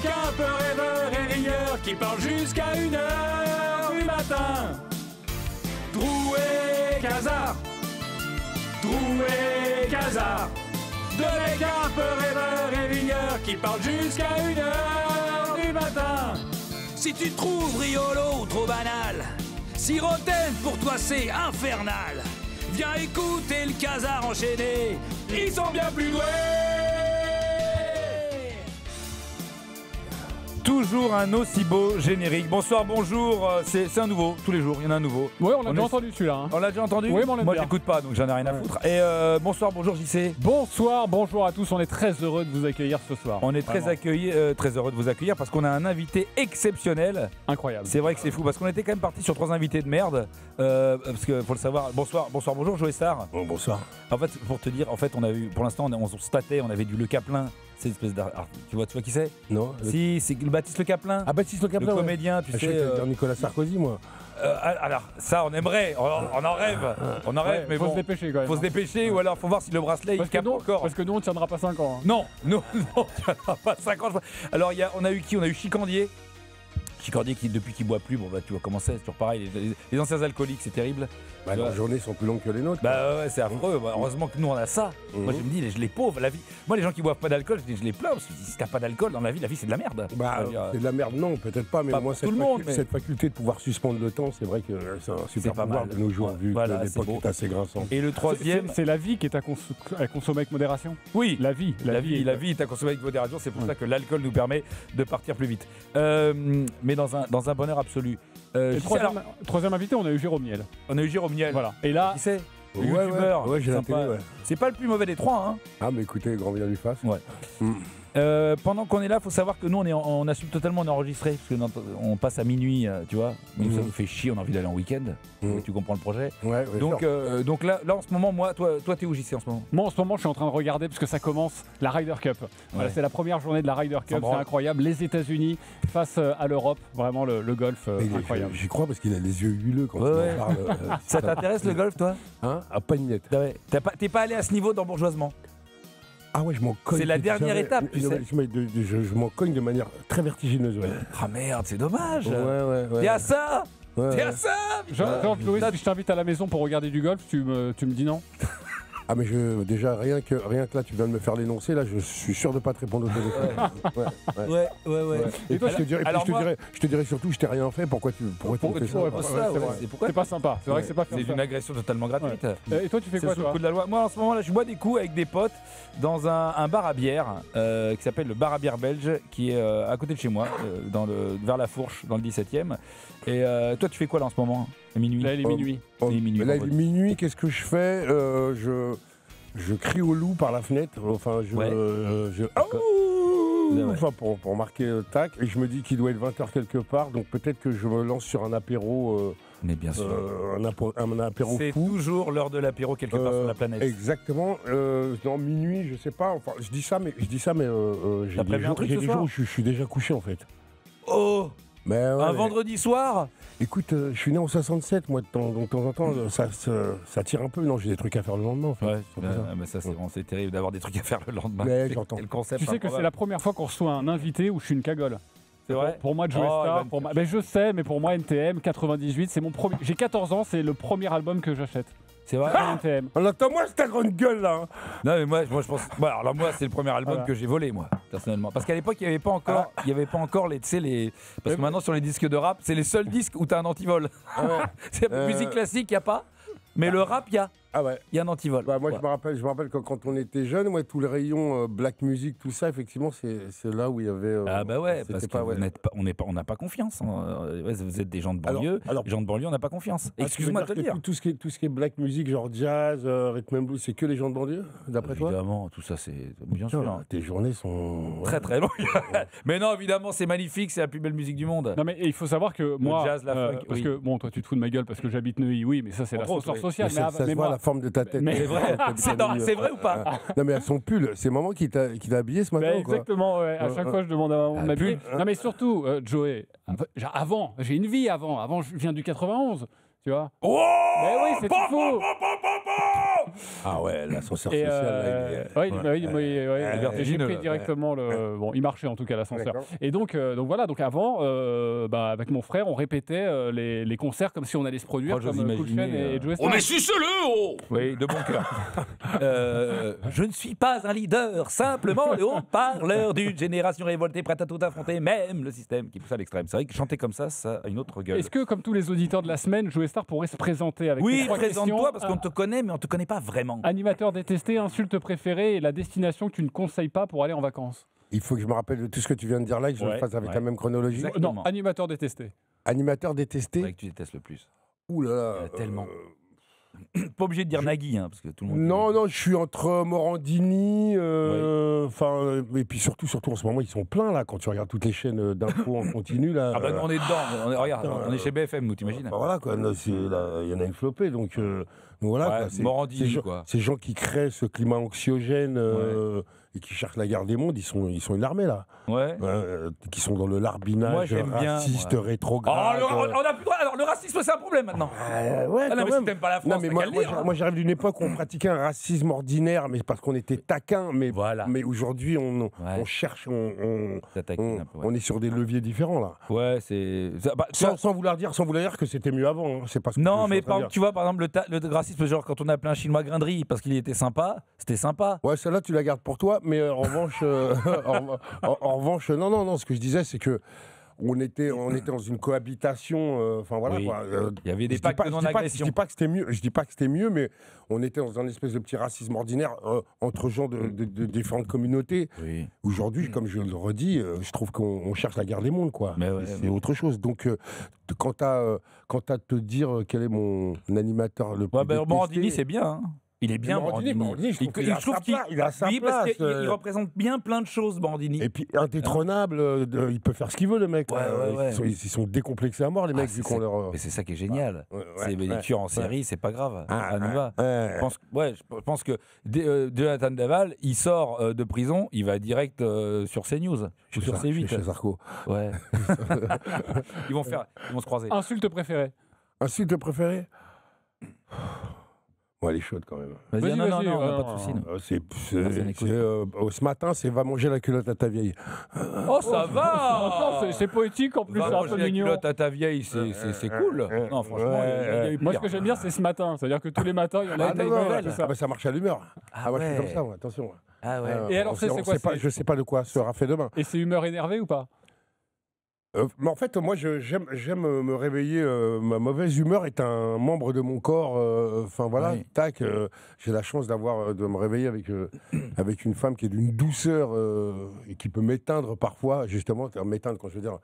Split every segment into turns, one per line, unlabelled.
mecs un peu rêveurs et rieurs qui parlent jusqu'à 1h du matin. Drouet et Casar, Drouet et Casar. Deux mecs un peu rêveurs et rieurs qui parlent jusqu'à 1h du matin. Si tu trouves Riolo trop banal, si Rotten pour toi c'est infernal, viens écouter le Casar enchaîné, ils sont bien plus doués.
Toujours un aussi beau générique. Bonsoir, bonjour, c'est un nouveau, tous les jours, il y en a un nouveau.
Oui, on l'a déjà entendu celui-là. Hein.
On l'a déjà entendu?
Oui, mais on l'aime
moi
bien.
j'écoute pas, donc j'en ai rien à foutre. Et bonsoir, bonjour JC.
Bonsoir, bonjour à tous, on est très heureux de vous accueillir ce soir.
On est très heureux de vous accueillir parce qu'on a un invité exceptionnel.
Incroyable.
C'est vrai que c'est fou, parce qu'on était quand même parti sur 3 invités de merde. Parce que faut le savoir, bonsoir, bonjour Joey Star.
Bon, bonsoir.
En fait, pour te dire, en fait, on a eu, pour l'instant, on se tâtait, on avait du Le Caplin. C'est une espèce d'art. Tu vois qui c'est?
Non.
Si, c'est le Baptiste Le Caplin.
Ah, Baptiste Le Caplin.
Le comédien, tu
Je
sais.
sais que Nicolas Sarkozy, moi.
Alors, ça, on aimerait, on en rêve. On en rêve, mais
faut
bon.
se dépêcher quand même.
Faut se dépêcher, ou alors faut voir si le bracelet il capte encore.
Parce que nous on tiendra pas 5 ans. Hein.
Non, tu n'as pas 50. Alors, on a eu qui? On a eu Chicandier. Chicandier qui, depuis qu'il boit plus, bon bah tu vois comment c'est toujours pareil. Les anciens alcooliques, c'est terrible.
Bah, leurs journées sont plus longues que les nôtres.
Bah ouais, c'est affreux. Bah, heureusement que nous on a ça. Moi je me dis, les pauvres, la vie. Moi les gens qui boivent pas d'alcool, je les plains parce que si t'as pas d'alcool dans la vie c'est de la merde.
Bah, c'est de la merde, non, peut-être pas, mais
pas
moi,
pour tout le monde, mais-
cette faculté de pouvoir suspendre le temps, c'est vrai que c'est un super
pas
pouvoir
mal.
de nos jours, vu
Voilà,
que
c'est
l'époque
beau.
est assez grinçante.
Et le troisième,
C'est la vie qui est à consommer avec modération.
oui,
La vie.
la vie est à consommer avec modération. C'est pour ça que l'alcool nous permet de partir plus vite. Mais dans un bonheur absolu.
Et
JC, alors,
troisième invité, on a eu Jérôme Niel.
on a eu Jérôme Niel.
Voilà. Et là,
Qui c'est? Le
Ouais,
youtubeur.
ouais, j'ai la
Sympa.
télé, ouais.
C'est pas le plus mauvais des trois, hein.
Ah, mais écoutez, grand bien lui fasse.
Ouais. Pendant qu'on est là, faut savoir que nous on assume totalement d'enregistrer parce que on passe à minuit, tu vois. Nous ça nous fait chier, on a envie d'aller en week-end. Tu comprends le projet.
Ouais,
Donc là en ce moment, moi, toi t'es où JC en ce moment?
moi en ce moment je suis en train de regarder parce que ça commence la Ryder Cup. Voilà,
Ouais.
c'est la première journée de la Ryder Cup, c'est incroyable. Les États-Unis face à l'Europe, vraiment le golf incroyable.
J'y crois parce qu'il a les yeux huileux quand
Ouais,
il en parle.
Ça t'intéresse le golf, toi?
Hein? Ah, pas une miette.
Ouais. T'es pas allé à ce niveau d'embourgeoisement?
Ah ouais, je m'en cogne.
C'est la dernière
jamais.
étape, tu sais.
Je m'en cogne de manière très vertigineuse, ouais.
Ah merde, c'est dommage.
Ouais.
T'es à ça?
Ouais,
T'es
ouais.
à ça?
Jean-Louis, si je t'invite à la maison pour regarder du golf, tu me dis non?
Ah mais déjà rien que là tu viens de me faire l'énoncé, là je suis sûr de pas te répondre au téléphone.
Ouais.
Et toi je te dirais surtout je t'ai rien fait, pourquoi tu fais ça?
Ouais, ça,
c'est
ouais.
vrai.
C'est pourquoi
C'est pas sympa, c'est vrai que c'est pas
c'est
faire
une agression totalement gratuite.
ça. Et toi tu fais
C'est
quoi
sous le
toi?
coup de la loi. Moi en ce moment là je bois des coups avec des potes dans un bar à bière qui s'appelle le bar à bière belge qui est à côté de chez moi vers la Fourche dans le 17e. Et toi tu fais quoi là en ce moment? À minuit?
Là il est minuit.
Il est minuit,
Là il est
vendredi.
minuit, qu'est-ce que je fais? Je crie au loup par la fenêtre, enfin enfin pour marquer le tac, et je me dis qu'il doit être 20h quelque part, donc peut-être que je me lance sur un apéro,
Mais bien sûr.
un apéro
C'est
fou.
toujours l'heure de l'apéro quelque part sur la planète.
Exactement. Dans minuit, je sais pas. Enfin, je dis ça, mais j'ai
T'as
des
prévu un
jours,
truc
j'ai
ce
des
soir
jours où je suis déjà couché en fait.
Oh,
Mais ouais,
un
mais
vendredi soir?
écoute, je suis né en 67, moi, donc de temps en temps, ça tire un peu. Non, j'ai des trucs à faire le lendemain. En fait.
Ouais,
C'est pour ça.
mais ça c'est terrible d'avoir des trucs à faire le lendemain.
Mais
C'est-
j'entends.
c'est le concept.
Tu sais que c'est la première fois qu'on reçoit un invité où je suis une cagole.
C'est vrai.
Pour moi, Joey
Oh,
Star,
Ivan
ben, je sais, mais pour moi, NTM 98, c'est mon premier. J'ai 14 ans, c'est le premier album que j'achète.
C'est vrai.
NTM.
Alors, attends-moi, c'est ta grande gueule là.
Non mais moi je pense. Bon, alors moi c'est le premier album
Voilà.
que j'ai volé moi personnellement. Parce qu'à l'époque il y avait pas encore les, tu sais les. Parce que maintenant sur les disques de rap c'est les seuls disques où t'as un antivol. C'est musique classique y a pas. Mais le rap, il
Ah ouais.
y a un antivol.
Bah, moi,
Ouais.
je me rappelle quand on était jeune, moi, tous les rayons black music, tout ça, effectivement, c'est là où il y avait.
Ah bah ouais,
c'était
parce
pas,
que
ouais.
on n'a pas confiance. Ouais, vous êtes des gens de
Alors-
banlieue.
alors-
les gens de banlieue, on n'a pas confiance.
Ah,
Excuse-moi de te
tu veux
le dire.
que tout ce qui est black music, genre jazz, rhythm and blues, c'est que les gens de banlieue, d'après toi?
Évidemment, tout ça c'est bien sûr.
Putain, tes journées sont
Très très long. Mais non, évidemment, c'est magnifique, c'est la plus belle musique du monde.
Non mais il faut savoir que moi,
jazz, la funk,
parce
oui.
que bon, toi tu te fous de ma gueule parce que j'habite Neuilly, oui, mais ça c'est
Entre autres,
l'ascenseur
oui.
social.
Mais ça se voit
moi,
la forme de ta tête.
Mais-
C'est vrai. C'est vrai ou pas?
Non mais à son pull, c'est maman qui t'a habillé ce matin
mais
ou quoi?
exactement, ouais. À chaque fois je demande à mon habillé.
pull.
Non mais surtout, Joey, avant, j'ai une vie avant. Avant, je viens du 91, tu vois.
Oh
Mais oui, c'est tout faux.
Ah ouais, l'ascenseur
Et
social. Là, il est-
j'ai
vertigineux,
pris
là,
directement le. Bon, il marchait en tout cas l'ascenseur.
D'accord.
Et donc voilà, donc avant, avec mon frère, on répétait les concerts comme si on allait se produire
Oh, j'ose
comme Cool
imaginer,
Chain et Joe
Oh,
Star.
mais suce-le, oh!
Oui, de bon cœur. Je ne suis pas un leader, simplement le haut-parleur d'une génération révoltée prête à tout affronter, même le système qui pousse à l'extrême. C'est vrai que chanter comme ça a une autre gueule.
Est-ce que, comme tous les auditeurs de la semaine, Joe Star pourrait se présenter avec ces
Oui,
3 questions?
présente-toi parce qu'on te connaît, mais on te connaît pas vraiment.
Animateur détesté, insulte préférée et la destination que tu ne conseilles pas pour aller en vacances.
Il faut que je me rappelle de tout ce que tu viens de dire là, que je le
Ouais,
fasse avec
ouais.
la même chronologie.
Exactement.
Non, animateur détesté.
Animateur
C'est
détesté.
vrai que tu détestes le plus.
Ouh là là.
Tellement. Pas obligé de dire Nagui, hein, parce que tout le monde.
Non, non, je suis entre Morandini, et puis surtout en ce moment, ils sont pleins là, quand tu regardes toutes les chaînes d'infos en continu là.
Ah bah on est dedans. Regarde, on est chez BFM, nous, t'imagines?
Bah voilà quoi, là, il y en a une flopée, donc voilà.
Ouais,
Quoi, c'est-
Morandini,
ces gens-
quoi.
Ces gens qui créent ce climat anxiogène et qui cherchent la guerre des mondes, ils sont une armée là,
Ouais.
qui sont dans le
Moi,
larbinage
j'aime bien,
raciste,
moi.
rétrograde.
on a plus le droit. Alors, le racisme, c'est un problème maintenant.
Ouais,
Ah non,
quand
mais
même.
si t'aimes pas la France,
Non, mais
t'as
moi,
qu'à le dire, hein.
moi, j'arrive d'une époque où on pratiquait un racisme ordinaire, mais parce qu'on était taquin. Mais,
Voilà.
mais aujourd'hui, on
Ouais.
cherche,
Ça taquine un peu, ouais.
on est sur des leviers différents là.
Ouais, c'est. Bah,
Sans vouloir dire que c'était mieux avant. Hein. C'est pas ce que
non,
je
mais
suis en train de dire.
tu vois, par exemple, le racisme, genre quand on appelait un Chinois grinderie parce qu'il était sympa, c'était sympa.
Ouais, celle-là, tu la gardes pour toi, mais en revanche, en revanche, non, ce que je disais, c'est que on était dans une cohabitation, enfin voilà
Oui.
quoi.
Il y avait des
Je dis
pactes
pas-
de
je dis pas-
non-agression.
Je dis pas que c'était mieux, mais on était dans un espèce de petit racisme ordinaire entre gens de différentes communautés.
Oui.
Aujourd'hui, comme je le redis, je trouve qu'on cherche la guerre des mondes, quoi.
Mais ouais,
C'est
mais-
autre chose. Donc, quant à te dire quel est mon animateur le plus
Ouais, bah,
détesté,
Morandini, c'est bien. Hein. Il est bien, Morandini.
Je trouve qu'il a sa place, il a sa
oui, parce
place,
qu'il représente bien plein de choses, Morandini.
Et puis indétrônable, il peut faire ce qu'il veut, le mec.
Ouais,
là.
ouais,
Ils sont décomplexés à mort, les mecs,
Ah,
vu
c'est
qu'on
ça-
leur.
Mais c'est ça qui est génial.
Ouais,
C'est les tueurs en série, c'est pas grave.
Ah,
On y va.
ouais.
Je pense que Jonathan Daval, il sort de prison, il va direct sur CNews, sur C8.
Chez Sarko.
Ouais. ils vont se croiser.
Insulte préférée.
Insulte préféré Ouais, elle est chaude quand même.
Vas-y,
Vas-y,
non,
vas-y,
on n'a
non,
pas de soucis. nous.
Personne n'écoute. Ce matin, c'est va manger la culotte à ta vieille.
Oh, ça va.
Attends, c'est poétique en plus,
Va
c'est un
manger
peu
la
mignon.
culotte à ta vieille, c'est cool. Non, franchement, il y a eu
Moi, ce
pire.
que j'aime bien, c'est ce matin. C'est-à-dire que tous les matins, il y en a
Ah,
une
non,
nouvelle,
non,
tout ça.
bah, ça marche à l'humeur.
Ah
Moi, je suis
ouais.
comme ça, moi, attention.
Ah ouais.
Et alors, c'est quoi,
Je sais pas de quoi sera fait demain.
Et c'est humeur énervée ou pas?
Mais en fait, moi, j'aime me réveiller. Ma mauvaise humeur est un membre de mon corps. Enfin voilà,
Oui.
tac. J'ai la chance de me réveiller avec une femme qui est d'une douceur et qui peut m'éteindre parfois, justement, m'éteindre quand je veux dire,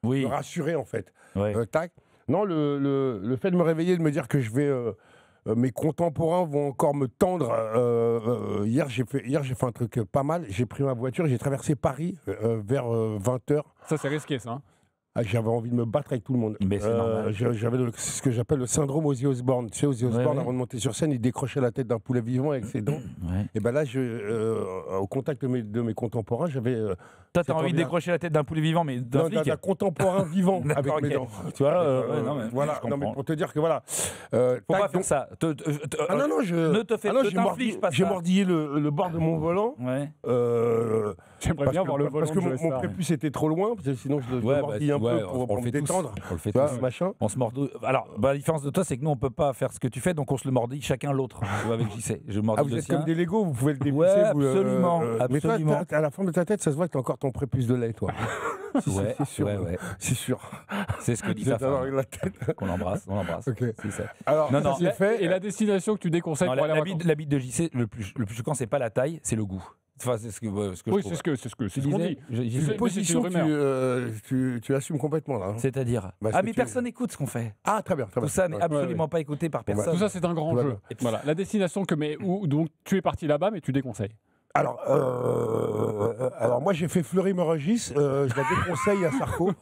Oui.
me rassurer en fait.
Ouais.
Tac. Non, le fait de me réveiller, de me dire que je vais. Mes contemporains vont encore me tendre. Hier, j'ai fait un truc pas mal. J'ai pris ma voiture, j'ai traversé Paris vers 20h.
Ça, c'est risqué, ça. Hein.
J'avais envie de me battre avec tout le monde.
Mais c'est normal.
J'avais ce que j'appelle le syndrome Ozzy Osbourne. Tu sais, Ozzy Osbourne,
ouais.
avant de monter sur scène, il décrochait la tête d'un poulet vivant avec ses dents.
Ouais.
Et ben là, au contact de mes contemporains, j'avais.
Toi, t'as
c'est
envie de
envie-
décrocher la tête d'un poulet vivant, mais d'un
Non,
flic.
d'un contemporain vivant
D'accord,
avec mes
ok.
dents. Tu vois,
Ouais, non, mais
voilà.
je
Non, mais
comprends.
pour te dire que voilà.
Faut
tac,
pas faire
donc-
ça.
Ah non, non,
Ne te fais
ah non,
ne
j'ai
t'inflige pas
j'ai
ça.
mordillé le bord de mon volant.
Ouais.
J'aimerais bien voir le volant
parce que
de Joe
mon
Star.
prépuce était trop loin, parce que sinon je le
Ouais,
mordille un
ouais,
peu pour
on le
me
fait tous.
détendre.
On le fait
Tu vois,
tous.
machin.
On se mordit. Alors, la différence de toi, c'est que nous, on peut pas faire ce que tu fais, donc on se le mordit chacun l'autre. Tu vois, avec JC. Je mordis
Ah, vous
le
êtes
sien.
comme des Legos, vous pouvez le dévisser.
Ouais,
vous,
absolument,
Mais toi,
absolument.
à la forme de ta tête, ça se voit que t'as encore ton prépuce de lait, toi.
Ouais,
c'est sûr.
ouais.
C'est sûr.
C'est ce que dit
Vous
sa
êtes alors
femme.
la tête.
Qu'on embrasse, on l'embrasse.
Ok.
C'est ça.
Alors,
Non, non.
ça c'est fait.
Et la destination que tu déconseilles
Non,
pour aller en
la
vacances?
bite de JC, le plus choquant, c'est pas la taille, c'est le goût. Enfin, c'est ce que je
Oui,
trouve.
c'est ce que
Tu
c'est ce qu'on
disais
dit.
Je-
C'est
JC,
une
mais
position
c'est une
que tu assumes complètement, là. hein.
C'est-à-dire
Bah,
Ah,
c'est
mais
que-
personne n'écoute ce qu'on fait.
Ah, très bien. Très
Tout
bien.
ça n'est
Ouais.
absolument pas écouté par
Bon, bah,
personne.
Tout ça, c'est un grand
Tout va
jeu.
bien.
Voilà, la destination où tu es parti là-bas, mais tu déconseilles.
Alors, moi, j'ai fait Fleury-Mérogis. Je la déconseille à Sarko.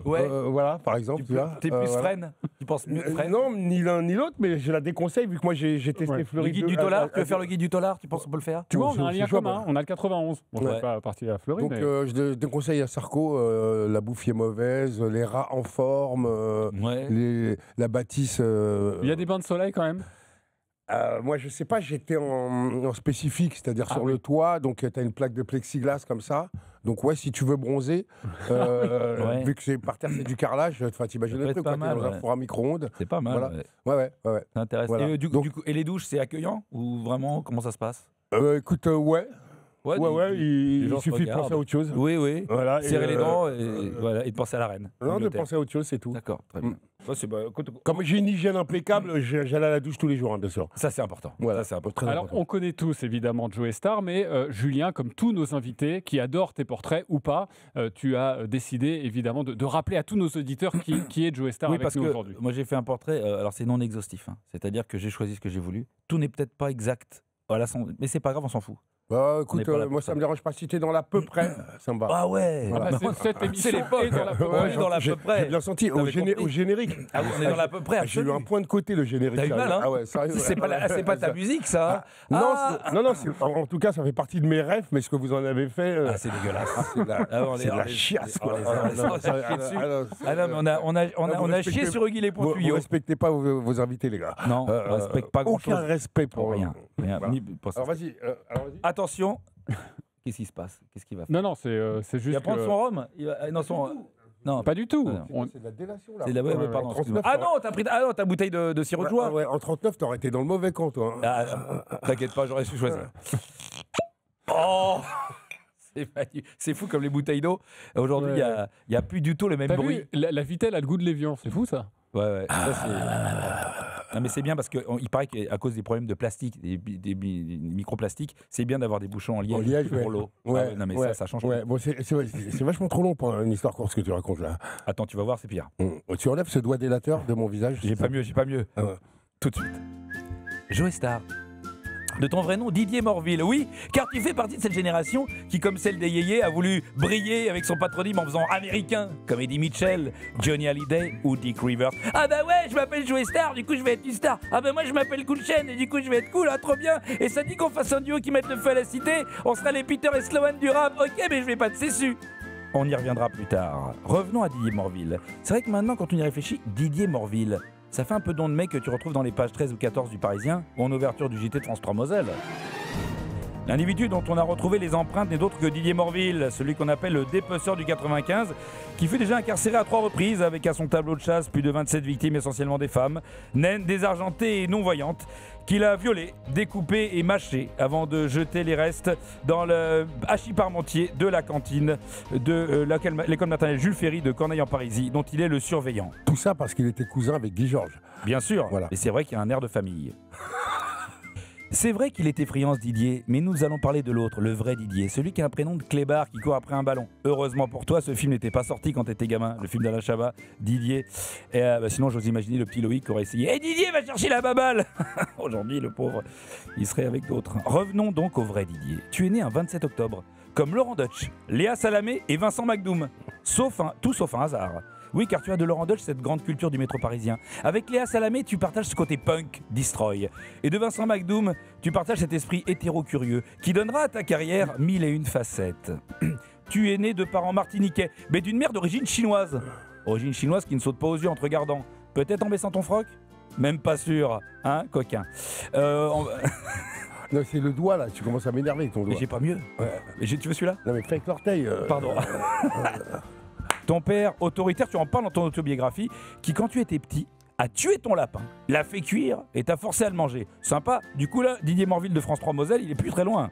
Ouais.
Voilà, par exemple. Tu vois.
T'es plus
Voilà.
Fresnes Tu penses mieux Fresnes
Non, ni l'un ni l'autre, mais je la déconseille vu que moi j'ai testé
Ouais.
Fleury.
Le guide du dollar, tu veux faire le guide du dollar Tu penses qu'on peut le faire
Tu vois, on
c'est-
a un
c'est
lien
jouable.
commun, on a le 91. Bon, je
Ouais.
suis pas parti à Fleury,
Donc
mais...
je déconseille à Sarko, la bouffe est mauvaise, les rats en forme,
Ouais.
la bâtisse.
Il y a des bains de soleil quand même.
Moi, je sais pas, j'étais en spécifique, c'est-à-dire sur le toit, donc tu as une plaque de plexiglas comme ça. Donc ouais, si tu veux bronzer, vu que c'est par terre, c'est du carrelage, t'imagines le truc,
pas
t'es
mal,
dans un four à micro-ondes.
C'est pas mal.
Voilà. Ouais.
C'est intéressant.
Voilà.
Et, du coup, et les douches, c'est accueillant ou vraiment, comment ça se passe?
Écoute, ouais, il suffit de penser à autre chose.
Oui.
Voilà,
serrer les dents et de penser à la reine.
Non, de penser à autre chose, c'est tout.
D'accord, très bien.
Comme j'ai une hygiène impeccable, j'allais à la douche tous les jours, bien sûr.
Ça, c'est important.
Voilà.
Ça, c'est important.
Très
Alors,
important.
on connaît tous évidemment Joey Starr, mais Julien, comme tous nos invités qui adorent tes portraits ou pas, tu as décidé évidemment de rappeler à tous nos auditeurs qui est Joey Starr avec nous aujourd'hui.
Moi, j'ai fait un portrait, alors c'est non exhaustif, hein. C'est-à-dire que j'ai choisi ce que j'ai voulu. Tout n'est peut-être pas exact, mais c'est pas grave, on s'en fout.
Bah écoute, moi ça me dérange pas si t'es dans l'à peu près, ça me va.
Ah ouais,
Voilà. Cette émission
c'est l'époque.
est dans l'à peu près.
On est dans l'à peu près.
J'ai bien senti, au générique.
Ah oui, on est dans l'à peu près.
J'ai eu un point de côté le générique.
T'as eu mal, hein?
Ah ouais, sérieux.
C'est pas ta musique, ça.
Non, en tout cas, ça fait partie de mes rêves, mais ce que vous en avez fait.
C'est dégueulasse.
C'est de la chiasse, quoi.
Ah non, mais on a chié sur Hugues les
Vous
Pontuyaux.
respectez pas vos invités, les gars.
Non, on respecte pas grand-chose.
Aucun respect pour
Rien.
Voilà.
Ni pour ça.
Alors vas-y.
Attention. Qu'est-ce qui se passe? Qu'est-ce qu'il va faire?
Non, c'est
Il
juste
va prendre son rhum? Non,
Pas du tout.
C'est de la délation, là.
C'est de la...
Ouais,
pardon,
en
excuse-moi.
39,
Ah non, t'as pris ta bouteille de sirop de joie.
Ouais, en 39, t'aurais été dans le mauvais camp, toi.
T'inquiète pas, j'aurais su choisir. Oh, c'est fou comme les bouteilles d'eau. Aujourd'hui, il n'y a plus du tout le même
T'as
bruit.
vu, la Vitelle a le goût de l'évian, c'est fou ça.
Ouais. Ça, non, mais c'est bien parce qu'il paraît qu'à cause des problèmes de plastique, des microplastiques, c'est bien d'avoir des bouchons en liège pour l'eau.
Ouais,
non, mais ça change.
Ouais. Bon, c'est vachement trop long pour une histoire courte ce que tu racontes là.
Attends, tu vas voir, c'est pire.
Tu enlèves ce doigt délateur de mon visage.
J'ai pas mieux.
Ah ouais.
Tout de suite. Joey Starr. De ton vrai nom, Didier Morville. Oui, car tu fais partie de cette génération qui, comme celle des Yéyés, a voulu briller avec son patronyme en faisant américain, comme Eddie Mitchell, Johnny Hallyday ou Dick Rivers. Ah bah ouais, je m'appelle Joey Starr, du coup je vais être une star. Ah bah moi je m'appelle Cool Chain et du coup je vais être cool, trop bien. Et ça dit qu'on fasse un duo qui mette le feu à la cité. On sera les Peter et Sloan du rap. Ok, mais je vais pas te cessu. On y reviendra plus tard. Revenons à Didier Morville. C'est vrai que maintenant, quand on y réfléchit, Didier Morville, ça fait un peu don de mec que tu retrouves dans les pages 13 ou 14 du Parisien ou en ouverture du JT de France 3 Moselle. L'individu dont on a retrouvé les empreintes n'est d'autre que Didier Morville, celui qu'on appelle le dépeceur du 95, qui fut déjà incarcéré à 3 reprises avec à son tableau de chasse plus de 27 victimes, essentiellement des femmes, naines, désargentées et non-voyantes, qu'il a violées, découpées et mâchées avant de jeter les restes dans le hachis parmentier de la cantine de l'école maternelle Jules Ferry de Corneille-en-Parisis, dont il est le surveillant.
Tout ça parce qu'il était cousin avec Guy Georges.
Bien sûr,
Voilà.
et c'est vrai qu'il y a un air de famille. C'est vrai qu'il était friand ce Didier, mais nous allons parler de l'autre, le vrai Didier, celui qui a un prénom de clébard qui court après un ballon. Heureusement pour toi, ce film n'était pas sorti quand t'étais gamin, le film d'Alain Chabat, Didier. Et sinon, j'ose imaginer le petit Loïc qui aurait essayé. Hey Didier, va chercher la baballe. Aujourd'hui, le pauvre, il serait avec d'autres. Revenons donc au vrai Didier. Tu es né un 27 octobre, comme Laurent Deutsch, Léa Salamé et Vincent McDoom. Tout sauf un hasard. Oui, car tu as de Laurent Deutsch cette grande culture du métro parisien. Avec Léa Salamé, tu partages ce côté punk, destroy. Et de Vincent McDoom, tu partages cet esprit hétéro-curieux qui donnera à ta carrière 1001 facettes. Tu es né de parents martiniquais, mais d'une mère d'origine chinoise. Origine chinoise qui ne saute pas aux yeux en te regardant. Peut-être en baissant ton froc ? Même pas sûr, hein, coquin.
Non, c'est le doigt là, tu commences à m'énerver avec ton doigt.
Mais j'ai pas mieux. Tu veux celui-là ?
Non mais fais avec l'orteil.
Pardon. Ton père, autoritaire, tu en parles dans ton autobiographie, qui quand tu étais petit, a tué ton lapin, l'a fait cuire et t'a forcé à le manger. Sympa. Du coup là, Didier Morville de France 3 Moselle, il est plus très loin.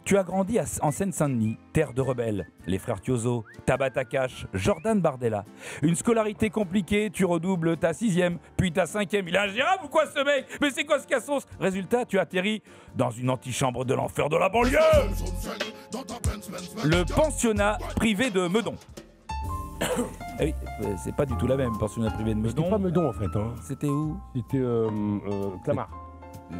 Tu as grandi en Seine-Saint-Denis, terre de rebelles. Les frères Thiozo, Tabata Cash, Jordan Bardella. Une scolarité compliquée, tu redoubles ta 6e, puis ta 5e. Il est ingérable ou quoi ce mec ? Mais c'est quoi ce cassos ? Résultat, tu atterris dans une antichambre de l'enfer de la banlieue. Le pensionnat privé de Meudon. Ah oui, c'est pas du tout la même pensionnat privé de Meudon.
C'était pas Meudon en fait. Hein.
C'était où ?
C'était Clamart.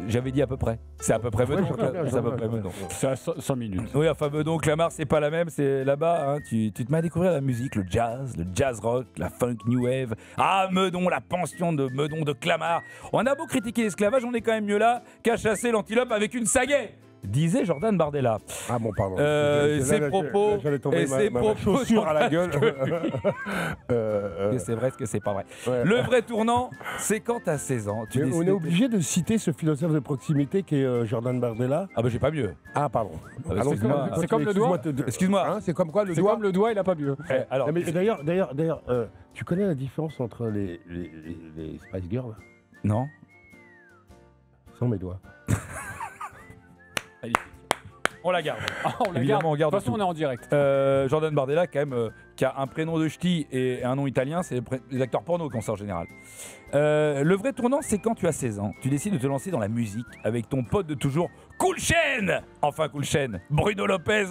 J'avais dit à peu près. C'est à peu près Meudon. C'est à peu près Meudon.
C'est à 100 minutes.
Oui, enfin Meudon, Clamart, c'est pas la même, c'est là-bas. Hein. Tu te mets à découvrir la musique, le jazz rock, la funk new wave. Ah, Meudon, la pension de Meudon de Clamart. On a beau critiquer l'esclavage, on est quand même mieux là qu'à chasser l'antilope avec une sagaie. disait Jordan Bardella.
Ah bon, pardon.
Ses propos
j'allais tomber
et ses
ma
propos
chaussure à la gueule.
Que c'est vrai, ce que c'est pas vrai.
Ouais.
Le vrai tournant, c'est quand t'as 16 ans. Tu
Mais
décides
on est obligé de citer ce philosophe de proximité qui est Jordan Bardella.
Ah bah j'ai pas mieux.
Ah pardon.
bah,
Allons,
c'est comme-
continue,
c'est comme le doigt.
Excuse-moi.
Hein, c'est comme quoi le
C'est
doigt.
comme le doigt, il a pas mieux.
Alors,
Ah, mais d'ailleurs, tu connais la différence entre les Spice Girls
non.
sans mes doigts?
On la garde.
Ah, on la
Évidemment, on garde
De toute façon,
tout.
on est en direct.
Jordan Bardella, quand même, qui a un prénom de ch'ti et un nom italien, c'est les acteurs porno qu'on sait en général. Le vrai tournant, c'est quand tu as 16 ans. Tu décides de te lancer dans la musique avec ton pote de toujours, Cool Chain. Enfin, Cool Chain. Bruno Lopez.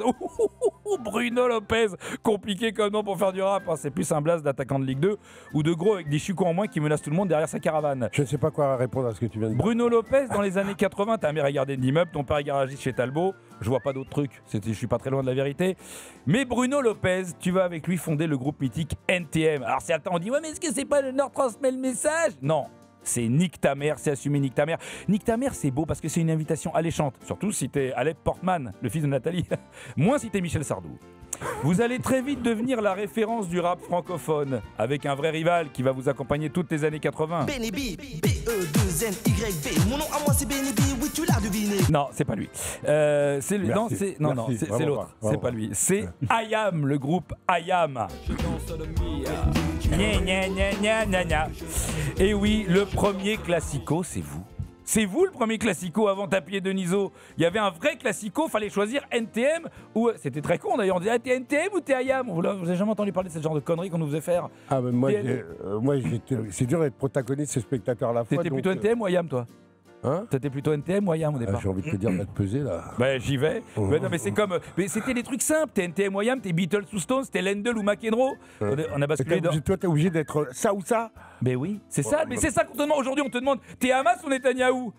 Bruno Lopez. Compliqué comme nom pour faire du rap. Hein. C'est plus un blast d'attaquant de Ligue 2 ou de gros avec des chucots en moins qui menacent tout le monde derrière sa caravane.
Je ne sais pas quoi répondre à ce que tu viens de dire.
Bruno Lopez, dans les années 80, ta mère est gardien d'immeuble, ton père est garagiste chez Talbot. Je vois pas d'autres trucs, je suis pas très loin de la vérité. Mais Bruno Lopez, tu vas avec lui fonder le groupe mythique NTM. Alors certains ont dit, ouais mais est-ce que c'est pas le Nord transmet le message? Non, c'est Nique ta mère, c'est assumé Nique ta mère. Nique ta mère, c'est beau parce que c'est une invitation alléchante, surtout si t'es Alep Portman, le fils de Nathalie. Moins si t'es Michel Sardou. Vous allez très vite devenir la référence du rap francophone, avec un vrai rival qui va vous accompagner toutes les années 80.
Benny B, B-E-2-N-Y-B. Mon nom à moi c'est Benny B, oui tu l'as deviné.
Non, c'est pas lui. C'est lui. Non,
Merci.
c'est non,
Merci.
c'est
Vraiment
l'autre.
pas.
C'est
Vraiment
pas lui. C'est IAM, le groupe IAM. Gna, gna, gna, gna, gna, gna. Et oui, le premier classico, c'est vous. C'est vous le premier classico avant Tapi et Deniso. Il y avait un vrai classico, fallait choisir NTM ou c'était très con d'ailleurs. On disait t'es NTM ou t'es IAM. Vous avez jamais entendu parler de ce genre de conneries qu'on nous faisait faire?
Ah, mais moi,
T'es-
c'est dur d'être protagoniste et spectateur à la fois.
T'étais
donc,
plutôt NTM ou IAM toi?
Hein
T'étais plutôt NTM ou IAM au départ?
J'ai envie de te dire, va te peser là.
Ouais, j'y vais. Ouais, non, mais c'est comme. Mais c'était des trucs simples. T'es NTM ou IAM, t'es Beatles ou Stones, t'es Lendl ou McEnroe. On a basculé dans.
Toi, t'es obligé d'être ça ou ça.
Mais oui, c'est ça. Mais c'est ça qu'on te demande aujourd'hui. On te demande t'es Hamas ou Netanyahou?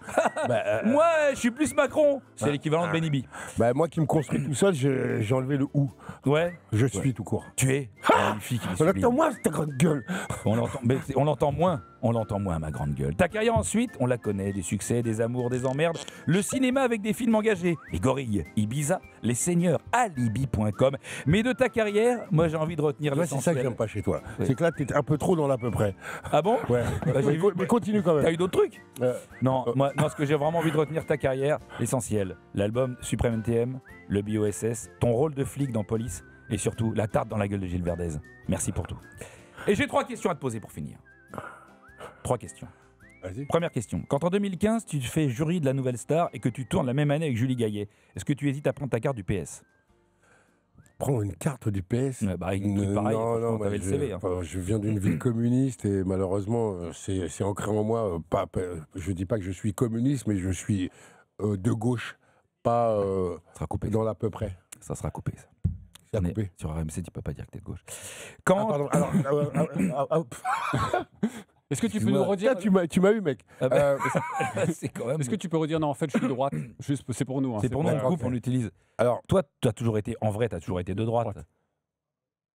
Moi, je suis plus Macron. C'est l'équivalent de Benny B.
Bah, moi qui me construis tout seul, j'ai enlevé le ou.
Ouais.
Je suis tout court.
Tu es magnifique. il est sublime.
Attends-moi, ta grande gueule.
On l'entend, mais on l'entend moins. On l'entend moins, ma grande gueule. Ta carrière ensuite, on la connaît, des succès, des amours, des emmerdes. Le cinéma avec des films engagés. Les Gorilles, Ibiza, Les Seigneurs, Alibi.com. Mais de ta carrière, moi j'ai envie de retenir
Ouais, c'est ça que
l'essentiel.
j'aime pas chez toi.
Oui.
C'est que là, t'es un peu trop dans l'à peu près.
Ah bon?
Ouais.
Bah, j'ai vu.
Mais continue quand
T'as
même.
eu d'autres trucs?
Euh,
Non, moi, ce que j'ai vraiment envie de retenir ta carrière, l'essentiel. L'album Supreme NTM, le BOSS, ton rôle de flic dans Police et surtout la tarte dans la gueule de Gilles Verdez. Merci pour tout. Et j'ai 3 questions à te poser pour finir. 3 questions.
Vas-y.
Première question. Quand en 2015, tu fais jury de la Nouvelle Star et que tu tournes la même année avec Julie Gaillet, est-ce que tu hésites à prendre ta carte du PS?
Prendre une carte du PS.
Ouais, bah, un truc pareil, franchement, t'avais le CV, hein.
je viens d'une ville communiste et malheureusement, c'est ancré en moi. Je dis pas que je suis communiste, mais je suis de gauche, pas
Ça sera coupé.
dans l'à peu près.
Ça sera coupé. Ça.
C'est
On est
coupé.
sur RMC, tu peux pas dire que t'es de gauche.
Ah,
Quand...
pardon. Alors,
Est-ce que tu peux
Excuse-moi.
nous redire
tu m'as eu, mec.
Ah bah, c'est quand même...
Est-ce que tu peux redire non, en fait, je suis de droite. Juste, c'est pour nous. hein,
C'est pour nous, on
pas-
coupe, on l'utilise.
Alors,
Toi, tu as toujours été, en vrai, tu as toujours été de droite.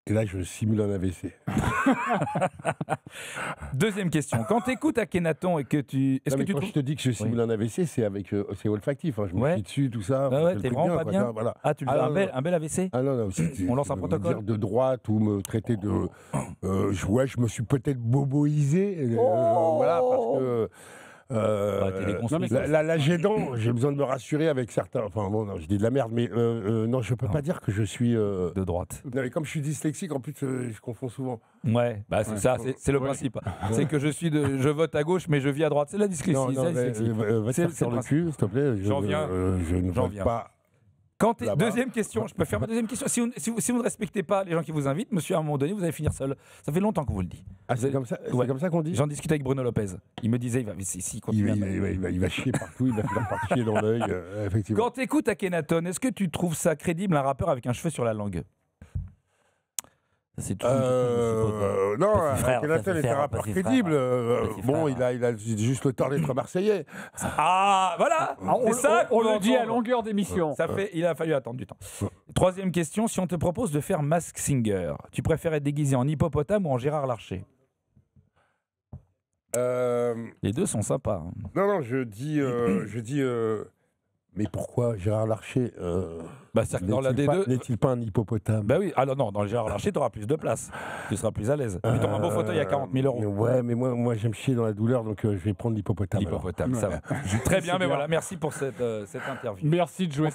et là, je simule un AVC.
Deuxième question. Quand tu écoutes Akhenaton et que tu. Est-ce
Non,
que
mais
tu
quand
trouves.
je te dis que je simule un AVC, c'est avec, c'est olfactif. Hein. Je me
Ouais.
suis dessus, tout ça.
Ah ouais,
je fais
t'es
le truc
vraiment pas
quoi,
bien
ça, voilà.
Ah, tu le
Ah,
veux,
non,
un bel AVC?
Ah non, non,
On lance un
me
protocole.
dire de droite ou me traiter de. Je me suis peut-être boboisé. Voilà, parce que.
t'es déconstruit,
L'âge aidant, j'ai besoin de me rassurer avec certains. Enfin, bon, non, je dis de la merde, mais non, je peux pas dire que je suis.
De droite.
Non, mais comme je suis dyslexique, en plus, je confonds souvent.
Ouais, bah c'est ça, c'est le principe. C'est que je vote à gauche, mais je vis à droite. C'est la dyslexie.
Non,
c'est la
mais,
dyslexie.
va te
C'est-
faire
c'est
sur
le
le cul, s'il te plaît.
J'en viens.
Je ne
J'en
vote
viens.
pas.
Quand t'es-
Là-bas.
Deuxième question, je peux faire ma deuxième question. Si vous ne respectez pas les gens qui vous invitent, monsieur, à un moment donné, vous allez finir seul. Ça fait longtemps qu'on vous le dit.
Ah,
Vous
c'est
avez-
comme ça,
Ouais.
c'est comme ça qu'on dit.
J'en discutais avec Bruno Lopez. Il me disait, si, continue.
Il va chier partout, il va finir par chier dans l'œil, effectivement.
Quand t'écoutes Akhenaton, est-ce que tu trouves ça crédible un rappeur avec un cheveu sur la langue? Ça, c'est tout.
Non,
Petit frère,
Akhenaton
petit
est un
frère,
rappeur
petit
crédible.
Petit
Bon,
frère.
il a juste le temps d'être marseillais.
Ah, voilà.
On,
C'est ça
on
qu'on
le dit à
entend.
longueur d'émission.
Ça fait, il a fallu attendre du temps. Troisième question, si on te propose de faire Mask Singer, tu préfères être déguisé en hippopotame ou en Gérard Larcher? Les deux sont sympas. Hein.
Non, je dis Mais pourquoi Gérard Larcher
Bah, c'est-à-dire que dans la D2.
n'est-il pas un hippopotame?
Bah oui, alors non, dans le Gérard Larcher, tu auras plus de place. Tu seras plus à l'aise. Puis tu auras un beau fauteuil à 40 000 €.
Ouais, mais moi j'aime chier dans la douleur, donc je vais prendre l'hippopotame.
L'hippopotame, ça va. Très bien, mais voilà, merci pour cette interview.
Merci de jouer.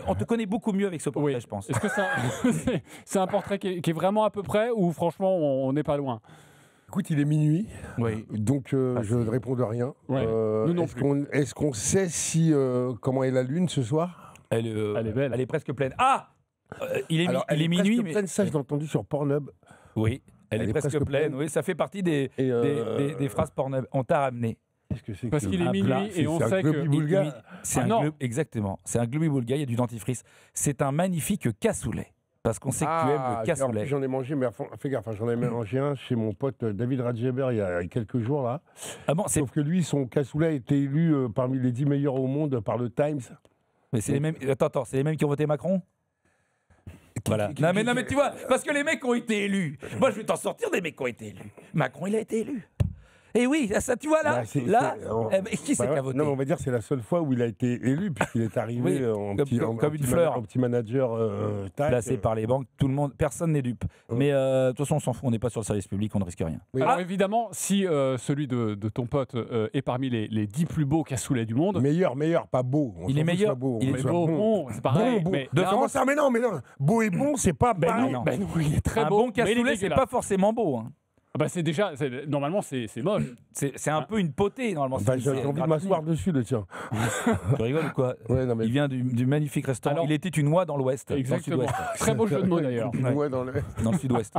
On te connaît beaucoup mieux avec ce portrait,
Oui.
je pense.
Est-ce que c'est un portrait qui est vraiment à peu près ou franchement on n'est pas loin?
Écoute, il est minuit,
Oui.
donc je ne réponds de rien.
Ouais. Nous non
Est-ce qu'on sait si comment est la lune ce soir?
Elle est belle.
Elle est presque pleine. Ah il est
Alors, elle est
minuit,
presque
mais.
pleine, ça je l'ai entendu sur Pornhub.
Oui, elle est presque pleine.
pleine.
Oui, ça fait partie des phrases Pornhub. On t'a ramené.
Qu'est-ce que c'est
Parce
que
qu'il est
un
minuit
plat,
et on
c'est un
sait que.
globi-boulga.
C'est
Ah
un
non.
exactement. C'est un globi-boulga, il y a du dentifrice. C'est un magnifique cassoulet. Parce qu'on sait que tu aimes le
en plus,
cassoulet.
j'en ai mangé, mais fais gaffe, j'en ai mangé un chez mon pote David Radjeber il y a quelques jours là.
Ah bon,
Sauf que lui, son cassoulet a été élu parmi les 10 meilleurs au monde par le Times.
mais c'est les mêmes. Attends, c'est les mêmes qui ont voté Macron. Voilà. Non mais tu vois, parce que les mecs ont été élus. Moi je vais t'en sortir des mecs qui ont été élus. Macron il a été élu. Et oui, ça tu vois là, qui c'est qui a voté?
Non, on va dire c'est la seule fois où il a été élu puisqu'il est arrivé
Oui, comme une fleur.
en petit manager
Placé par les banques, tout le monde, personne n'est dupe. Mais de toute façon on s'en fout, on n'est pas sur le service public, on ne risque rien.
Oui.
Alors évidemment, si celui de ton pote est parmi les 10 plus beaux cassoulets du monde.
Meilleur, pas beau. On
Il
s'en
est
fout
meilleur.
que ce soit beau,
Il
on
est
soit
bon, c'est pareil.
Bon.
Mais
Comment ça? Mais non. Beau et bon, c'est pas pareil.
non.
Ben non, il est très
Un
beau.
bon cassoulet, c'est pas forcément beau. Hein.
Bah c'est déjà, normalement c'est moche.
C'est un peu une potée normalement.
Enfin, j'ai envie de m'asseoir dessus, le tien.
Tu rigoles ou quoi?
Ouais, non, mais
Il vient du magnifique restaurant.
Alors-
Il était une oie dans l'Ouest.
Exactement.
Dans le Sud-Ouest.
Très beau jeu de mots d'ailleurs.
Ouais, dans le...
Dans le Sud-Ouest.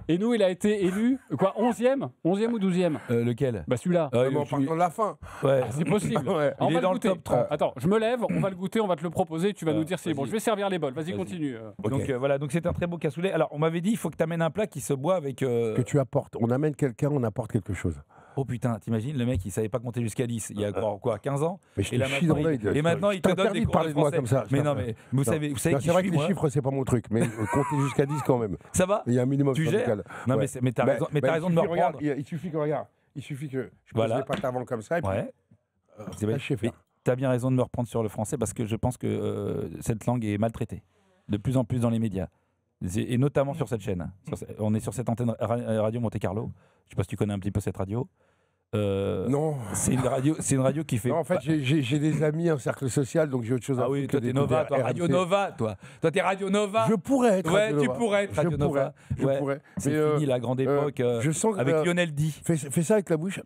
Et nous, il a été élu, quoi, 11e ou 12e?
Lequel?
Bah celui-là.
Mais en partant de la fin.
Ouais.
Ah, c'est possible.
Ouais.
On
Il
va
est dans le
goûter.
top 30.
Attends, je me lève, on va le goûter, on va te le proposer, tu vas nous dire si c'est bon.
vas-y.
Je vais servir les bols. Vas-y,
Vas-y.
continue.
Donc voilà, donc c'est un très beau cassoulet. Alors on m'avait dit il faut que tu amènes un plat qui se boit avec.
Que tu apportes. On amène quelqu'un, on apporte quelque chose.
Oh putain, t'imagines le mec il savait pas compter jusqu'à 10 il y a quoi 15 ans.
Mais je
Et
te
là
chie
maintenant,
dans l'œil.
et maintenant il te donne des
de
cours
parler
de
de moi
français.
comme ça.
Mais non mais vous savez
Non,
qui
c'est vrai
je
que
suis,
les
moi.
chiffres, c'est pas mon truc, mais compter jusqu'à 10 quand même.
Ça va?
Il y a un minimum
Tu
syndical.
gères? Non
Ouais.
mais t'as raison, t'as raison de me reprendre.
Il suffit que, regarde, il suffit que je
Voilà.
pose les pattes avant comme ça, et puis
Ouais. C'est vrai.
lâchez faire.
T'as bien raison de me reprendre sur le français parce que je pense que cette langue est maltraitée de plus en plus dans les médias et notamment sur cette chaîne. On est sur cette antenne radio Monte Carlo. Je sais pas si tu connais un petit peu cette radio.
Non.
C'est une radio qui fait.
Non, en fait, j'ai des amis, un cercle social, donc j'ai autre chose à
Ah
foutre
oui,
que
toi t'es
d'écouter
Nova, toi
RMC.
Radio Nova, toi. Toi t'es Radio Nova.
Je pourrais être
Ouais,
Radio
tu
Nova.
pourrais être Radio Nova.
Je
Ouais.
pourrais.
C'est
Mais,
fini la grande époque
je sens que,
avec Lionel D.
Fais ça avec la bouche.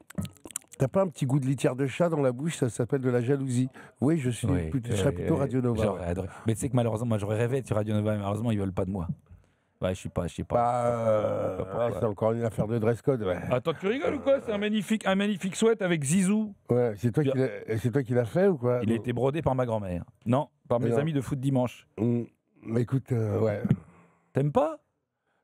T'as pas un petit goût de litière de chat dans la bouche? Ça s'appelle de la jalousie. Oui, je serais plutôt Radio Nova.
J'aurais adoré. Mais tu sais que malheureusement, moi j'aurais rêvé d'être sur Radio Nova, mais malheureusement ils veulent pas de moi. Ouais, je sais pas.
C'est encore une affaire de dress code. Ouais,
Attends, tu rigoles ou quoi? C'est un magnifique sweat avec Zizou.
ouais, c'est toi qui l'as fait ou quoi?
Il a été brodé par ma grand-mère. Non, par mes
Non.
amis de foot dimanche.
Mais écoute, ouais,
T'aimes pas?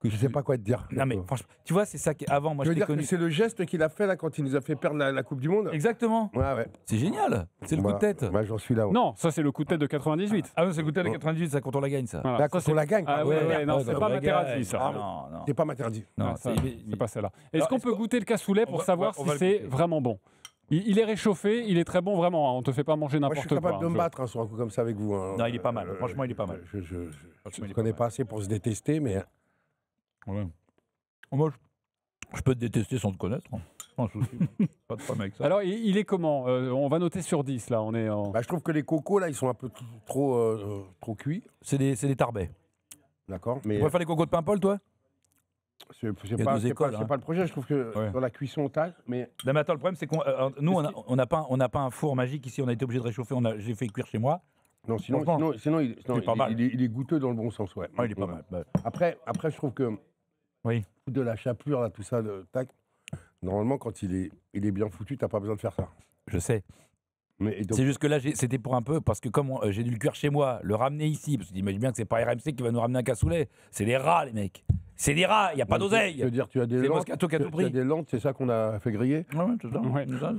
je sais pas quoi te dire.
Non mais franchement, tu vois, c'est ça qu'avant, moi
Je
je
veux
t'ai
dire que
connu.
c'est le geste qu'il a fait là quand il nous a fait perdre la Coupe du Monde.
Exactement.
Ouais.
C'est génial. C'est le coup de tête.
Bah, j'en suis là. Ouais.
Non, ça c'est le coup de tête de 98.
Ah oui, c'est le coup de tête de 98, ça quand on la gagne, ça.
Voilà.
Là,
Ça,
quand
c'est-
on la gagne.
Ah
pardon.
ouais, non,
Ouais,
c'est
quand
pas
on la
Materazzi,
gagne.
ça.
Ah, non, non.
C'est pas m'interdit.
Non,
Ouais, ça,
c'est-
c'est pas celle-là. Est-ce
Alors,
qu'on peut goûter le cassoulet pour savoir
on va
si
le
c'est
goûter.
vraiment bon? Il est réchauffé, il est très bon vraiment, hein. On te fait pas manger
Moi, je
n'importe
suis
quoi.
capable de me
hein.
battre sur un coup comme ça avec vous.
Non, il est pas mal. Franchement, il est pas mal.
Je
il
ne
est
connais
pas
pas assez pour se détester, mais
Ouais. Moi, je peux te détester sans te connaître. Hein. Sans souci. Pas de problème avec ça.
Alors, il est comment? On va noter sur 10 là, on est en...
bah, je trouve que les cocos là, ils sont un peu trop cuits.
c'est des tarbets.
D'accord.
Tu
Mais
préfères les cocos de Paimpol, toi?
c'est
y a
pas,
deux
c'est
écoles,
pas,
hein.
c'est pas le projet. Je trouve que
Ouais.
dans la cuisson, mais
Non, mais attends, le problème, c'est qu'on nous, on n'a pas un four magique ici. On a été obligé de réchauffer. J'ai fait cuire chez moi.
non, sinon,
Franchement,
il
il est pas mal.
il est goûteux dans le bon sens, ouais.
Ah, il est pas mal. Bah,
Après, je trouve que
Oui.
de la chapelure là, tout ça, tac. Normalement, quand il est bien foutu, t'as pas besoin de faire ça.
je sais.
Mais et donc,
C'est juste que là, c'était pour un peu, parce que comme j'ai dû le cuire chez moi, le ramener ici, parce que t'imagines bien que c'est pas RMC qui va nous ramener un cassoulet, c'est des rats, les mecs. C'est des rats, il n'y a pas
tu veux
d'oseille.
dire, tu as des
C'est
lentes,
Moscato qui a tout
tu as
pris.
des lentes, c'est ça qu'on a fait griller.
Ouais, c'est ça.
Ouais.
C'est ça,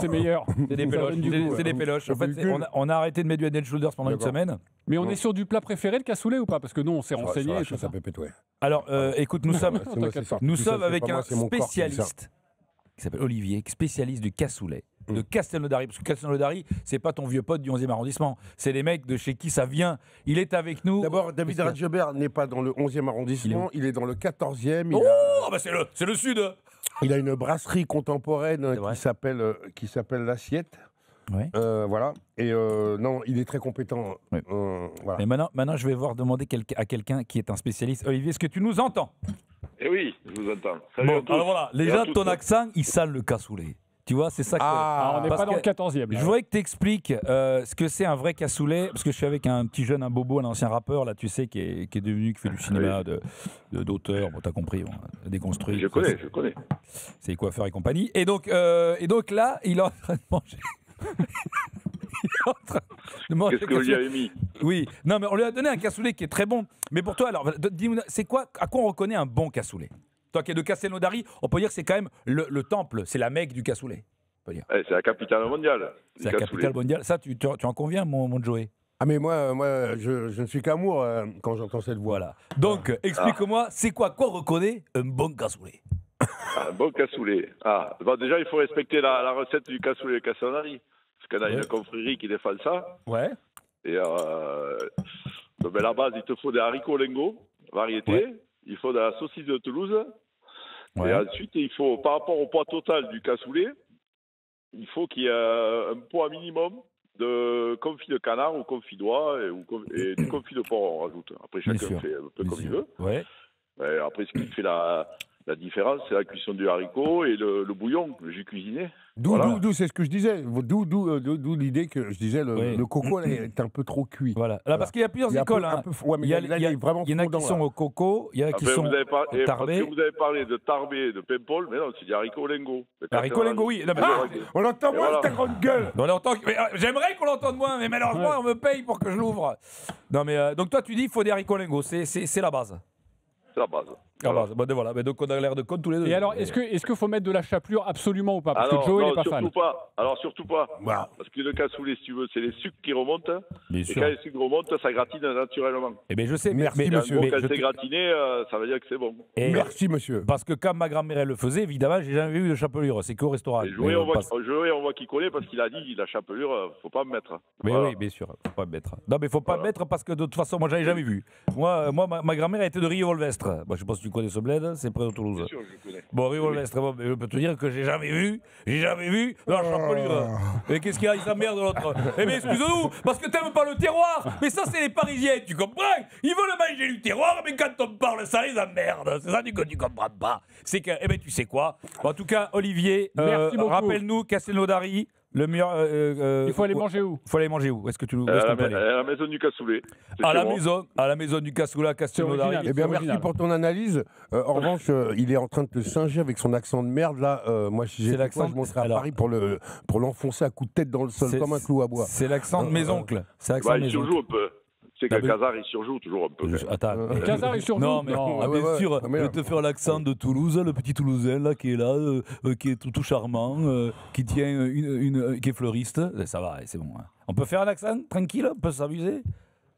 C'est meilleur.
C'est des
Ça
péloches.
donne du goût,
C'est des
ouais.
péloches. En
Ça
fait,
fait du
on a arrêté de mettre du Head & Shoulders pendant une
D'accord.
semaine.
Mais on
Non.
est sur du plat préféré, le cassoulet ou pas? Parce que nous, on s'est renseigné. et tout
Ça
ça.
pépette, ouais.
Alors, écoute, nous sommes,
C'est moi, c'est sorti
nous
tout seul,
sommes
c'est
avec
pas moi,
un
c'est mon corps qui dit ça.
spécialiste qui s'appelle Olivier, spécialiste du cassoulet. de Castelnaudary. Parce que Castelnaudary, c'est pas ton vieux pote du 11e arrondissement. C'est les mecs de chez qui ça vient. Il est avec nous.
D'abord, David Radjobert n'est pas dans le 11e arrondissement, il est dans le 14e.
Oh, bah c'est le sud.
Il a une brasserie contemporaine
vrai.
qui s'appelle l'Assiette.
Ouais.
Voilà. Et non, il est très compétent.
Ouais.
Voilà.
Mais maintenant, je vais demander à quelqu'un qui est un spécialiste. Olivier, est-ce que tu nous entends?
Eh oui, je vous entends. Salut
Bon,
à tous.
alors voilà,
Et à
déjà
toutes.
ton accent, il sale le cassoulet. Tu vois, c'est ça que.
Alors, on n'est
parce
pas dans
que
le 14e.
Je voudrais que tu expliques ce que c'est un vrai cassoulet, parce que je suis avec un petit jeune, un bobo, un ancien rappeur, là, tu sais, qui fait du cinéma, d'auteur, bon, t'as compris, bon, déconstruit.
Je connais.
C'est les coiffeurs et compagnie. Et donc là, il est en train de manger. Il est en train de manger
Qu'est-ce que vous lui
cassoulet.
avez mis?
Oui, non, mais on lui a donné un cassoulet qui est très bon. Mais pour toi, alors, dis-nous, c'est quoi, à quoi on reconnaît un bon cassoulet? Toi qui es de Castelnaudary, on peut dire que c'est quand même le temple, c'est la Mecque du cassoulet. On peut dire.
C'est la capitale mondiale.
C'est la capitale mondiale. Ça, tu en conviens, mon Joey?
Ah, mais moi je ne suis qu'amour quand j'entends cette voix.
Voilà. Donc, explique-moi, c'est quoi reconnaît un bon cassoulet?
Un bon cassoulet. Bon, déjà, il faut respecter la recette du cassoulet de Castelnaudary. Parce qu'on a une confrérie qui défend ça.
Ouais.
Et donc, à la base, il te faut des haricots lingots, variété.
Ouais.
Il faut de la saucisse de Toulouse.
Ouais.
Et ensuite, il faut, par rapport au poids total du cassoulet, il faut qu'il y ait un poids minimum de confit de canard ou confit d'oie et du confit de porc, on rajoute. Après,
Bien
chacun
sûr.
fait un peu
Bien
comme il
sûr.
veut.
Ouais.
Et après, ce qui fait la différence, c'est la cuisson du haricot et le bouillon, le jus cuisiné.
D'où c'est ce que je disais. D'où l'idée que je disais, le coco là, est un peu trop cuit.
Voilà. Là, parce qu'il y a plusieurs
Il y a
écoles.
un peu- ouais, mais
il y, a,
là,
il y a-
il est vraiment
il y en a qui
fondant,
sont
là.
au coco, il y en a qui
Après,
sont
vous avez
au
parce
tarbé.
que vous avez parlé de tarbé, de paimpol, mais non, c'est du haricot lingot.
Haricot lingot, oui. Non, mais-
On l'entend
Et
moins,
voilà.
ta grande gueule.
On l'entend. J'aimerais qu'on l'entende moins, mais malheureusement, on me paye pour que je l'ouvre. Non, mais donc toi, tu dis qu'il faut des haricots lingots. C'est la base.
C'est la base.
La
Voilà.
base. Bon, voilà. Mais donc on a l'air de con tous les deux.
Et alors, est-ce qu'il faut mettre de la chapelure absolument ou pas? Parce
Alors,
que Joey
non,
n'est pas fan.
surtout pas. Alors, surtout pas.
Voilà.
Parce que le cassoulet, si tu veux, c'est les sucres qui remontent.
Bien
Et
sûr.
quand les sucres remontent, ça gratine naturellement.
Eh bien, je sais.
Merci,
mais,
Et en
monsieur.
gros,
mais
quand
je
c'est
te-
gratiné, ça veut dire que c'est bon.
et-
Merci, monsieur.
Parce que quand ma grand-mère elle le faisait, évidemment, j'ai jamais vu de chapelure. C'est qu'au restaurant.
Et
Mais
jouer, on
passe-
voit qu'il connaît parce qu'il a dit la chapelure, faut pas me mettre.
Mais
Voilà.
oui, bien sûr, faut pas mettre. Non, mais faut pas
Voilà.
mettre parce que de toute façon, moi, j'avais jamais vu. Moi, ma grand-mère était de Riolvestre. Bon, je sais pas si tu connais ce bled, c'est près de Toulouse.
Bien sûr, je connais.
Bon, Riolvestre, bon, mais je peux te dire que j'ai jamais vu la chapelure. Et qu'est-ce qu'il y a, il s'emmerde l'autre. Eh bien, excuse-nous, parce que t'aimes pas le terroir. Mais ça, c'est les Parisiens, tu comprends? Ils veulent manger du terroir, mais quand on parle ça, les emmerde. C'est ça que tu comprends pas. C'est que, eh bien, tu sais quoi? En tout cas, Olivier,
Merci beaucoup.
rappelle-nous, Castelnaudary, le meilleur.
Il faut aller manger où?
Il faut aller manger où? Est-ce que tu où
À
est-ce qu'on
la,
peut aller
à la maison du cassoulet. C'est
à
chez
la
moi.
maison du cassoulet à Castelnaudary.
original.
Eh bien,
C'est
merci
original.
pour ton analyse. En revanche, il est en train de te singer avec son accent de merde. Là, moi, si j'étais
l'accent-
toi, je monterais à
alors-
Paris pour l'enfoncer à coups de tête dans le sol
C'est-
comme un clou à bois.
C'est l'accent de mes oncles. C'est l'accent
Bah,
de
il
mes
surjoue
oncles.
un peu. C'est
Ah,
que
mais-
Cazard, il surjoue toujours un peu.
Attends.
Cazard, il surjoue?
Non, mais
Non.
bien
ouais,
sûr,
ouais. Ah, merde.
je vais te faire l'accent de Toulouse, le petit Toulousain là qui est là, qui est tout charmant, qui tient qui est fleuriste. Ça va, c'est bon. Hein. On peut faire un accent tranquille, on peut s'amuser.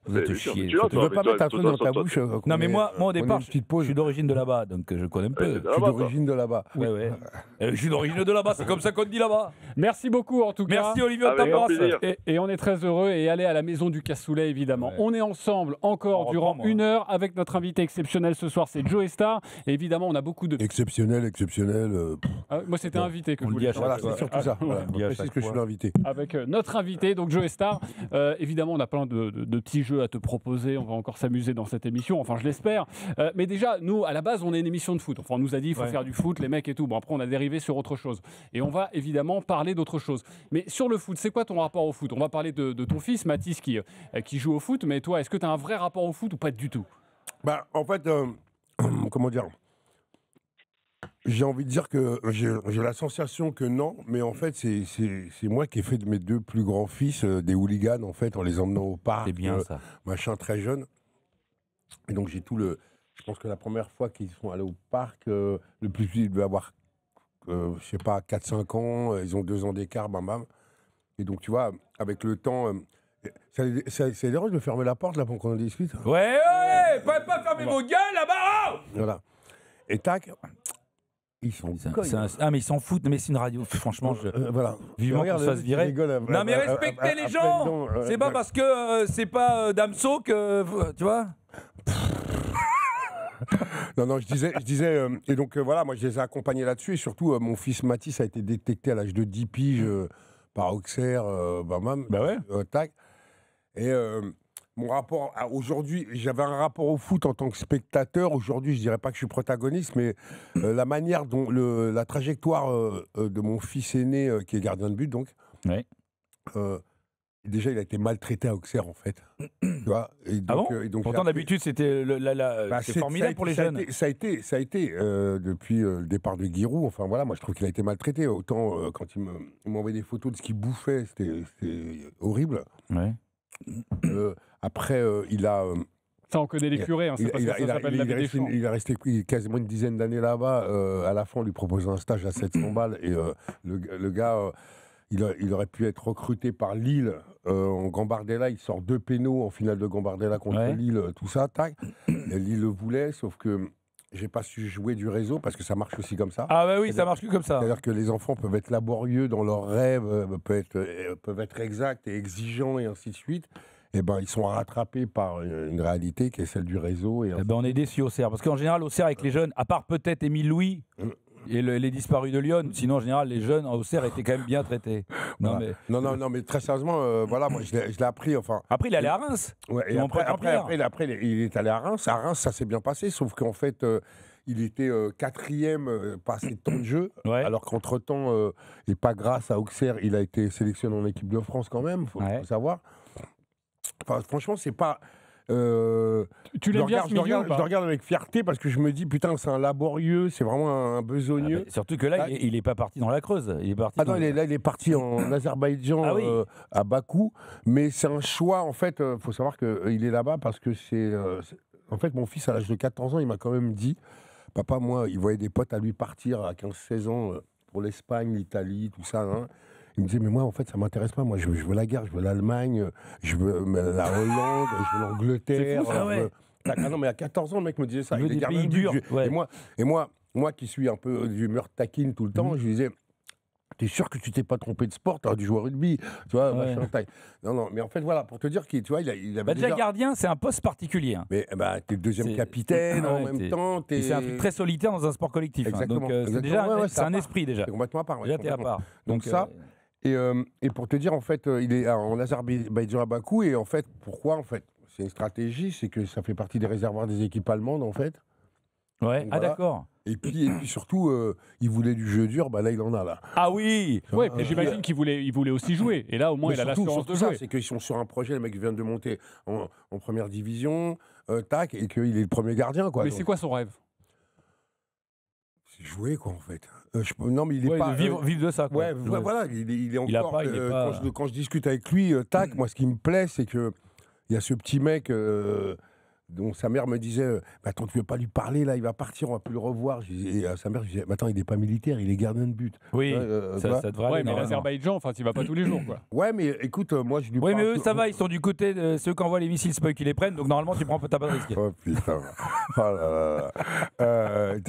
Vous êtes
bien sûr,
chier.
tu l'as,
Tu veux pas
toi,
mettre un
toi,
truc dans
toi,
ta
toi,
bouche
Non, mais moi au
on est
départ,
une petite
je
pause.
suis d'origine de là-bas, donc je connais un peu.
Ouais,
Je suis
là-bas,
d'origine de là-bas.
Ouais, ouais. Je suis d'origine de là-bas, c'est comme ça qu'on dit là-bas.
Merci beaucoup en tout cas.
Merci Olivier, on
Avec grand
t'embrasse.
plaisir.
Et on est très heureux et aller à la maison du cassoulet évidemment.
Ouais.
On est ensemble encore
On
durant
reprend, moi.
1 heure avec notre invité exceptionnel ce soir, c'est Joey Star. Et évidemment, on a beaucoup de.
Exceptionnel.
Moi, c'était invité que
on
je
le dit
voulais
à
faire.
Voilà,
fois.
c'est surtout ça. Voilà.
on dit à
Précise
chaque
que je suis
fois.
l'invité.
Avec notre invité, donc Joey Star. Évidemment, on a plein de petits jeux à te proposer. On va encore s'amuser dans cette émission. Enfin, je l'espère. Mais déjà, nous, à la base, on est une émission de foot. Enfin, on nous a dit il faut
Ouais.
faire du foot, les mecs et tout. Bon, après, on a dérivé sur autre chose. Et on va évidemment parler d'autre chose. Mais sur le foot, c'est quoi ton rapport au foot? On va parler de ton fils, Mathis, qui joue au foot. Mais toi, est-ce que tu as un vrai rapport au foot ou pas du tout?
Bah, en fait, comment dire? J'ai envie de dire que j'ai la sensation que non, mais en fait, c'est moi qui ai fait de mes deux plus grands fils des hooligans, en fait, en les emmenant au parc,
C'est bien ça.
machin, très jeune. Et donc, j'ai tout le... Je pense que la première fois qu'ils sont allés au parc, le plus petit, il devait avoir, je sais pas, 4-5 ans, ils ont 2 ans d'écart, bam, bam. Et donc, tu vois, avec le temps... ça dérange de fermer la porte, là, pendant qu'on en discute?
Ouais, pas fermer vos gueules là-bas.
Voilà. Et tac. Ils sont
C'est un-
connes.
c'est un- Ah, mais ils s'en foutent, mais c'est une radio. Franchement,
Voilà.
vivement qu'on se fasse virer. Non, mais respectez les gens. C'est pas parce que c'est pas Damso que. Tu vois.
Non, je disais et donc voilà, moi je les ai accompagnés là-dessus et surtout mon fils Mathis a été détecté à l'âge de 10 piges par Auxerre, bam,
Bah ouais.
tac. Et mon rapport aujourd'hui, j'avais un rapport au foot en tant que spectateur. Aujourd'hui, je dirais pas que je suis protagoniste, mais la manière dont la trajectoire de mon fils aîné, qui est gardien de but, donc,
Ouais.
déjà, il a été maltraité à Auxerre, en fait. Tu vois et
Ah
donc,
bon
et donc,
Pourtant, d'habitude, c'était
bah,
c'est formidable pour les jeunes.
Ça a été depuis le départ de Giroud. Enfin voilà, moi je trouve qu'il a été maltraité. Autant quand il m'envoyait des photos de ce qu'il bouffait, c'était horrible.
Ouais.
Après, il a.
Ça, on connaît les curés, hein, c'est parce que ça s'appelle l'abbé des champs.
Il est resté quasiment une dizaine d'années là-bas. À la fin, on lui propose un stage à 700 balles. Et le gars, il aurait pu être recruté par Lille en Gambardella. Il sort 2 pénaux en finale de Gambardella contre Lille, tout ça, tac. Et Lille le voulait, sauf que j'ai pas su jouer du réseau parce que ça marche aussi comme ça.
Ah, bah oui, ça marche que comme ça.
C'est-à-dire que les enfants peuvent être laborieux dans leurs rêves, peuvent être exacts et exigeants et ainsi de suite. Et ben, ils sont rattrapés par une réalité qui est celle du réseau. Et
Eh ben, on est déçus au CERF. Parce qu'en général, au CERF, avec les jeunes, à part peut-être Émile Louis et les disparus de Lyon, sinon, en général, les jeunes au CERF étaient quand même bien traités. Non,
voilà.
mais...
non, mais très sérieusement, voilà, moi, je l'ai appris. Enfin,
Après, il allait à Reims.
ouais, et
Ils vont
après,
pas remplir.
il est allé à Reims. À Reims, ça s'est bien passé, sauf qu'en fait, il était 4e, pas assez de temps de jeu.
Ouais.
Alors qu'entre-temps, et pas grâce à Auxerre, il a été sélectionné en équipe de France quand même, faut savoir. Enfin, franchement, c'est pas.
Tu l'aimes bien ce milieu ou
je
pas
le regarde avec fierté parce que je me dis, putain, c'est un laborieux, c'est vraiment un besogneux.
Ah, bah, surtout que là, il est pas parti dans la Creuse. Il est parti.
Ah non, il est parti en Azerbaïdjan,
Ah oui.
à Bakou. Mais c'est un choix, en fait, faut savoir qu'il est là-bas parce que en fait, mon fils, à l'âge de 14 ans, il m'a quand même dit, papa, moi, il voyait des potes à lui partir à 15-16 ans pour l'Espagne, l'Italie, tout ça, hein. Il me disait, mais moi, en fait, ça m'intéresse pas. Moi, je veux la guerre, je veux l'Allemagne, je veux la Hollande, je veux l'Angleterre.
C'est fou, ça, ouais.
Ah non, mais à 14 ans, le mec me disait ça.
Il veut
est
des
gardien
pays
de but.
durs, ouais.
Et moi, qui suis un peu d'humeur taquine tout le temps, je lui disais, t'es sûr que tu t'es pas trompé de sport, t'aurais dû jouer au rugby, tu vois, machin, taille. Non, mais en fait, voilà, pour te dire qu'il, tu vois, il avait
Bah, déjà, gardien, c'est un poste particulier. Hein.
Mais t'es le deuxième capitaine en même temps.
Et c'est un truc très solitaire dans un sport collectif.
Exactement.
Hein. Donc, c'est déjà c'est un esprit déjà.
C'est complètement à part.
Déjà, t'es à part.
Donc ça. Et pour te dire, en fait, il est en Azerbaïdjan à Bakou. Et en fait, pourquoi en fait c'est une stratégie, c'est que ça fait partie des réservoirs des équipes allemandes, en fait.
Ouais,
Donc,
ah
voilà.
d'accord.
Et puis surtout, il voulait du jeu dur, bah là, il en a, là.
Ah oui.
Oui, mais j'imagine qu'il voulait aussi jouer. Et là, au moins,
Mais
il a
surtout
l'assurance de
ça,
jouer.
c'est qu'ils sont sur un projet, le mec vient de monter en première division, tac, et qu'il est le premier gardien, quoi.
Mais
Donc,
c'est quoi son rêve?
c'est jouer, quoi, en fait. Non, mais il est
Ouais,
pas...
de vivre de ça. Quoi.
Ouais, voilà, il est encore.
il est pas-
Quand je discute avec lui, tac, moi, ce qui me plaît, c'est que il y a ce petit mec dont sa mère me disait, mais attends, tu veux pas lui parler là, il va partir, on va plus le revoir. Et à sa mère, je disais, mais attends, il n'est pas militaire, il est gardien de but.
Oui,
tu vois
ça devrait
Ouais,
aller.
mais
normalement.
l'Azerbaïdjan, enfin, tu vas pas tous les jours, quoi.
Ouais, mais écoute, moi, je lui
Oui,
parle.
mais eux, ça va, ils sont du côté de ceux qui envoient les missiles, c'est pas eux qui les prennent, donc normalement, tu prends, t'as pas de risque.
Oh putain. Oh là là.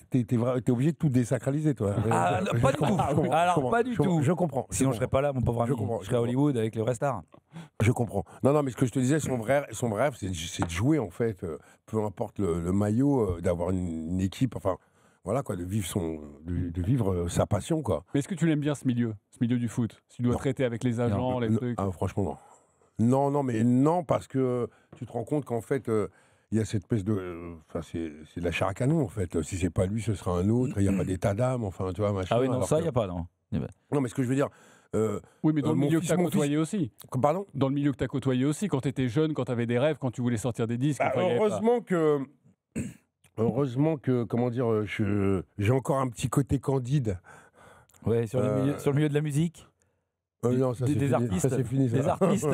T'es obligé de tout désacraliser, toi.
Ah, non, pas du tout. Alors, pas du tout.
Je comprends.
Sinon, je serais pas là, mon pauvre ami.
Je comprends,
Je serais à Hollywood avec les vrais stars.
Je comprends. Non, mais ce que je te disais, son rêve, c'est de jouer, en fait, peu importe le maillot, d'avoir une équipe, enfin, voilà, quoi, de vivre sa passion, quoi.
Mais est-ce que tu l'aimes bien ce milieu du foot? Si tu dois traiter avec les agents, les trucs.
Ah, franchement, non. Non, parce que tu te rends compte qu'en fait, il y a cette espèce de. Enfin, c'est de la chair à canon, en fait. Si c'est pas lui, ce sera un autre. Il n'y a pas d'état d'âme, enfin, tu vois, machin.
Ah oui, non,
alors
ça, il
que-
n'y a pas, non.
Non, mais ce que je veux dire.
Oui, mais dans le
mon
milieu que
fils-
tu as
mon fils-
côtoyé aussi.
Pardon.
Dans le milieu que tu as côtoyé aussi, quand tu étais jeune, quand tu avais des rêves, quand tu voulais sortir des disques.
Bah,
enfin, il y avait pas-
heureusement que, comment dire, j'ai encore un petit côté candide.
Ouais, sur le milieu de la musique.
Non, ça c'est
Des
fini.
artistes.
Ça, c'est fini, ça.
Des artistes.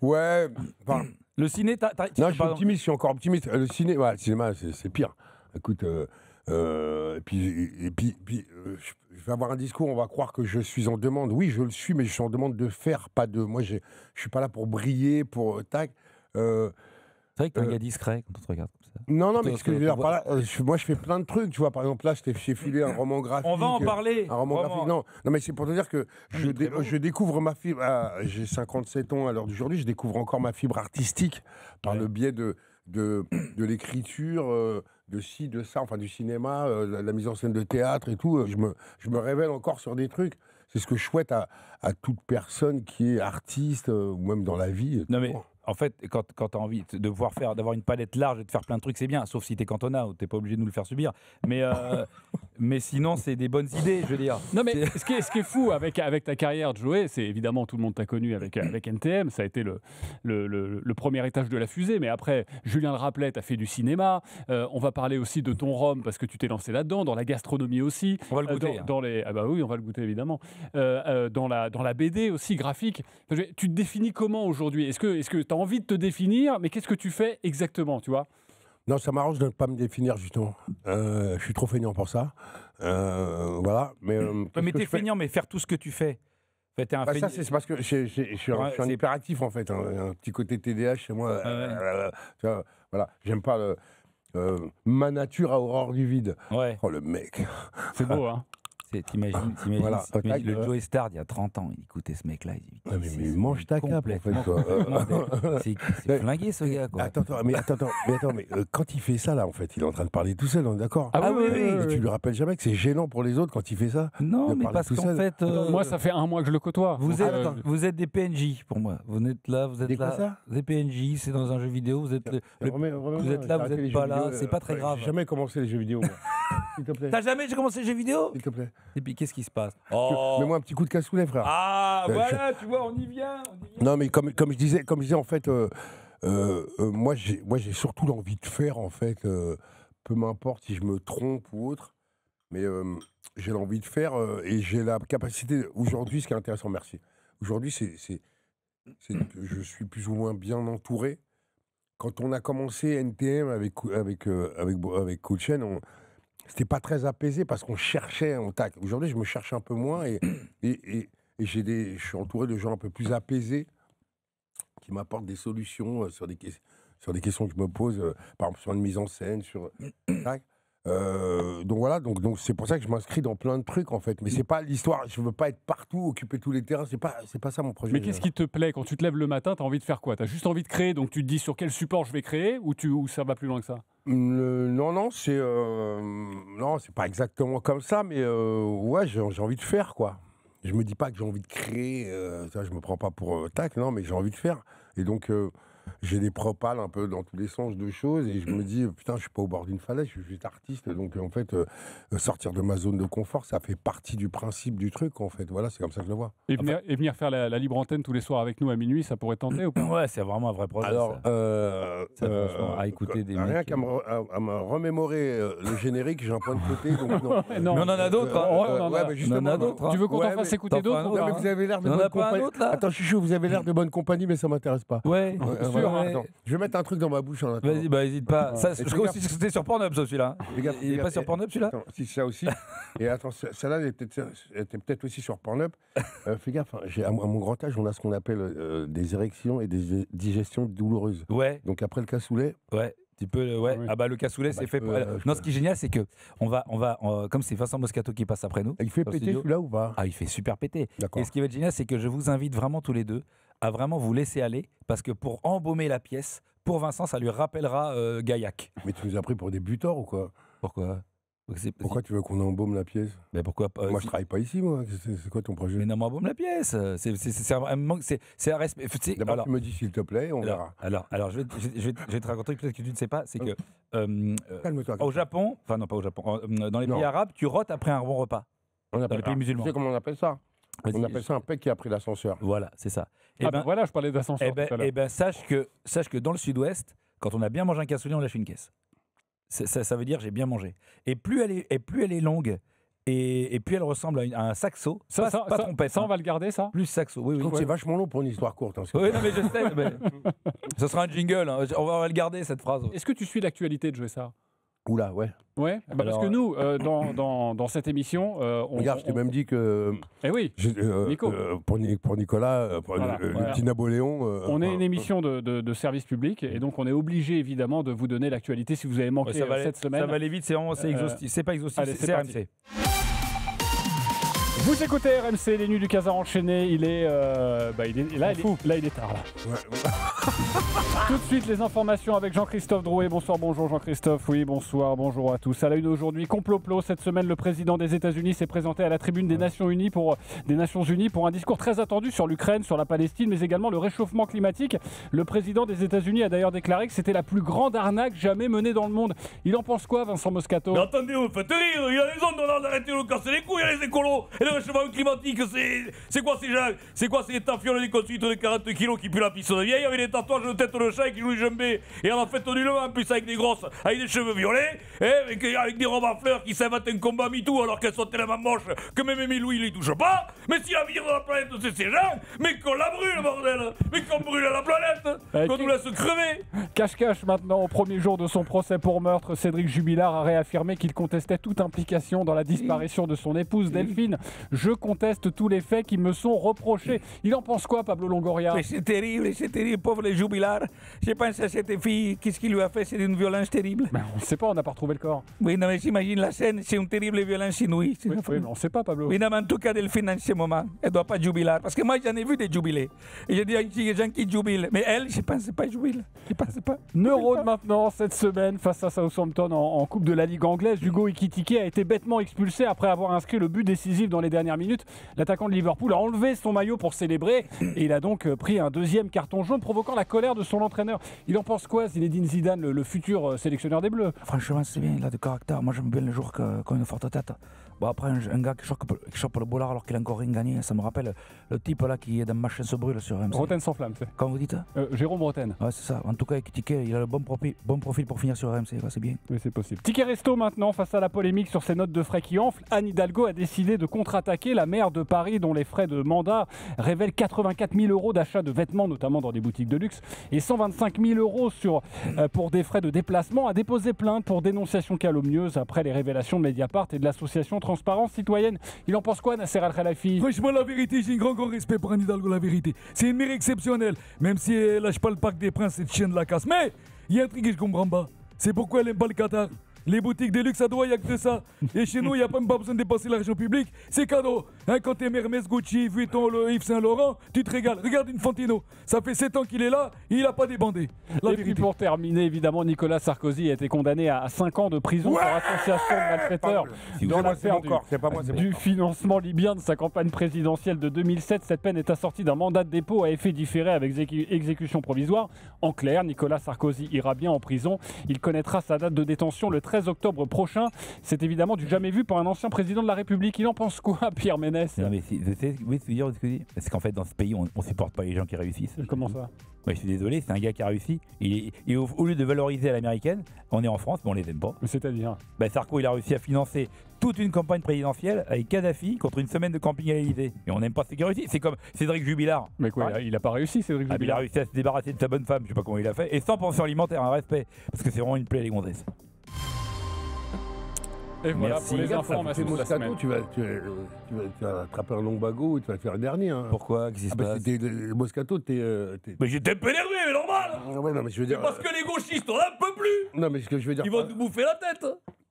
Ouais. Enfin,
Le ciné,
non, je suis
pardon.
optimiste, je suis encore optimiste. Le cinéma, c'est pire. Écoute, et puis, je vais avoir un discours, on va croire que je suis en demande. Oui, je le suis, mais je suis en demande de faire, pas de. Moi, je suis pas là pour briller, pour tac.
C'est vrai que t'es un gars discret quand on te regarde comme ça.
Non, mais
Toi,
ce que je veux dire par là, moi je fais plein de trucs, tu vois. Par exemple, là, j'ai filé un roman graphique.
On va en parler.
Un roman graphique. Non, mais c'est pour te dire que je découvre ma fibre. J'ai 57 ans à l'heure d'aujourd'hui, je découvre encore ma fibre artistique par le biais de l'écriture, de ci, de ça, enfin du cinéma, la mise en scène de théâtre et tout. Je me révèle encore sur des trucs. C'est ce que je souhaite à toute personne qui est artiste ou même dans la vie.
Non mais en fait, quand tu as envie de pouvoir d'avoir une palette large et de faire plein de trucs, c'est bien, sauf si t'es cantonat ou t'es pas obligé de nous le faire subir. Mais sinon, c'est des bonnes idées, je veux dire.
Non, mais ce qui est fou avec ta carrière de Joey, c'est évidemment tout le monde t'a connu avec NTM, ça a été le premier étage de la fusée, mais après, Julien le rappelait, t'as fait du cinéma, on va parler aussi de ton rhum, parce que tu t'es lancé là-dedans, dans la gastronomie aussi.
On va le goûter.
Ah bah oui, on va le goûter évidemment. Dans la BD aussi, graphique. Tu te définis comment aujourd'hui ? Est-ce que tu as envie de te définir, mais qu'est-ce que tu fais exactement, tu vois ?
Non, ça m'arrange de ne pas me définir, justement. Je suis trop feignant pour ça. Voilà. Mais
t'es feignant, mais faire tout ce que tu fais. En fait, t'es un
ça, c'est parce que je suis un hyperactif, en fait. Un petit côté TDAH chez moi. Tu vois, voilà. J'aime pas ma nature à horreur du vide.
Ouais.
Oh, le mec.
C'est beau, hein ?
T'imagines
Voilà.
le Joey Star il y a 30 ans, il écoutait ce mec-là.
Mais mange ta cape, en fait. Quoi.
C'est flingué, ce gars, quoi.
Attends, mais quand il fait ça, là, en fait, il est en train de parler tout seul, on est d'accord ?
Ah oui.
Et tu lui rappelles jamais que c'est gênant pour les autres quand il fait ça ?
Non, mais parce qu'en fait...
moi, ça fait 1 mois que je le côtoie.
Vous êtes des PNJ, pour moi. Vous êtes là, vous êtes
Des
là.
quoi, ça ?
Des PNJ, c'est dans un jeu vidéo, vous êtes vous êtes là, vous n'êtes pas là, c'est pas très grave.
J'ai jamais commencé les jeux vidéo, moi. S'il te plaît.
T'as jamais commencé les jeux vidéo ?
S'il te plaît.
Et puis, qu'est-ce qui se passe ?
Mets-moi un petit coup de cassoulet, frère.
Ah, voilà, tu vois, on y vient.
Non, mais comme je disais, en fait, moi, j'ai surtout l'envie de faire, en fait, peu m'importe si je me trompe ou autre, mais j'ai l'envie de faire et j'ai la capacité. Aujourd'hui, ce qui est intéressant, merci. Aujourd'hui, c'est que je suis plus ou moins bien entouré. Quand on a commencé NTM avec Coach Chen, c'était pas très apaisé parce qu'on cherchait en tac. Aujourd'hui, je me cherche un peu moins et je suis entouré de gens un peu plus apaisés qui m'apportent des solutions sur des questions que je me pose, par exemple sur une mise en scène, sur tac. Donc voilà, donc c'est pour ça que je m'inscris dans plein de trucs en fait. Mais c'est pas l'histoire. Je veux pas être partout, occuper tous les terrains. C'est pas ça mon projet.
Mais qu'est-ce qui te plaît quand tu te lèves le matin ? T'as envie de faire quoi ? T'as juste envie de créer, donc tu te dis sur quel support je vais créer, ou ça va plus loin que ça ?
Non, c'est pas exactement comme ça, mais ouais, j'ai envie de faire quoi. Je me dis pas que j'ai envie de créer. Ça, je me prends pas pour tac, non, mais j'ai envie de faire. Et donc j'ai des propales un peu dans tous les sens de choses et je me dis putain, je suis pas au bord d'une falaise, je suis juste artiste. Donc en fait, sortir de ma zone de confort, ça fait partie du principe du truc en fait. Voilà, c'est comme ça que je le vois.
Et venir faire la libre antenne tous les soirs avec nous à minuit, ça pourrait tenter ou pas ?
Ouais, c'est vraiment un vrai projet.
Alors,
ça, franchement, à écouter des
rien
mecs.
qu'à me remémorer le générique, j'ai un point de côté. Donc non.
Mais on en a d'autres.
Justement,
on en a d'autres.
Tu veux qu'on t'en fasse écouter d'autres ?
Non, mais vous avez l'air de
On en
bonne
a pas un
compagnie.
autre, là ?
Attends, Chouchou, vous avez l'air de bonne compagnie, mais ça m'intéresse pas.
Ouais.
Voilà.
Ouais.
Attends, je vais mettre un truc dans ma bouche en attendant.
Vas-y, bah hésite pas. Ça, je
Et
crois aussi que c'était sur Pornhub, ça, celui-là. Il est pas sur Pornhub, celui-là ?
Attends, si, ça aussi. Et attends, celle-là, elle était peut-être aussi sur Pornhub. Fais gaffe, à mon grand âge, on a ce qu'on appelle des érections et des digestions douloureuses.
Ouais.
Donc après le cassoulet.
Ouais. Tu peux, ouais.
Oui.
Ah bah le cassoulet, c'est fait. Non, ce qui est génial, c'est que comme c'est Vincent Moscato qui passe après nous.
Il fait
dans le
péter
studio.
celui-là ou pas?
Ah, il fait super péter.
D'accord.
Et ce qui va être génial, c'est que je vous invite vraiment tous les deux à vraiment vous laisser aller, parce que pour embaumer la pièce, pour Vincent, ça lui rappellera Gaillac.
Mais tu nous as pris pour des buteurs ou quoi?
Pourquoi?
Pourquoi tu veux qu'on embaume la pièce?
Mais pourquoi pas?
Moi, je travaille pas ici, moi. C'est quoi ton projet?
Mais non, mais embaume la pièce. C'est un manque. C'est un respect.
D'abord,
Alors,
tu me dis s'il te plaît, on verra.
alors, je vais te raconter peut-être que tu ne sais pas, c'est que
Calme-toi.
au Japon, enfin non pas au Japon, dans les pays
Non.
arabes, tu rotes après un bon repas.
On
Dans les pays musulmans.
Tu sais comment on appelle ça?
Vas-y,
On appelle ça un pec qui a pris l'ascenseur.
Voilà, c'est ça. Et
voilà, je parlais d'ascenseur tout à l'heure.
sache que dans le sud-ouest, quand on a bien mangé un cassoulet, on lâche une caisse. Ça veut dire j'ai bien mangé. Et plus elle est longue, et plus elle ressemble à un saxo, pas trompette.
Ça, on va le garder, ça?
Plus saxo, oui.
Je trouve que c'est vachement long pour une histoire courte. Hein,
Oui, non, mais je sais. Ce sera un jingle. Hein. On va le garder, cette phrase.
Est-ce que tu suis l'actualité de Joey Star?
Oula, ouais.
Ouais, parce
Alors,
que nous, dans cette émission,
Regarde, je t'ai même dit que
Eh oui, Nico.
pour Nicolas,
Voilà,
le
voilà.
petit Napoléon.
On est une émission de service public et donc on est obligé évidemment de vous donner l'actualité si vous avez manqué
ça va aller,
cette semaine.
ça va aller vite, c'est exhaustif. C'est pas exhaustif,
allez,
c'est
c'est parti.
RMC.
Vous écoutez RMC, les nuits du Casar enchaîné. Il est tard là. Tout de suite les informations avec Jean-Christophe Drouet. Bonsoir, bonjour Jean-Christophe. Oui, bonsoir, bonjour à tous. À la une aujourd'hui, complot cette semaine, le président des États-Unis s'est présenté à la tribune des Nations Unies pour un discours très attendu sur l'Ukraine, sur la Palestine, mais également le réchauffement climatique. Le président des États-Unis a d'ailleurs déclaré que c'était la plus grande arnaque jamais menée dans le monde. Il en pense quoi, Vincent Moscato?
Mais attendez, vous me faites rire, il a raison d'arrêter de nous casser les couilles, les écolos. Et le réchauffement climatique, c'est quoi ces gens? C'est quoi ces tafioles des construites de 40 kilos qui puent la pisse de vieille avec des tatouages de tête de chat et qui jouent du jambé? Et en fait nullement, en plus avec des grosses, avec des cheveux violets, avec des robes à fleurs qui s'inventent un combat MeToo alors qu'elles sont tellement moches que même Émile Louis ne les touche pas. Mais si l'avenir de la planète c'est ces gens, mais qu'on la brûle, bordel. Mais qu'on brûle la planète, qu'on nous laisse crever.
Cache-cache maintenant, au premier jour de son procès pour meurtre, Cédric Jubilard a réaffirmé qu'il contestait toute implication dans la disparition de son épouse Delphine. Je conteste tous les faits qui me sont reprochés. Il en pense quoi, Pablo Longoria?
Mais c'est terrible, pauvre les Jubilard. Je pense à cette fille, qu'est-ce qu'il lui a fait? C'est une violence terrible.
Ben, on ne sait pas, on n'a pas retrouvé le corps.
Oui, non, mais j'imagine la scène, c'est une terrible violence inouïe.
Oui, mais on ne sait pas, Pablo.
Oui, non, mais en tout cas, Delphine, en ce moment, elle ne doit pas jubiler. Parce que moi, j'en ai vu des jubilés. Et j'ai dit à des gens qui jubilent. Mais elle, je ne pense pas jubile. Je pense pas.
Neurone maintenant, cette semaine, face à Southampton en Coupe de la Ligue anglaise, Hugo Ekitike a été bêtement expulsé après avoir inscrit le but décisif dans les dernières minutes. L'attaquant de Liverpool a enlevé son maillot pour célébrer et il a donc pris un deuxième carton jaune, provoquant la colère de son entraîneur. Il en pense quoi, Zinedine Zidane, le futur sélectionneur des Bleus?
Franchement, c'est bien, il a de caractère. Moi, j'aime bien les joueurs qui ont une forte tête. Bon, après, un gars qui chope le boulard alors qu'il a encore rien gagné, ça me rappelle le type là qui est dans Machin se brûle sur RMC.
Roten sans flamme, c'est.
Comment vous dites?
Jérôme Roten.
Ouais, c'est ça. En tout cas, Ekitike, il a le bon profil pour finir sur RMC. Ouais, c'est bien.
Oui, c'est possible. Ticket resto maintenant, face à la polémique sur ses notes de frais qui enflent, Anne Hidalgo a décidé de contre-attaquer la maire de Paris dont les frais de mandat révèlent 84 000 € d'achat de vêtements, notamment dans des boutiques de luxe, et 125 000 € pour des frais de déplacement, a déposé plainte pour dénonciation calomnieuse après les révélations de Mediapart et de l'association Transparence Citoyenne. Il en pense quoi, Nasser Al-Khelaifi?
Franchement, la vérité, j'ai un grand respect pour Anne Hidalgo, la vérité. C'est une mère exceptionnelle, même si elle lâche pas le Parc des Princes, cette chienne de la casse. Mais il y a un truc que je comprends pas. C'est pourquoi elle aime pas le Qatar. Les boutiques de luxe, ça doit, il n'y a que de ça. Et chez nous, il n'y a même pas besoin de dépenser l'argent public. C'est cadeau. Hein, quand t'es Hermès, Gucci, Vuitton, le Yves Saint Laurent, tu te régales. Regarde Infantino. Ça fait 7 ans qu'il est là, et il n'a pas débandé. La
Et
vérité.
puis pour terminer, évidemment, Nicolas Sarkozy a été condamné à 5 ans de prison pour association de malfaiteurs dans l'affaire du financement libyen de sa campagne présidentielle de 2007. Cette peine est assortie d'un mandat de dépôt à effet différé avec exécution provisoire. En clair, Nicolas Sarkozy ira bien en prison. Il connaîtra sa date de détention le 13 octobre prochain. C'est évidemment du jamais vu pour un ancien président de la République. Il en pense quoi, Pierre Ménès?
Non, mais c'est qu'en fait, dans ce pays, on ne supporte pas les gens qui réussissent.
Comment ça?
Moi, je suis désolé, c'est un gars qui a réussi. Et au lieu de valoriser à l'américaine, on est en France, mais on les aime pas.
C'est-à-dire?
Sarko, il a réussi à financer toute une campagne présidentielle avec Kadhafi contre une semaine de camping à l'Élysée. Et on n'aime pas ce qui a réussi. C'est comme Cédric Jubilard.
Mais quoi, il n'a pas réussi, Cédric
Il a
Jubilard?
réussi à se débarrasser de sa bonne femme, je sais pas comment il a fait. Et sans pension alimentaire, un respect. Parce que c'est vraiment une plaie, les gonzesses.
Et voilà
Merci.
pour les
Regarde,
informations de la
Moscato,
semaine.
tu vas attraper un long bagot, tu vas te faire le dernier. Hein.
Pourquoi? Qu'est-ce qui se passe?
Moscato, t'es.
Mais j'étais un peu énervé, mais normal.
Ouais, non, mais je veux dire.
Parce que les gauchistes, on n'en peut plus.
Non, mais ce que je veux dire.
Ils vont nous bouffer la tête.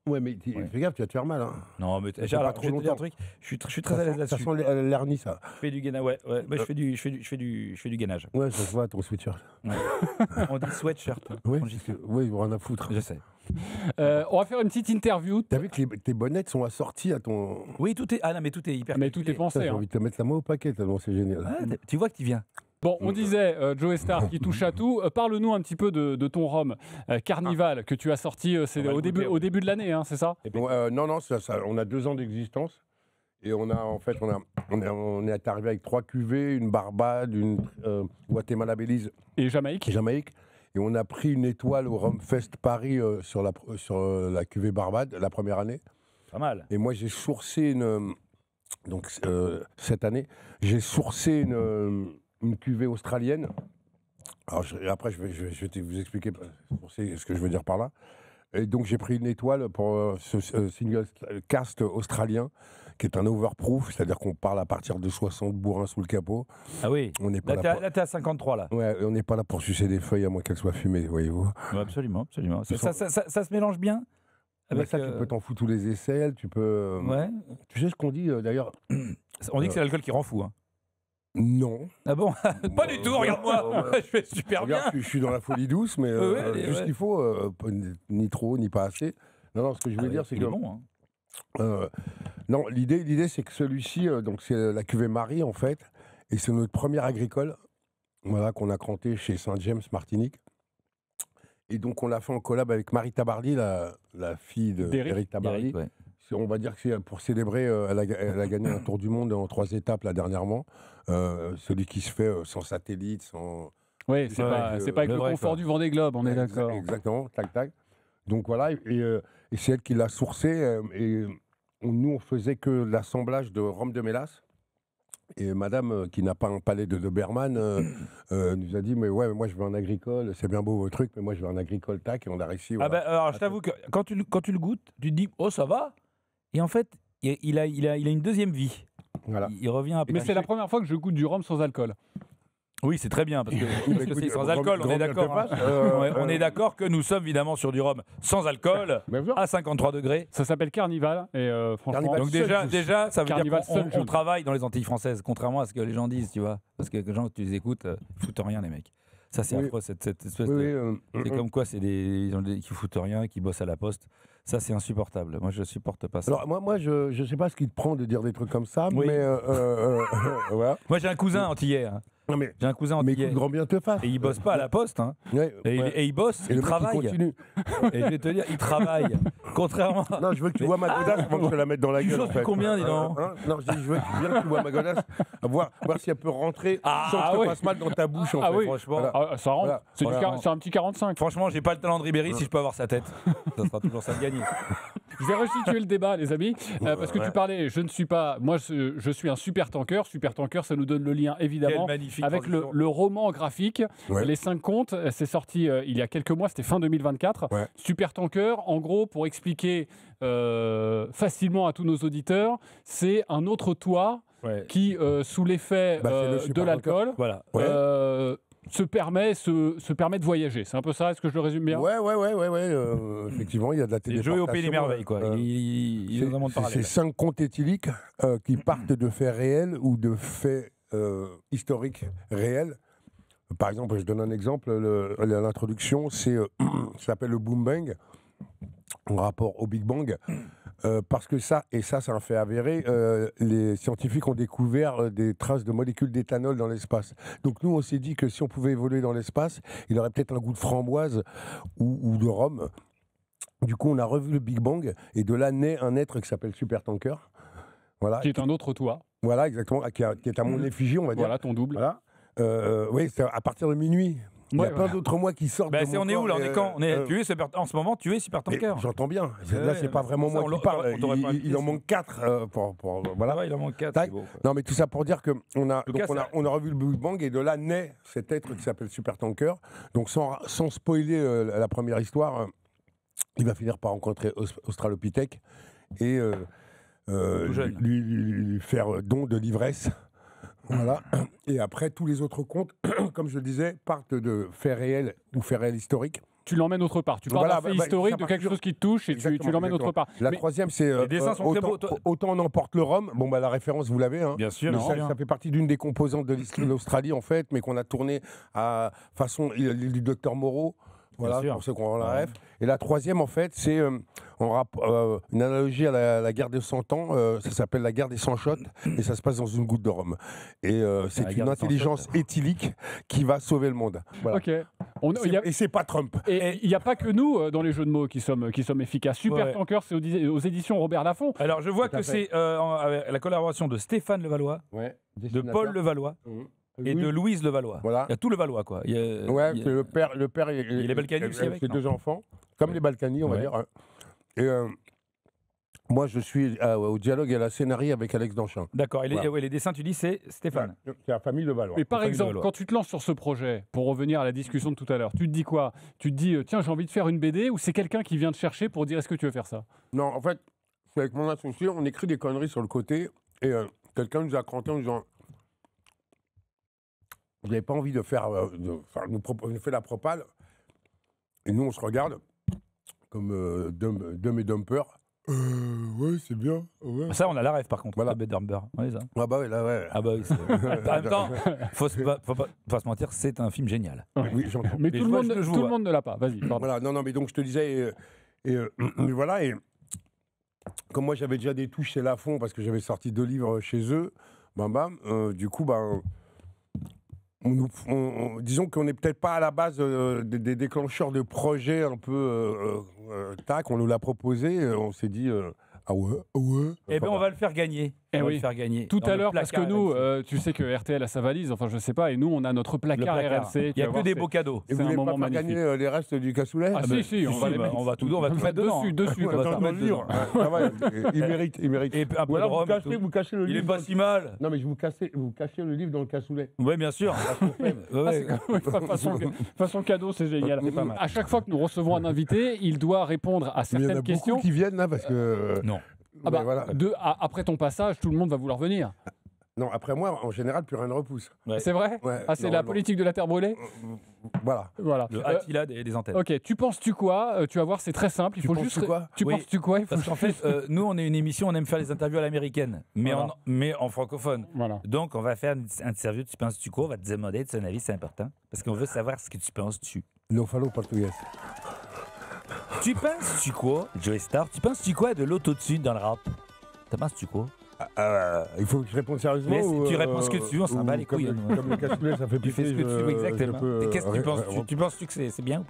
Ouais, mais fais gaffe, tu vas te faire mal. Hein.
Non, mais
pas
alors,
trop
je vais te dire un
longtemps.
truc. Je suis très à l'aise
Ça
là-dessus.
sent l'hernie, ça.
Je fais du gainage, ouais. Bah, je fais du gainage.
Ouais, ça se voit, ton sweatshirt.
Ouais. On dit sweatshirt.
Oui,
On dit-
oui, rien à foutre.
Je sais.
On va faire une petite interview.
T'as vu que tes bonnettes sont assorties à ton.
Oui, tout est. Ah non, mais tout est hyper.
Mais tout est
Ça,
pensé.
j'ai
Hein.
envie de te mettre la main au paquet, tellement c'est génial.
Ah, tu vois que tu viens.
Bon, on disait Joe Star qui touche à tout. Parle-nous un petit peu de ton rhum Carnival que tu as sorti
On va
au
le
début,
goûter,
au début de l'année, hein, c'est ça?
Non, on a 2 ans d'existence. Et on est arrivé avec 3 cuvées, une Barbade, une Guatemala Belize
Et Jamaïque?
et Jamaïque. Et on a pris une étoile au Rhum Fest Paris sur la cuvée Barbade la première année.
Pas mal.
Et moi, j'ai sourcé cette année, j'ai sourcé une cuvée australienne. Alors après, je vais vous expliquer ce que je veux dire par là. Et donc j'ai pris une étoile pour ce single cast australien, qui est un overproof, c'est-à-dire qu'on parle à partir de 60 bourrins sous le capot.
Ah oui.
On n'est pas
Là, t'es à 53 là.
Ouais, on n'est pas là pour sucer des feuilles à moins qu'elles soient fumées, voyez-vous.
Ouais, absolument. Ça se mélange bien.
Avec ça, tu peux t'en foutre tous les aisselles, tu peux.
Ouais.
Tu sais ce qu'on dit d'ailleurs?
On dit que c'est l'alcool qui rend fou. Hein.
Non.
Ah bon? Pas du tout, regarde-moi. Je fais super bien.
Regarde, je suis dans la folie douce, mais juste ce qu'il faut, ni trop, ni pas assez. Non, ce que je voulais dire, c'est que.
Bon,
hein. Non, l'idée, c'est que celui-ci, donc c'est la cuvée Marie, en fait, et c'est notre première agricole, voilà, qu'on a cranté chez Saint-James, Martinique. Et donc, on l'a fait en collab avec Marie Tabarly, la fille d'Éric Tabarly.
Eric, ouais.
On va dire que c'est pour célébrer, elle a gagné un tour du monde en 3 étapes, là, dernièrement. Celui qui se fait sans satellite, sans...
Oui, c'est pas avec le
vrai,
confort
quoi.
du Vendée Globe, on est d'accord.
Exactement, tac. Donc voilà, et c'est elle qui l'a sourcé. Nous, on faisait que l'assemblage de rhum de mélasse. Et madame, qui n'a pas un palais de Doberman, nous a dit, mais ouais, moi je veux un agricole, c'est bien beau vos trucs, mais moi je veux un agricole, tac, et on a réussi.
Ah
Voilà.
ben, alors, je t'avoue que quand tu le goûtes, tu te dis, oh, ça va. Et en fait, il a une deuxième vie.
Voilà.
Il revient après.
Mais c'est la première fois que je goûte du rhum sans alcool.
Oui, c'est très bien, parce que
Écoute,
c'est sans
rhum-
alcool, on est
rhum
d'accord.
de passe,
On est d'accord que nous sommes évidemment sur du rhum sans alcool,
Bien sûr.
à 53 degrés.
Ça s'appelle Carnival, et franchement...
Carnival.
Donc
Seul
déjà, ça veut
Carnival
dire qu'on
seul juice.
travaille dans les Antilles françaises, contrairement à ce que les gens disent, tu vois. Parce que les gens, tu les écoutes, ils foutent rien, les mecs. Ça, c'est
Oui.
affreux, cette espèce
Oui,
de...
oui,
C'est comme quoi, c'est qui foutent rien, qui bossent à la poste. Ça, c'est insupportable. Moi, je supporte pas ça.
Alors moi je sais pas ce qui te prend de dire des trucs comme ça,
Oui.
mais voilà.
Moi, j'ai un cousin antillais. Hein.
Non, mais
J'ai un cousin
mais
antillais.
écoute, grand bien te fasse.
Et il bosse pas à la poste. Hein.
Ouais,
Et,
ouais.
il bosse,
Et
il
le mec,
travaille.
continue.
Et je vais te dire, il travaille. Contrairement.
Non, je veux que tu vois ma godasse avant que je te la mette dans la
Tu
gueule.
choses
En fait.
combien, dis donc
Non, je dis, je veux bien que tu vois ma godasse, voir si elle peut rentrer sans que je te
oui.
fasse mal dans ta bouche. En
Ah
fait.
oui,
franchement.
Voilà.
Ah, ça rentre.
Voilà.
C'est
Voilà.
c'est un petit 45.
Franchement, j'ai pas le talent de Ribéry si je peux avoir sa tête. Ça sera toujours ça de gagner.
Je vais restituer le débat, les amis, parce que tu parlais, je ne suis pas... Moi, je suis un super tanker. Super tanker, ça nous donne le lien, évidemment,
Quelle magnifique
avec
transition.
le roman graphique.
Ouais.
Les 5 contes, c'est sorti il y a quelques mois, c'était fin 2024.
Ouais.
Super tanker, en gros, pour expliquer facilement à tous nos auditeurs, c'est un autre toi
Ouais.
qui, sous l'effet
Bah, c'est le
de
super
l'alcool,
Voilà.
Ouais.
se permet de voyager. C'est un peu ça, est-ce que je le résume bien?
Ouais. Effectivement, il y a de la
C'est
téléportation.
jouer au pays des merveilles, quoi. Il est dans un monde
C'est
parallèle.
5 contes éthyliques qui partent de faits réels ou de faits historiques réels. Par exemple, je donne un exemple. L'introduction, ça s'appelle le Boom Bang, en rapport au Big Bang. Parce que ça, c'est un fait avéré, les scientifiques ont découvert des traces de molécules d'éthanol dans l'espace. Donc nous, on s'est dit que si on pouvait évoluer dans l'espace, il aurait peut-être un goût de framboise ou de rhum. Du coup, on a revu le Big Bang, et de là naît un être qui s'appelle Super Tanker. Voilà,
Qui est un autre toi.
voilà exactement, qui est à mon effigie, on va dire.
Voilà, ton double.
Voilà. Oui, c'est à partir de minuit. Il y a
Ouais,
plein
voilà.
d'autres mois qui sortent.
Bah,
de
c'est,
mon
on est où là?
corps,
On est quand? Tu es en ce moment, tu es Super
mais
Tanker.
j'entends bien.
Ouais,
Là, c'est pas
mais
vraiment
ça,
moi
on
qui parle.
on t'aurait pas invité,
Il en
sinon.
manque 4 voilà.
Ouais, il en manque 4.
Tac. Non, mais tout ça pour dire que on a
tout cas,
on a revu le Big Bang, et de là naît cet être qui s'appelle Super Tanker. Donc sans spoiler la première histoire, il va finir par rencontrer Australopithèque et
jeune.
lui faire don de l'ivresse. Voilà. Et après, tous les autres contes, comme je le disais, partent de faits réels ou faits réels historiques.
Tu l'emmènes autre part. Tu parles
Voilà,
d'un fait
bah,
historique,
ça
de
part
quelque
sur-
chose qui te touche, et tu
Exactement,
l'emmènes autre part.
La
Mais-
troisième, c'est
Les dessins sont très beaux, toi.
autant on emporte le rhum. Bon, bah, la référence, vous l'avez. Hein.
Bien sûr,
Non.
bien sûr.
Ça fait partie d'une des composantes de l'Australie, en fait, mais qu'on a tourné à façon l'île du Docteur Moreau. Voilà,
sûr.
pour ceux qui ont la
Ouais.
ref. Et la troisième, en fait, c'est une analogie à la guerre des 100 ans. Ça s'appelle la guerre des 100 shots, et ça se passe dans une goutte de rhum. Et c'est
La
une
guerre des 100
intelligence éthylique qui va sauver le monde. Voilà.
Ok. Il y a-
Et c'est pas Trump.
Et il n'y a pas que nous dans les jeux de mots qui sommes efficaces. Super
Ouais.
Tanker, c'est aux éditions Robert Laffont.
Alors, je vois
Tout à
que
fait.
c'est avec la collaboration de Stéphane Levallois,
Ouais.
de Paul Levallois et de Louise Levallois.
Voilà.
Il y a tout Levallois, quoi.
Ouais, c'est le père,
les Balkany aussi avec,
ses
non
2 enfants, comme les Balkany, on va
Ouais.
dire. Hein. Et Moi, je suis au dialogue et à la scénario avec Alex Danchin.
D'accord. Et
Voilà.
les dessins, tu dis, c'est Stéphane.
C'est la famille de Valois.
Mais par
Pas
exemple,
rigolo.
quand tu te lances sur ce projet, pour revenir à la discussion de tout à l'heure, tu te dis quoi? Tu te dis, tiens, j'ai envie de faire une BD, ou c'est quelqu'un qui vient te chercher pour dire est-ce que tu veux faire ça?
Non, en fait, c'est avec mon associé, on écrit des conneries sur le côté et quelqu'un nous a cranté en disant vous n'avez pas envie de faire. Nous fait la propale et nous on se regarde comme Dumb et Dumper. Ouais, c'est bien. Ouais.
Ça, on a la rêve, par contre.
Voilà.
Le Bed Dumber. Ouais, ça.
Ah bah ouais, là, ouais.
Ah bah oui. En même temps, faut pas se mentir, c'est un film génial.
Oui, j'entends.
Mais
Mais
tout,
je
le
vois
monde,
ce que je
tout le
vois.
monde ne l'a pas. Vas-y, pardon.
Voilà, non, mais donc je te disais, mais voilà, et comme moi j'avais déjà des touches chez Lafon parce que j'avais sorti 2 livres chez eux, du coup, disons qu'on n'est peut-être pas à la base des déclencheurs de projets un peu tac, on nous l'a proposé, on s'est dit ah ouais.
Eh bien, on va le faire gagner.
Eh
On va
oui.
le faire gagner.
Tout
Dans
à
le
l'heure, parce que
placard
nous,
RMC.
tu sais que RTL a sa valise, enfin je sais pas, et nous on a notre
Le
placard,
placard.
RMC.
Il n'y a que des beaux cadeaux.
Et
C'est
vous
un
voulez
moment
pas faire
magnifique.
gagner les restes du cassoulet
Ah
mais
si, on va les mettre.
on va tout mettre dedans.
Dessus,
On
comme
va
ça.
tout mettre dedans.
Ça va, il mérite.
Et un peu
Ou
de
alors
rhum et tout.
vous cachez le
Il est
livre.
pas si mal.
Non mais vous cachez le livre dans le cassoulet.
Oui, bien sûr. Ouais, ouais.
Oui, façon cadeau, c'est génial. C'est pas mal. À chaque fois que nous recevons un invité, il doit répondre à
Mais il y en a
certaines
beaucoup
questions.
qui viennent là parce que.
Non.
Ah bah,
voilà.
après ton passage, tout le monde va vouloir venir.
Non, après moi, en général, plus rien ne repousse.
Ouais.
C'est vrai?
Ouais,
Ah, c'est la
normalement.
politique de la terre brûlée?
Voilà.
Voilà.
Le Attila des antennes.
Ok, tu penses-tu quoi? Tu vas voir, c'est très simple. Il
Tu
faut
penses-tu
juste.
quoi
Tu
Oui.
penses-tu quoi? Il faut
Parce qu'en fait, nous, on est une émission, on aime faire les interviews à l'américaine, mais,
Voilà.
mais en francophone.
Voilà.
Donc, on va faire une interview. Tu penses-tu quoi? On va te demander de son avis, c'est important. Parce qu'on veut savoir ce que tu penses-tu.
Non falo portugais.
Tu penses-tu quoi, Joey Star? Tu penses-tu quoi de l'autotune dans le rap? T'en penses-tu quoi?
Il faut que je réponde sérieusement.
Mais
ou,
tu réponds ce que tu veux, on s'en
ou
bat les couilles,
Comme,
hein.
comme le cassoulet, ça fait
Tu fais ce que tu veux, exactement. Qu'est-ce que tu penses? Tu penses-tu que c'est bien ou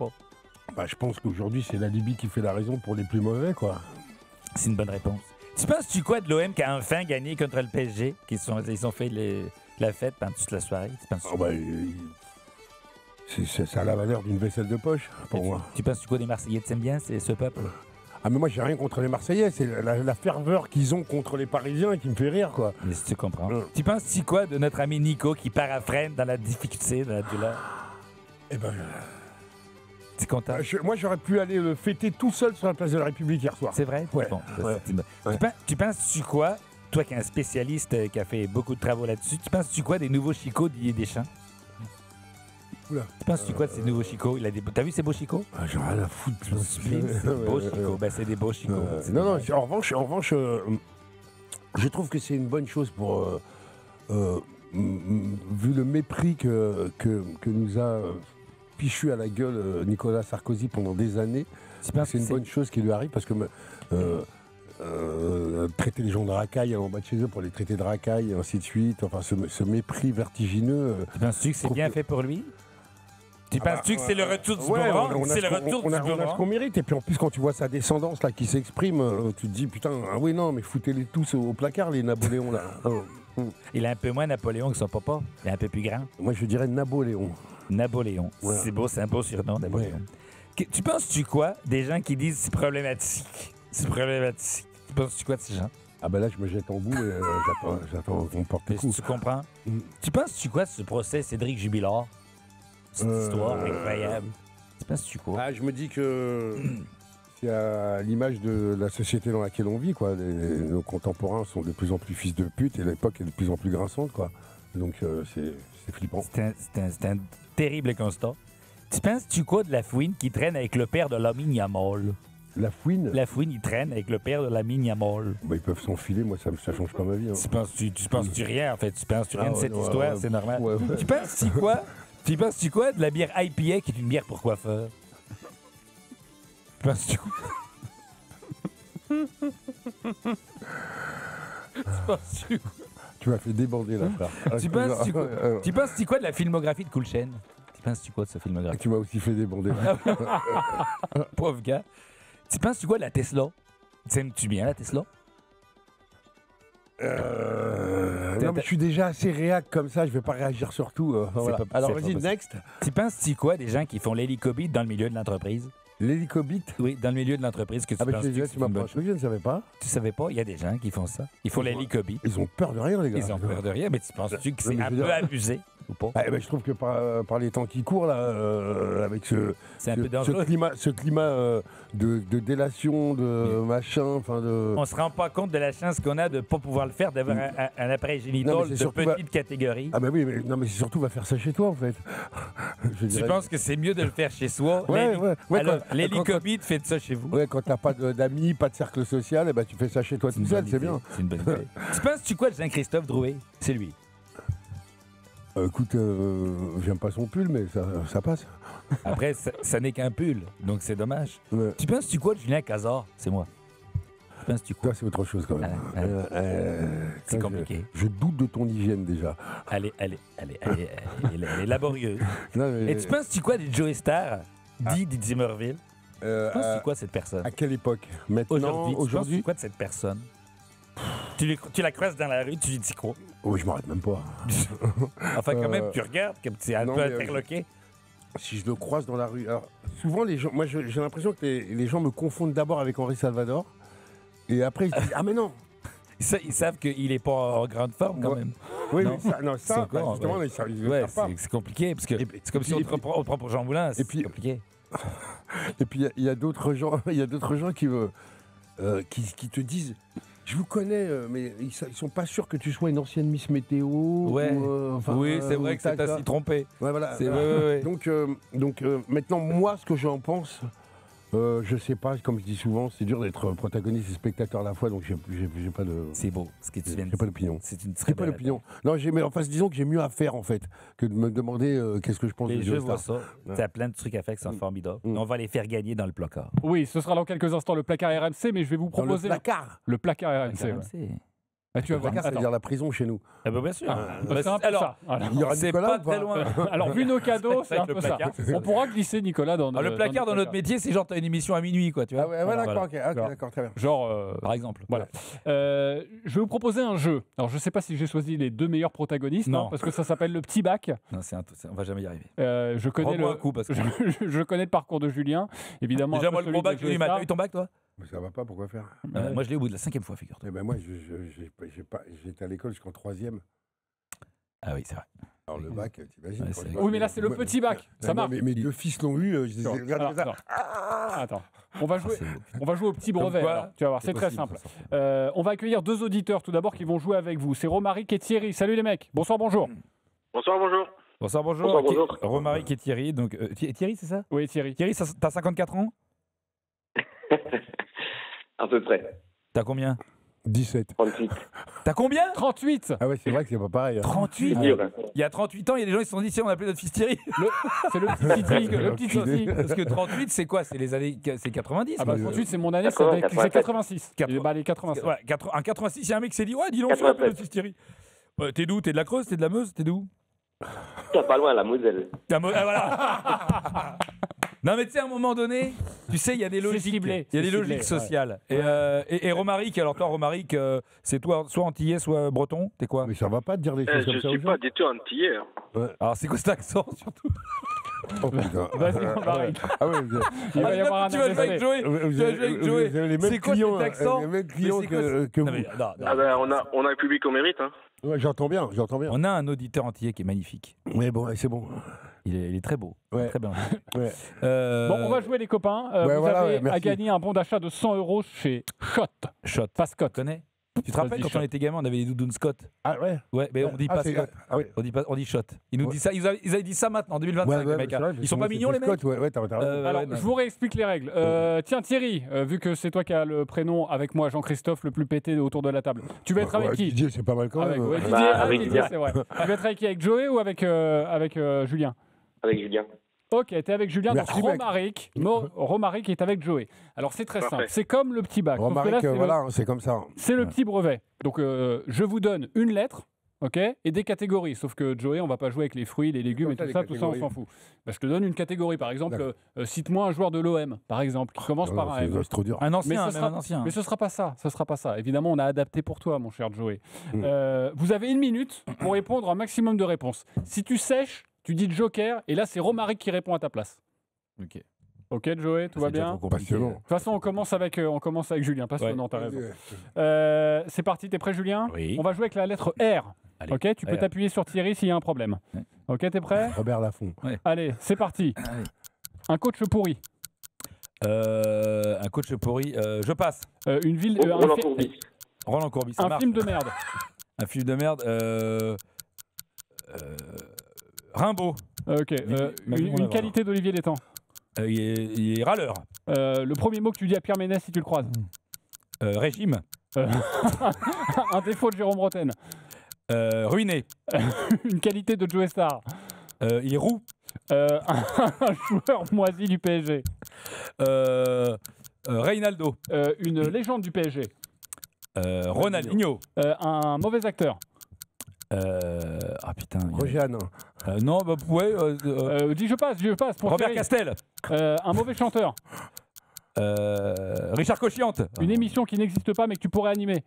pas?
Je pense qu'aujourd'hui, c'est la Libye qui fait la raison pour les plus mauvais, quoi.
C'est une bonne réponse. Tu penses-tu quoi de l'OM qui a enfin gagné contre le PSG? Ils ont fait la fête pendant toute la soirée. Tu penses
Ça a la valeur d'une vaisselle de poche, pour moi.
Tu penses-tu quoi des Marseillais? Tu aimes bien ce peuple?
Ah, mais moi, j'ai rien contre les Marseillais. C'est la ferveur qu'ils ont contre les Parisiens qui me fait rire, quoi.
Mais si tu comprends. Tu penses-tu quoi de notre ami Nico qui paraphrène dans la difficulté, dans la douleur?
Eh ben,
Tu es content?
moi, j'aurais pu aller le fêter tout seul sur la place de la République hier soir.
C'est vrai?
Ouais.
Bon, ça,
Ouais.
c'est bon.
Ouais.
Tu penses-tu quoi, toi qui es un spécialiste qui a fait beaucoup de travaux là-dessus, tu penses-tu quoi des nouveaux chicots d'Ier Deschamps?
Oula.
Tu penses-tu quoi de ces nouveaux chicots? T'as vu ces beaux chicots?
J'ai rien à foutre.
C'est des beaux chicots. Ben, c'est des beaux chicots. C'est
Non,
des-
en revanche, je trouve que c'est une bonne chose pour. Vu le mépris que nous a pichu à la gueule Nicolas Sarkozy pendant des années,
Tu penses
c'est une
que
bonne chose qui lui arrive parce que traiter les gens de racailles en bas de chez eux pour les traiter de racailles et ainsi de suite, enfin ce mépris vertigineux.
Tu penses-tu que c'est bien fait pour lui? Tu penses-tu que c'est le retour du
Ouais,
boomerang?
on a
C'est
ce
le
qu'on-
retour
on
du
a ce
boomerang?
qu'on mérite. Et puis en plus, quand tu vois sa descendance là qui s'exprime, tu te dis putain, ah oui, non, mais foutez-les tous au placard, les Napoléons là.
Il est un peu moins Napoléon que son papa. Il est un peu plus grand.
Moi, je dirais Napoléon.
Napoléon.
Ouais.
C'est beau, c'est un beau surnom, Napoléon. Tu penses-tu quoi des gens qui disent c'est problématique? C'est problématique. Tu penses-tu quoi de ces gens?
Ah ben là, je me jette en bout et j'attends qu'on porte le
Est-ce que
coup.
tu comprends?
Mm.
Tu penses-tu quoi de ce procès Cédric Jubilard? Cette histoire incroyable. Tu penses-tu quoi?
Ah, je me dis que c'est à l'image de la société dans laquelle on vit, quoi. Nos contemporains sont de plus en plus fils de pute et l'époque est de plus en plus grinçante, quoi. Donc c'est flippant.
C'est un terrible constat. Tu penses-tu quoi de la fouine qui traîne avec le père de Lamine Yamal?
La fouine,
La fouine, il traîne avec le père de Lamine Yamal.
bah, ils peuvent s'enfiler, moi ça change pas ma vie. Hein.
Tu penses-tu rien, en fait? Tu penses-tu rien
Ah
de
ouais,
cette
ouais,
histoire?
ouais.
C'est normal.
Ouais, ouais.
Tu penses-tu quoi? Tu penses-tu quoi de la bière IPA qui est une bière pour coiffeur? Tu penses-tu quoi? Tu penses-tu quoi?
Tu m'as fait déborder là, frère.
Tu penses-tu quoi? Tu penses-tu quoi de la filmographie de Cool Chain? Tu penses-tu quoi de sa filmographie?
Tu m'as aussi fait déborder.
Pauvre gars. Tu penses-tu quoi de la Tesla? T'aimes-tu bien la Tesla?
Non, mais je suis déjà assez réac comme ça, je vais pas réagir sur tout. Voilà.
pas-
Alors
c'est
vas-y,
pas possible.
next.
Tu penses-tu quoi des gens qui font l'hélicobite dans le milieu de l'entreprise?
L'hélicobite.
Oui, dans le milieu de l'entreprise que tu
Ah bah
penses
je
que
disais,
c'est
tu
une
m'apprends
bonne
un
chose.
truc, je ne savais pas.
Tu savais pas, il y a des gens qui font ça. Ils font l'hélicobite.
Ils ont peur de rien, les gars.
Ils ont peur de rien, mais tu penses-tu que c'est
mais
un
je veux
peu
dire-
abusé ou pas?
Ah, eh ben, je trouve que par les temps qui courent, là, avec
C'est un peu dangereux.
ce climat de délation, de machin, enfin de...
On se rend pas compte de la chance qu'on a de ne pas pouvoir le faire, d'avoir un appareil
Non,
génital
mais c'est
de
surtout
petite catégorie.
Ah bah oui, mais, non, mais c'est surtout, va faire ça chez toi, en fait. Je
Tu
dirais-
penses que c'est mieux de le faire chez soi?
Ouais, ouais.
Alors,
Quand-
l'hélicobite, faites ça chez vous.
Ouais, quand t'as pas d'amis, pas de cercle social, eh ben, tu fais ça chez toi tout seul, c'est bien.
C'est une bonne idée. Tu penses-tu quoi de Jean-Christophe Drouet? C'est lui.
Écoute, j'aime pas son pull, mais ça passe.
Après, ça n'est qu'un pull, donc c'est dommage.
Ouais.
Tu penses-tu quoi de Julien Cazard? C'est moi. Tu penses-tu quoi?
Toi, c'est autre chose quand même.
C'est
ça,
compliqué.
Je doute de ton hygiène déjà.
Elle est laborieuse.
Non, mais,
Et tu penses-tu quoi de Joey Star? Dit Didier Morville. Tu penses-tu
à,
quoi de cette personne?
à quelle époque? Maintenant,
Tu penses
aujourd'hui
quoi de cette personne? Tu la croises dans la rue, tu lui dis quoi?
Oh, je m'arrête même pas.
Enfin, quand même, tu regardes comme tu es un
non,
peu
mais,
interloqué.
Si je le croise dans la rue. Alors, souvent, les gens, moi, j'ai l'impression que les gens me confondent d'abord avec Henri Salvador. Et après, ils se disent, ah, mais non!
Ils savent qu'il n'est pas en grande forme quand
Ouais.
même.
Oui,
Non.
mais ça, non,
C'est
ça
encore,
justement,
ouais.
ils le
Ouais,
savent pas.
c'est compliqué parce que
Et puis-
c'est comme si on
et
te
puis-
prend, on te prend pour Jean Moulin. C'est
puis-
compliqué.
Et puis, il y a d'autres gens, qui te disent, je vous connais, mais ils sont pas sûrs que tu sois une ancienne Miss Météo.
Ouais. Oui, c'est vrai que c'est
t'as
ainsi trompé.
Ouais, voilà.
C'est- ouais.
Donc, maintenant, moi, ce que j'en pense, je sais pas, comme je dis souvent, c'est dur d'être protagoniste et spectateur à la fois, donc j'ai pas de.
C'est beau ce que tu viens de
J'ai pas
dire.
d'opinion.
C'est une très
J'ai pas
belle
d'opinion. Non, mais enfin, disons que j'ai mieux à faire, en fait, que de me demander qu'est-ce que je pense
Les
de
jeux
Joe
voient
Star.
ça. Tu as plein de trucs à faire qui sont formidables. On va les faire gagner dans le placard.
Oui, ce sera dans quelques instants le placard RMC, mais je vais vous
Dans le
proposer
placard.
le placard RMC. ouais.
C'est-
Ah, tu vas
Le
voir.
placard,
Attends.
c'est-à-dire la prison chez nous.
Ah bah bien sûr.
C'est un peu
alors,
ça. Voilà.
Il y aura
c'est
Nicolas
pas
ou pas
très loin.
Alors, vu nos cadeaux, c'est un
Avec
peu
le
ça.
placard.
On pourra glisser Nicolas dans
Le placard dans notre métier, c'est genre t'as une émission à minuit, quoi, tu vois.
Ah ouais,
Voilà.
d'accord, ok,
Voilà.
d'accord, très bien.
Genre,
Par exemple.
voilà. Je vais vous proposer un jeu. Alors, je ne sais pas si j'ai choisi les deux meilleurs protagonistes,
Non.
hein, parce que ça s'appelle le petit bac.
Non, on va jamais y arriver.
Je connais
Prends-moi un coup parce que.
je connais le parcours de Julien. Évidemment,
Déjà,
un peu
moi, le
celui
bon bac,
de
je lui dis,
Joey
t'as
Star.
eu ton bac, toi
Mais ça va pas, pourquoi faire?
Moi, je l'ai au bout de la 5e fois, figure-toi.
Eh ben moi, j'étais à l'école jusqu'en 3e.
Ah oui, c'est vrai.
Alors le bac, t'imagines
Ouais,
quand
c'est-
je-
Oui, mais là, c'est le petit bac. Ça
Moi,
marche.
mes deux fils l'ont eu. Je disais, regarde ça.
Attends. On va jouer.
C'est beau.
On va jouer au petit brevet.
quoi,
alors. Tu vas voir, c'est très
possible,
simple.
ça.
On va accueillir deux auditeurs tout d'abord qui vont jouer avec vous. C'est Romaric et Thierry. Salut les mecs. Bonsoir, bonjour.
Bonsoir, bonjour.
Bonsoir, bonjour.
Bonsoir, bonjour.
Romaric et Thierry. Donc, Thierry, c'est ça?
Oui, Thierry.
Thierry, t'as 54 ans?
À peu près.
T'as combien?
17.
38.
T'as combien?
38.
Ah ouais, c'est vrai que c'est pas pareil. hein.
38?
C'est dur, hein.
Il y a 38 ans, il y a des gens qui se sont dit, tiens, on appelait notre fils Thierry.
C'est le petit Titi. Le petit
Enculé.
Titi.
Parce que 38, c'est quoi? C'est les années. C'est 90?
Ah bah
quoi.
38, c'est mon année, c'est
87.
86.
Quatre-
Bah, les 86.
Ouais, en 86, il y a un mec qui s'est dit, ouais, dis donc, je vais appeler
87.
notre fils Thierry. T'es d'où? T'es de la Creuse? T'es de la Meuse? T'es d'où?
T'as pas loin, la Moselle.
Voilà. Non, mais tu sais, à un moment donné, tu sais, il y a des
C'est
logiques.
ciblé,
Il y a
c'est
des
ciblé,
logiques sociales. Et Romaric, alors toi, Romaric, c'est toi soit antillais, soit breton? T'es quoi?
Mais ça va pas de dire des choses comme
Je
ça aux
suis
gens.
pas du tout antillais. hein.
Alors, c'est quoi cet accent, surtout?
Oh putain.
Vas-y, Romaric.
Ah ouais, vous
Il va y avoir un
Tu vas jouer avec
AVC.
Joey.
avez,
Tu vas jouer avec Joey.
vous avez les mêmes
C'est quoi
clients,
cet accent?
les mêmes clients
Mais c'est quoi
que vous.
Non, mais, non, non.
Ah ben, on a un public qu'on mérite. Hein.
Ouais, j'entends bien, j'entends bien.
On a un auditeur antillais qui est magnifique.
Mais bon, c'est bon.
Il est très beau.
Ouais.
Très bien.
Ouais.
Bon, on va jouer les copains.
Ouais,
Vous
voilà,
avez
ouais, merci.
à gagner un bon d'achat de 100 € chez Shot.
Shot.
Pas Scott.
Tu connais? Tu te rappelles
Vas-y,
quand on
Shot.
était gamin, on avait des doudounes Scott?
Ah ouais.
Ouais, mais on dit pas
c'est-
Scott.
Ah oui.
On dit Shot. Ils nous
Ouais.
disent ça. Ils avaient dit ça maintenant, en 2025, les mecs.
c'est vrai,
Ils sont pas
parce que
mignons, les
c'était
mecs?
Scott, ouais, t'as raison.
Alors,
Ouais, non.
je vous réexplique les règles. Tiens, Thierry, vu que c'est toi qui as le prénom avec moi, Jean-Christophe, le plus pété autour de la table, tu vas être avec
Ouais,
qui?
Didier, c'est pas mal quand
Avec,
même.
ouais,
Bah,
Didier,
avec
Didier,
Julien.
c'est vrai. Tu vas être avec qui? Avec Joey ou avec Julien?
Avec Julien.
Ok, t'es avec Julien,
Merci,
donc
mec.
Romaric est avec Joey. Alors c'est très
Parfait.
simple, c'est comme le petit bac. sauf que là,
Romaric,
c'est le-
voilà, c'est comme ça.
c'est le petit brevet. Donc je vous donne une lettre, ok, et des catégories. Sauf que Joey, on va pas jouer avec les fruits, les légumes
Comme
et
ça,
tout
les
ça, on
catégories.
s'en fout. Bah, je te donne une catégorie, par exemple,
D'accord.
cite-moi un joueur de l'OM, par exemple, qui commence par un M.
C'est trop dur.
Un ancien,
Mais ce
même
sera-
un ancien.
Mais ce sera pas ça, ce sera pas ça. Évidemment, on a adapté pour toi, mon cher Joey.
Mm.
Vous avez 1 minute pour répondre à un maximum de réponses. Si tu sèches, tu dis Joker, et là c'est Romaric qui répond à ta place.
Ok.
Ok, Joey, tout va
C'est déjà
bien.
trop compliqué.
Passionnant.
De toute façon, on commence avec Julien. Passionnant, t'as raison. C'est parti, t'es prêt, Julien?
Oui.
On va jouer avec la lettre R.
Allez.
Ok, tu peux
R.
t'appuyer sur Thierry s'il y a un problème.
Ouais.
Ok, t'es prêt?
Robert Laffont.
Allez, c'est parti.
Allez.
Un coach pourri.
Un coach pourri. Je passe.
Une ville.
Roland Courbis.
Roland Courbis. Ça
Un
marche.
film de merde.
Un film de merde. Rimbaud.
Ok. Une qualité d'Olivier Létang.
Il est râleur.
Le premier mot que tu dis à Pierre Ménès si tu le croises.
Régime.
Un défaut de Jérôme Roten.
Ruiné.
Une qualité de Joe Star.
Il est roux.
Un joueur moisi du PSG.
Reynaldo.
Une légende du PSG.
Ronaldinho.
Un mauvais acteur.
Ah putain.
Roger Hanin.
Non, bah ouais.
Dis je passe. Pour
Robert
Thierry.
Castel.
Un mauvais chanteur.
Richard Cochiante.
Une émission qui n'existe pas mais que tu pourrais animer.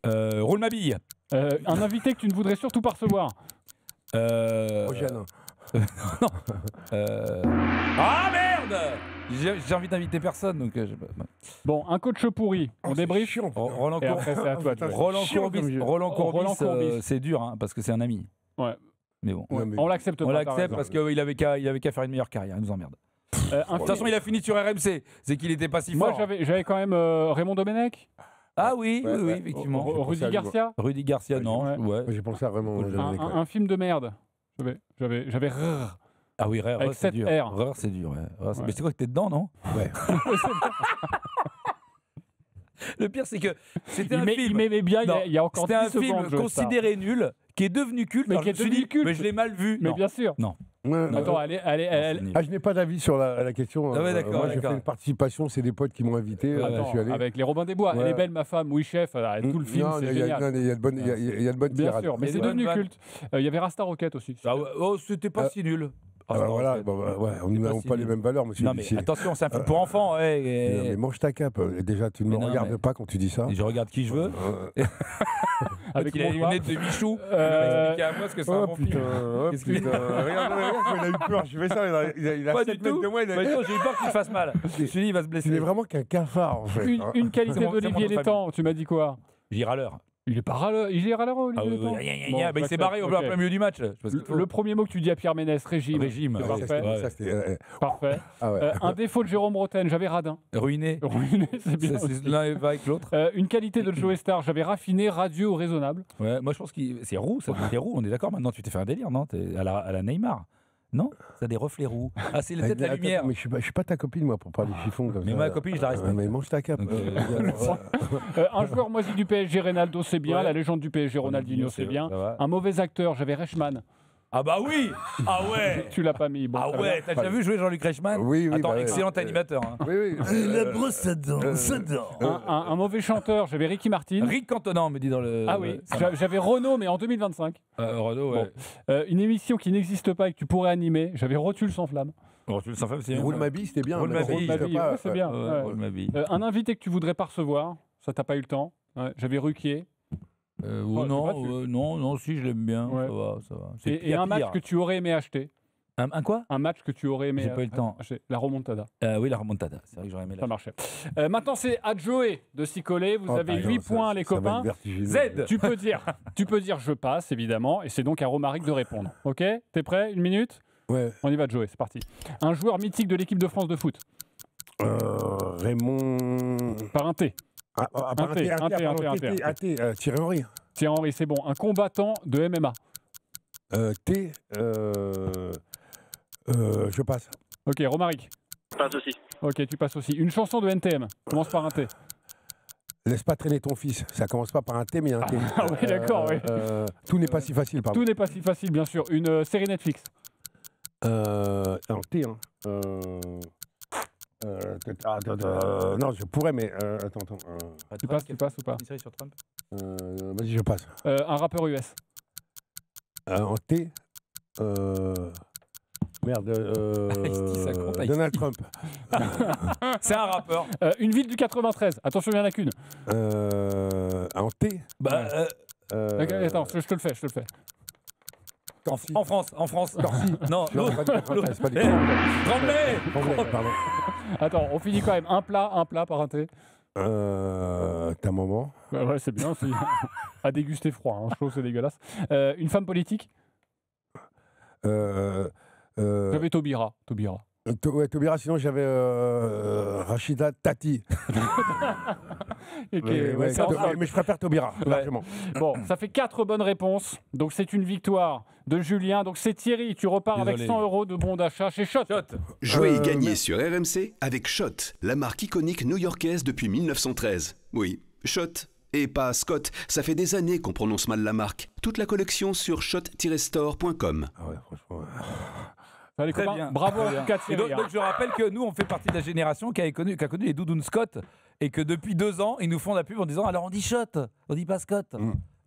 Roule ma bille.
Un invité que tu ne voudrais surtout pas recevoir.
Roger Hanin.
Ah merde. J'ai envie d'inviter personne donc.
Bon, un coach pourri. On débrief.
Chiant.
Roland
Et
Courbis.
après, c'est à toi de jouer.
Roland
chiant
Courbis.
comme jeu.
Roland
Roland
Courbis.
Courbis.
C'est dur hein, parce que c'est un ami.
Ouais.
Mais bon.
Ouais, mais-
On l'accepte pas.
On
t'as
l'accepte
raison.
parce qu'il avait qu'à faire une meilleure carrière. Il nous emmerde.
Un
De toute
film-
façon, il a fini sur RMC. C'est qu'il était pas si
Moi,
fort.
j'avais quand même Raymond Domenech.
Ah oui,
Ouais,
oui,
ouais.
effectivement.
pensé à
Rudy
lui,
Garcia.
Rudy Garcia,
Ouais,
non.
ouais.
Ouais.
Moi, j'ai pensé à vraiment.
Un film de merde. J'avais Rrr.
Ah oui,
Avec
c'est
7
dur.
R.
Rrr, c'est dur. Ouais. Rrr,
Ouais.
Mais c'est quoi que t'es dedans, non?
Ouais.
Le pire, c'est que c'était un
Il
film.
m'aimait bien
Non,
il y a encore 10
C'était un
secondes.
film
Joe Star.
considéré nul, qui est devenu culte.
Mais
Alors,
qui est
je me suis
devenu
dit,
culte.
mais je l'ai mal vu.
Mais
Non.
bien sûr.
Ouais,
Attends,
c'est nul.
Ah, je n'ai pas d'avis sur la question.
Ah ouais, d'accord,
Moi, j'ai
d'accord.
fait une participation, c'est des potes qui m'ont invité.
Ouais,
je suis allé.
Avec les Robins des Bois. Elle
Ouais.
est belle, ma femme. Oui, chef. Tout le film,
Non,
c'est
il y a-
génial.
non, il y a de bonnes il y a de bonnes
Bien
tirades.
sûr, mais
Il y a
c'est
des
devenu
bonnes
culte. Il y avait Rasta Rocket aussi.
Ah ouais, oh, c'était pas si nul.
Ah, bah, voilà, bah, ouais, nous n'avons pas les mêmes valeurs, monsieur
Non, mais
l'huissier.
attention, c'est un film pour enfants. Ouais,
Non, mais mange ta cape. Déjà, tu ne
Mais
me
non,
regardes
mais-
pas quand tu dis ça.
Et je regarde qui je veux.
Avec
Il a
mon
les
doigt.
lunettes de Michou.
Euh,
Expliquez à moi ce que c'est un
Oh
bon
putain,
film.
oh
Qu'est-ce qu'il-
putain. Regarde, comme il a eu peur. Je fais ça, il a
Pas
7
du
mètres
tout.
de moi.
Bah, non, j'ai eu peur qu'il fasse mal. Je me suis dit, il va se
Tu
blesser.
n'es vraiment qu'un cafard, en fait.
Une qualité
C'est mon
d'Olivier
nom de
Létang. Tu m'as dit quoi?
J'irai à l'heure.
Il est pas râleur. Il est râleur,
Ah
Olivier
oui,
Létang.
oui,
Bon,
bah, il s'est
j'accepte,
barré au
ok.
plein milieu du match. Parce qu'il faut-
Le premier mot que tu dis à Pierre Ménès, régime.
Régime.
C'est
Ouais,
parfait.
ouais.
Ça, c'était.
Parfait.
Ah ouais.
Un défaut de Jérôme Roten, j'avais radin.
Ruiné.
Ruiné, c'est bien.
C'est-
aussi.
L'un va avec l'autre.
Une qualité de Joe Star, j'avais raffiné, radieux ou raisonnable.
Ouais, moi je pense que c'est roux, ça c'est roux, on est d'accord maintenant, tu t'es fait un délire, non? T'es à la Neymar. Non? Ça a des reflets roux. Ah, c'est peut-être la
Attends,
lumière.
Mais je suis pas ta copine, moi, pour parler chiffon comme
Mais
ça.
ma copine, je la respecte.
Mais mange ta cape.
Donc,
Un joueur moisi du PSG, Reynaldo, c'est bien.
Ouais.
La légende du PSG, Ronaldinho, c'est bien.
Ça va.
Un mauvais acteur, j'avais Reichmann.
Ah bah oui! Ah ouais!
Tu l'as pas mis. Bon,
Ah
très
ouais, t'as déjà vu jouer Jean-Luc Reichmann?
Oui, oui,
Attends,
bah ouais.
excellent animateur. Hein.
Oui, oui.
La brosse à dents, ça dort.
bien. Un mauvais chanteur, j'avais Ricky Martin.
Rick Cantona, on me dit dans le.
Ah oui,
ça marche.
j'avais Renault, mais en 2025.
Renaud, ouais.
Une émission qui n'existe pas et que tu pourrais animer, j'avais Rotule sans flamme.
Bon, tu le sens femme, c'est
Roule ma bille, c'était bien.
Roule ma
mais
bille,
ça
Roule ma
existe
bille,
pas.
ouais, c'est bien.
Ouais,
Ouais.
roule ma bille.
Un invité que tu voudrais pas recevoir, ça t'as pas eu le temps. Ouais, j'avais Ruquier.
Oh,
c'est
non,
pas tu-
non, si, je l'aime bien.
Ouais.
Ça va, ça va. C'est
Et un match
pire.
que tu aurais aimé acheter.
Un quoi?
Un match que tu aurais aimé
J'ai pas eu le temps.
acheter. La remontada.
Oui, la remontada. C'est vrai que j'aurais aimé
Ça
la.
marchait. Maintenant, c'est à Joey de s'y coller. Vous
Oh,
avez
putain,
8
ça-
points, les
ça va être
copains.
vertigineux.
Z.
Tu peux dire je passe, évidemment. Et c'est donc à Romaric de répondre. Ok? T'es prêt? Une minute?
Ouais.
On y va, Joey. C'est parti. Un joueur mythique de l'équipe de France de foot.
Raymond.
Par un T.
Un T. Thierry Henry.
Thierry Henry, c'est bon. Un combattant de MMA.
T. Je passe.
Ok, Romaric.
Pas de souci.
Ok, tu passes aussi. Une chanson de NTM. Commence par un T.
Laisse pas traîner ton fils. Ça commence pas par un T, mais un T.
Ah oui, d'accord, oui.
Tout n'est pas si facile, pardon.
Tout n'est pas si facile, bien sûr. Une série Netflix.
Un T, hein. Non, je pourrais, mais attends.
Tu passes ou pas?
Une série sur Trump.
Vas-y, je passe.
Un rappeur US.
En T. Merde.
Ice-T, ça compte, Ice-T.
Donald Trump.
C'est un rappeur.
Une ville du 93. Attention, il n'y en a qu'une.
En T.
Bah,
Ok, attends, je te le fais.
en France. Non,
Non, pas du 93, pas du
Tremblay.
Tremblay, pardon.
Attends, on finit quand même. Un plat par un thé.
Ta maman.
Ouais, c'est bien aussi. À déguster froid, hein. Chaud, c'est dégueulasse. Une femme politique. J'avais Taubira.
Ouais, Taubira, sinon j'avais Rachida Tati.
Ok,
Ouais,
ouais, ça, enfin,
mais je préfère Taubira, largement.
Bon, ça fait 4 bonnes réponses. Donc c'est une victoire de Julien. Donc c'est Thierry. Tu repars avec
Désolé.
100 € de bon d'achat chez Shot.
Jouez et gagnez sur RMC avec Shot, la marque iconique new-yorkaise depuis 1913. Oui, Shot. Et pas Scott, ça fait des années qu'on prononce mal la marque. Toute la collection sur shot-store.com.
Ah ouais, franchement.
Allez,
Très
copains,
bien.
bravo en
Très
tout
bien.
cas
Et
Thierry.
donc, je rappelle que nous, on fait partie de la génération qui a connu les doudounes Scott et que depuis 2 ans, ils nous font la pub en disant alors on dit Shot, on dit pas Scott.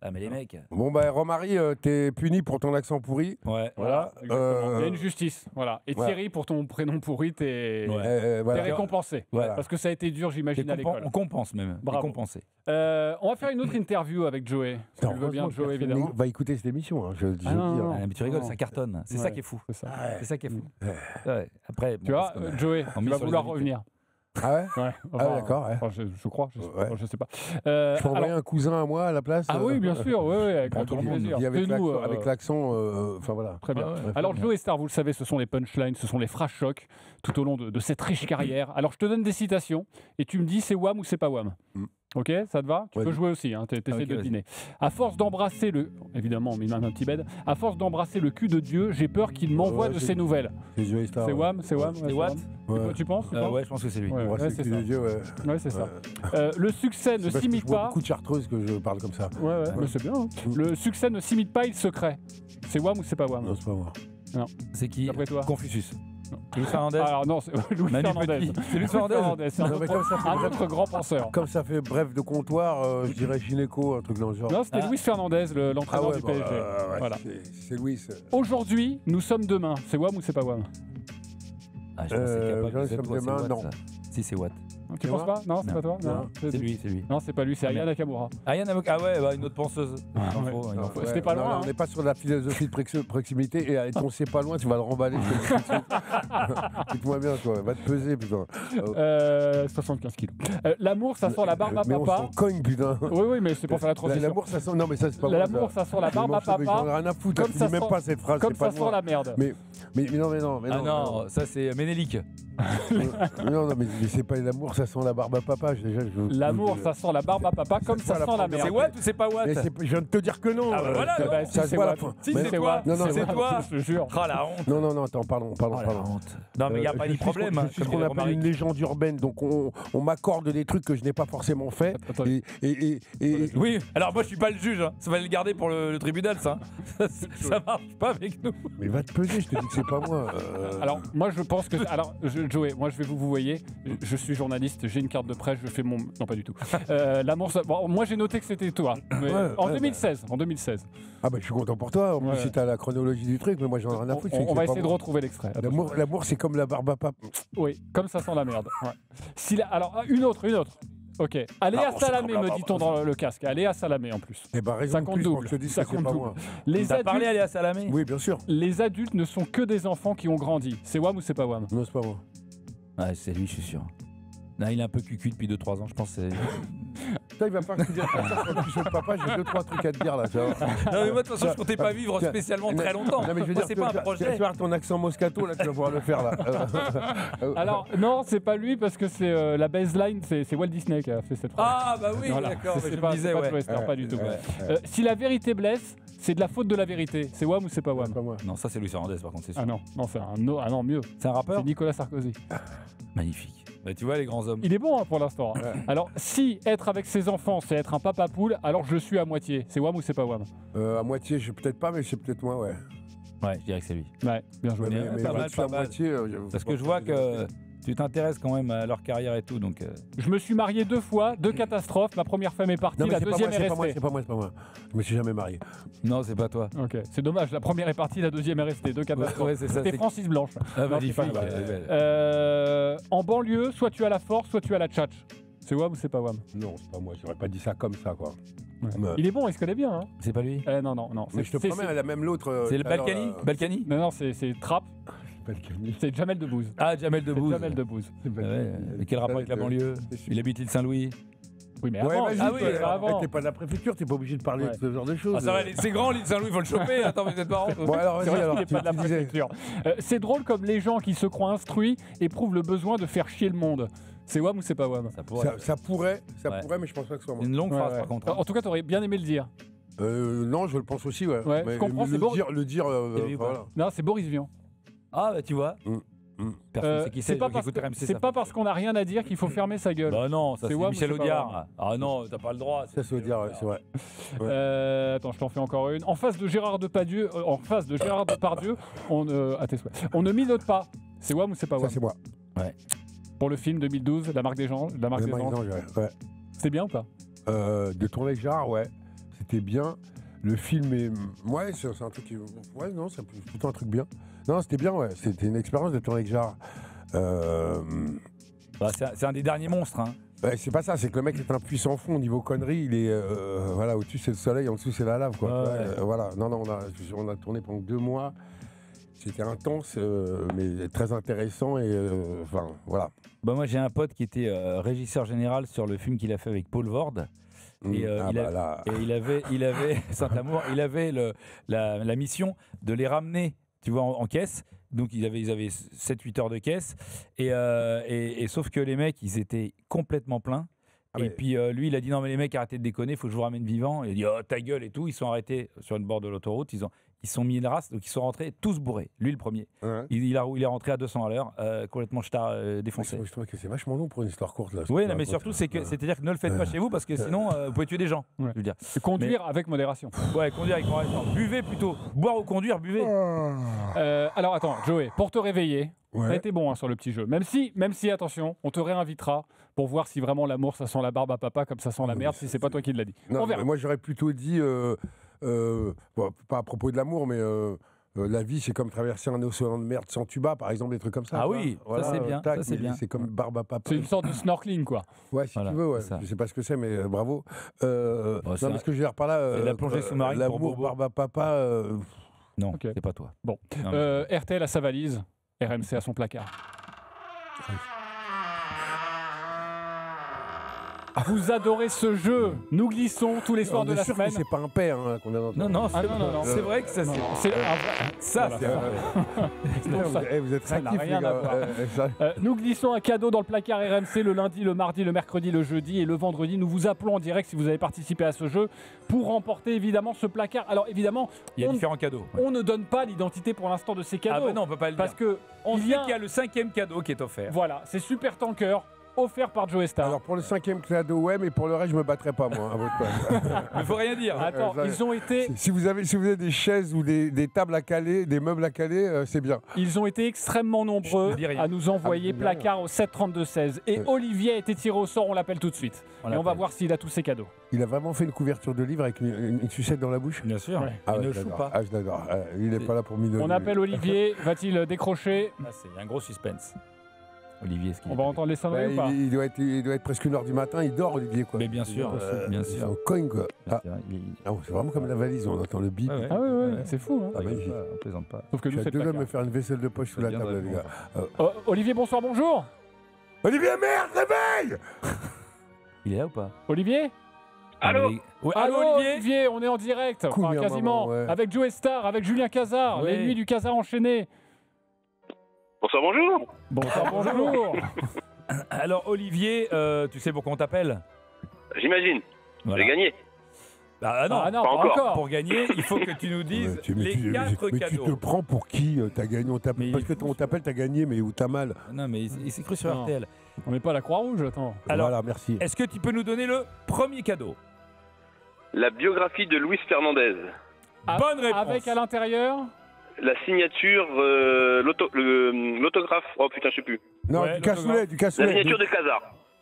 Ah mais les mecs.
Bon, bah, Romary, t'es puni pour ton accent pourri.
Ouais.
Voilà, exactement. Il y a une justice. Voilà. Et
ouais.
Thierry, pour ton prénom pourri, t'es
Voilà.
récompensé.
Voilà.
Parce que ça a été dur, j'imagine, à l'école.
On compense même.
Bravo.
C'est compensé.
On va faire une autre interview avec Joey. Si tu le veux bien,
Heureusement,
Joey,
personne
évidemment.
va écouter cette émission, hein, je le dis.
non.
Ah, mais tu rigoles,
non.
ça cartonne. C'est
Ouais.
ça qui est fou.
C'est ça.
C'est ça qui est fou. Ouais. Après, bon,
Tu vois,
parce que-
Joey,
on
tu
mise
vas
sur les
vouloir
invités.
revenir.
Ah ouais
Ouais.
d'accord, ouais.
Enfin, je crois,
Ouais.
je sais pas.
Je peux envoyer
alors-
un cousin à moi à la place
Ah oui, bien sûr, ouais, avec
Entre
grand
nous,
plaisir.
puis avec
Fais-nous,
l'accent, enfin voilà.
Très bien.
Ouais, ouais.
Alors, Joey Star, vous le savez, ce sont les punchlines, ce sont les phrases chocs tout au long de cette riche carrière. Alors, je te donne des citations et tu me dis c'est Wham ou c'est pas Wham. Ok, ça te va? Tu peux
Vas-y.
jouer aussi, hein, t'essaies
Ok,
de
vas-y.
deviner. À force d'embrasser le... Évidemment, on met un petit bed. À force d'embrasser le cul de Dieu, j'ai peur qu'il m'envoie
Ouais,
de
c'est-
ses nouvelles.
C'est Joey Star.
C'est
ouais.
Wham, c'est Wham.
C'est
ouais,
Watt
Wham. Tu penses?
Ouais, je pense que c'est lui.
Ouais,
Ouais,
ouais,
c'est
c'est
le
ça.
Dieu, ouais.
Ouais, c'est ça. Le succès ne
C'est parce que
s'imite
je bois
pas.
beaucoup de chartreuse que je parle comme ça.
Ouais, mais c'est bien. Hein. Le succès ne s'imite pas, il se crée. C'est Wham ou c'est pas Wham?
Non, c'est pas moi.
C'est qui?
D'après toi?
Confucius. Louis Fernandez.
Alors non, c'est Louis
Manu
Fernandez.
Petit. C'est Louis Fernandez.
C'est un
Non, mais comme ça fait
un
bref.
autre grand penseur.
Comme ça fait bref de comptoir, je dirais gynéco, un truc dans le genre.
Non, c'était
Ah.
Louis Fernandez, l'entraîneur du
bon,
PSG.
ouais,
Voilà.
c'est Louis.
Aujourd'hui, nous sommes demain. C'est Wham ou c'est pas Wham?
Ah, je pense que c'est capable.
Jean,
C'est
comme
toi, c'est
demain,
Watt,
non.
ça. Si, c'est Watt.
Tu
C'est
penses
moi
pas? Non, c'est
Non.
pas toi?
Non.
C'est lui, c'est lui.
Non, c'est pas lui, c'est
Ah,
Aya
merde.
Nakamura.
Ariane Amo- Ah ouais, bah, une autre penseuse. Il en
ouais.
faut, il en faut.
C'était pas loin,
Non,
hein.
on n'est pas sur la philosophie de proximité et ton c'est pas loin, tu vas le remballer. Je te le dis tout de suite. Écoute-moi bien, toi. Va te peser, putain.
75 kilos. L'amour, ça sent la barbe à
Mais on
papa.
s'en cogne, putain.
Oui, oui, mais c'est pour faire la transition.
L'amour, ça sent. Non, mais ça, c'est pas moi.
L'amour, ça sent la barbe à
J'en ai
papa.
rien à foutre.
Comme
Je
ça
dis même
sent-
pas cette phrase.
Comme
c'est pas
ça
moi.
sent la merde.
Mais non.
Ah non, ça c'est Ménélique.
Non, mais c'est pas l'amour, ça sent la barbe à papa. Déjà,
L'amour, ça sent la barbe à papa, comme ça sent la merde.
C'est Watt ou c'est pas Watt?
Mais je viens de te dire que non.
Ah bah voilà, non.
Bah, si,
ça se
c'est
voit à la
Watt.
fin.
Si,
Mais-
c'est toi.
Non, non,
C'est
mais-
toi.
Je te jure.
Ah la honte.
Non, attends, pardon.
Oh, la honte. Non mais il n'y a pas de problème.
Je suis ce qu'on appelle une légende urbaine, donc on m'accorde des trucs que je n'ai pas forcément fait.
Attends.
Et
Oui, alors moi je suis pas le juge, hein. Ça va le garder pour le tribunal ça. Ça marche pas avec nous.
mais va te peser, je te dis que c'est pas moi.
Alors, moi, je pense que. Alors, Joey, moi, je vais vous voyez, je suis journaliste, j'ai une carte de presse, je fais mon. Non, pas du tout. L'amour, bon, moi, j'ai noté que c'était toi. Mais en 2016. En 2016.
Ah bah je suis content pour toi. En plus,
Ouais.
si t'as la chronologie du truc, mais moi j'en ai rien à foutre.
On va essayer de retrouver l'extrait. Attention.
L'amour, c'est comme la barbe à papa.
Oui, comme ça sent la merde. Ouais. Alors, une autre. Ok. Aléa Salamé, me dit-on dans le casque. Aléa Salamé en plus.
Eh ben raison
Ça
de
compte
plus pour
double.
que je te dise
Ça
que c'est
compte
pas
double.
moi.
Les
T'as parlé à
adultes,
Léa Salamé?
Oui, bien sûr.
les adultes ne sont que des enfants qui ont grandi. C'est Wham ou c'est pas Wham?
Non, c'est pas moi.
Ouais, c'est lui, je suis sûr. Là, il est un peu cucu depuis 2-3 ans, je pense.
Putain, il va pas te dire comme ça quand tu joues le papa, j'ai 2-3 trucs à te dire là. Tu vois.
Non, mais moi, de toute façon, je comptais pas vivre
Tiens,
spécialement
non,
très longtemps.
Non, mais je veux
Moi,
dire,
c'est pas un
tu
projet.
vas voir ton accent moscato là, tu vas pouvoir le faire là.
Alors, non, c'est pas lui parce que c'est la baseline, c'est Walt Disney qui a fait cette phrase.
Ah, bah oui,
Voilà.
d'accord, mais
C'est
je
pas,
me disais,
c'est pas
ouais.
Joey Star, pas du tout.
Ouais.
Si la vérité blesse, c'est de la faute de la vérité. C'est Wham ou c'est pas Wham?
C'est pas moi.
Non, ça, c'est Louis Fernandez, par contre, c'est sûr.
Ah non, c'est non, mieux.
C'est un rappeur?
C'est Nicolas Sarkozy.
Magnifique. Bah, tu vois, les grands hommes.
Il est bon hein, pour l'instant. Hein. Alors, si être avec ses enfants, c'est être un papa poule, alors je suis à moitié. C'est Wham ou c'est pas Wham?
À moitié, peut-être pas, mais c'est peut-être moi, ouais.
Ouais, je dirais que c'est lui.
Ouais, bien joué.
Mais-
Mais
pas mal,
là-dessus,
pas
à
mal.
moitié.
Parce que je vois que tu t'intéresses quand même à leur carrière et tout, donc...
Je me suis marié 2 fois, 2 catastrophes. Ma première femme est partie,
Non, mais
la
c'est pas
deuxième
moi,
est
c'est pas moi,
restée.
c'est pas moi. Je me suis jamais marié.
Non, c'est pas toi.
Ok, c'est dommage. La première est partie, la deuxième est restée. 2 catastrophes.
Ouais, c'est ça.
C'était
c'est-
Francis Blanche.
Ah,
Non,
magnifique.
c'est pas
elle
grave.
est belle.
En banlieue, soit tu as la force, soit tu as la tchatch. C'est Wham ou c'est pas Wham?
Non, c'est pas moi. J'aurais pas dit ça comme ça, quoi.
Ouais.
Mais-
Il est bon, il se connaît bien. Hein.
C'est pas lui?
Non.
Mais je te promets, elle a même l'autre.
C'est le
alors,
Balkany? Balkany?
Non, c'est Trap.
Balkany.
C'est Jamel Debbouze.
Ah, Jamel Debbouze.
Jamel Debbouze.
Mais quel rapport avec la banlieue? Il habite l'île Saint-Louis.
Oui, mais
Ouais,
avant.
vas-y,
ah oui,
avant.
t'es pas de la préfecture, t'es pas obligé de parler
Ouais.
de ce genre de choses.
Ah, ça va, c'est grand l'île Saint-Louis, il faut le choper. Attends, mais vous êtes marrant.
Bon, alors,
C'est
vas-y,
vrai
alors,
qu'il n'est
tu
pas de la
disais.
préfecture. C'est drôle comme les gens qui se croient instruits éprouvent le besoin de faire chier le monde. C'est WAM ou c'est pas WAM?
Ça pourrait.
Ça pourrait,
Ouais.
mais je pense pas que ce soit moi.
Une longue
Ouais,
phrase
ouais.
par contre. hein.
En tout cas, t'aurais bien aimé le dire.
Non, je le pense aussi, ouais.
Ouais,
Mais
je comprends, c'est
le
bon.
dire,
T'as vu ou pas
voilà.
Non, c'est Boris Vian.
Ah, bah tu vois. Personne sait qui c'est.
C'est pas,
donc
parce
écoute
que-
RMC,
c'est
ça.
pas parce qu'on n'a rien à dire qu'il faut fermer sa gueule.
Bah non, ça
C'est
c'est
WAM ou
Michel
c'est pas
Audiard. Ah non, t'as pas le droit.
Ça, c'est dire, c'est vrai.
Attends, je t'en fais encore une. En face de Gérard Depardieu, on à tes souhaits. On ne minote pas. C'est WAM ou c'est pas
Ça,
WAM?
c'est moi.
Pour le film 2012, La Marque des gens, La Marque
Le
des
Marc
Anges.
d'Ange, ouais.
C'était bien ou pas?
De tourner avec Gérard, ouais. C'était bien. Le film est. Ouais, c'est un truc qui. Ouais, non, c'est plutôt un truc bien. Non, c'était bien, ouais. C'était une expérience de tourner avec Gérard.
Bah, c'est un des derniers monstres. Hein.
Ouais, c'est pas ça, c'est que le mec est un puissant fond au niveau conneries. Il est. Voilà, au-dessus c'est le soleil, en dessous c'est la lave, quoi.
Ouais,
Ouais,
ouais.
voilà. Non, on a tourné pendant 2 mois. C'était intense, mais très intéressant et. Enfin, voilà.
Bah, moi j'ai un pote qui était régisseur général sur le film qu'il a fait avec Paul Vord. Et,
là.
Et il avait Saint-Amour, il avait la mission de les ramener, tu vois, en caisse. Donc ils avaient 7-8 heures de caisse. Et sauf que les mecs, ils étaient complètement pleins.
Ah
et
ouais.
puis lui, il a dit non mais les mecs, arrêtez de déconner, il faut que je vous ramène vivant. Il a dit oh ta gueule et tout. Ils sont arrêtés sur une bord de l'autoroute. Ils sont mis une race, donc ils sont rentrés tous bourrés. Lui le premier.
Ouais.
Il est rentré à 200 à l'heure, complètement défoncé.
Je trouve que c'est vachement long pour une histoire courte, là.
Oui, non, mais surtout, c'est-à-dire que ne le faites pas chez vous parce que sinon, vous pouvez tuer des gens.
Ouais.
Je veux dire.
Et conduire avec modération.
Ouais, conduire avec modération. Buvez plutôt. Boire ou conduire, buvez.
Alors attends, Joey, pour te réveiller,
Ouais.
t'as été bon hein, sur le petit jeu. Même si, attention, on te réinvitera pour voir si vraiment l'amour, ça sent la barbe à papa comme ça sent la merde, si c'est pas toi qui l'as dit.
Non,
On verra.
mais moi j'aurais plutôt dit, bon, pas à propos de l'amour, mais la vie c'est comme traverser un océan de merde sans tuba, par exemple, des trucs comme ça.
Ah
tu vois.
oui, ça, c'est bien,
tac,
ça, c'est
mais
bien.
C'est comme barbe à papa.
C'est une sorte de snorkeling, quoi.
Ouais, si
Voilà,
tu veux, ouais.
c'est ça.
Je sais pas ce que c'est, mais bravo.
c'est
non, mais ce que je veux dire par là,
c'est la plongée sous-marine pour
l'amour,
Bobo.
barbe à papa.
Non,
Ok.
c'est pas toi.
Bon.
Non, mais-
RTL à sa valise, RMC à son placard. Vous adorez ce jeu. Nous glissons tous les soirs
on
de
est
la
sûr
semaine.
que c'est pas un père hein, qu'on a dans
Non, non,
Ah, non.
c'est vrai que ça,
Non,
c'est.
non, c'est un vrai-
Ça,
Voilà.
c'est vrai.
ça-
Vous êtes
ça n'a
réactifs,
rien
les
à
gars.
voir. Nous glissons un cadeau dans le placard RMC le lundi, le mardi, le mercredi, le jeudi et le vendredi. Nous vous appelons en direct si vous avez participé à ce jeu pour remporter évidemment ce placard. Alors évidemment,
Il y a
on,
différents cadeaux.
on ne donne pas l'identité pour l'instant de ces
Ah
cadeaux.
bah non, on peut pas le
parce
dire.
que
On
il
sait
y a,
qu'il y a le 5e cadeau qui est offert.
voilà, c'est Super Tanker offert par Joe Star.
Alors pour le 5e cadeau, ouais, mais pour le reste, je me battrai pas moi à votre place.
Mais faut rien dire.
Attends, ils ont été
Si vous avez des chaises ou des tables à caler, des meubles à caler, c'est bien.
extrêmement nombreux
Je ne dis rien.
à nous envoyer
Ah, je ne dis rien.
placard au 732-16. Et
Ouais.
Olivier a été tiré au sort, on l'appelle tout de suite.
On
Et on va
l'appelle.
voir s'il a tous ses cadeaux.
Il a vraiment fait une couverture de livre avec une sucette dans la bouche.
Bien sûr.
Ouais.
Ah
Il
ouais,
ne
je
choue
l'adore.
pas.
Ah, je l'adore. Il n'est pas là pour minorer.
On appelle Olivier, va-t-il décrocher?
Ah, c'est un gros suspense. Olivier, est-ce qu'il
On
est
va
pas-
entendre les sonneries ou pas?
il doit être presque 1h du matin, il dort Olivier quoi.
Mais bien sûr, bien
C'est
sûr.
un cogne quoi. Ah,
C'est vrai,
c'est vraiment comme la valise, on entend le bip.
Ouais, ouais.
Ah ouais, c'est fou. Hein.
Ah,
bah,
on plaisante pas.
Sauf que
Je
nous,
suis
c'est
à deux
le
doigts de me
placard.
faire une vaisselle de poche sous la
Bien de
table les gars.
répondre.
Olivier, bonsoir, bonjour.
Olivier, merde, réveille.
Il est là ou pas?
Olivier?
Allô?
Ouais,
Allô,
allô Olivier.
on est en direct,
Cool,
enfin,
bien,
quasiment,
maman, ouais.
avec Joe Star, avec Julien Cazard,
Ouais.
les nuits du Cazard enchaînées.
Bonsoir, bonjour.
Bonsoir, bonjour.
Alors Olivier, tu sais pourquoi on t'appelle?
J'imagine.
Voilà.
J'ai gagné.
Ah non,
Ah non,
pas
pas
encore.
encore.
pour gagner, il faut que tu nous dises les 4
mais tu
cadeaux.
te prends pour qui t'as gagné,
Mais
parce
il
que on t'appelle, t'as gagné, mais où t'as mal.
Non, mais il s'est cru sur
Non.
RTL.
On n'est pas à la Croix-Rouge, attends.
Alors,
voilà, merci.
est-ce que tu peux nous donner le premier cadeau?
La biographie de Luis Fernandez.
Bonne réponse.
Avec à l'intérieur
La signature, l'autographe. Oh putain, je sais plus.
Non,
Ouais,
du cassoulet, du
La
cassoulet.
signature de Cazard.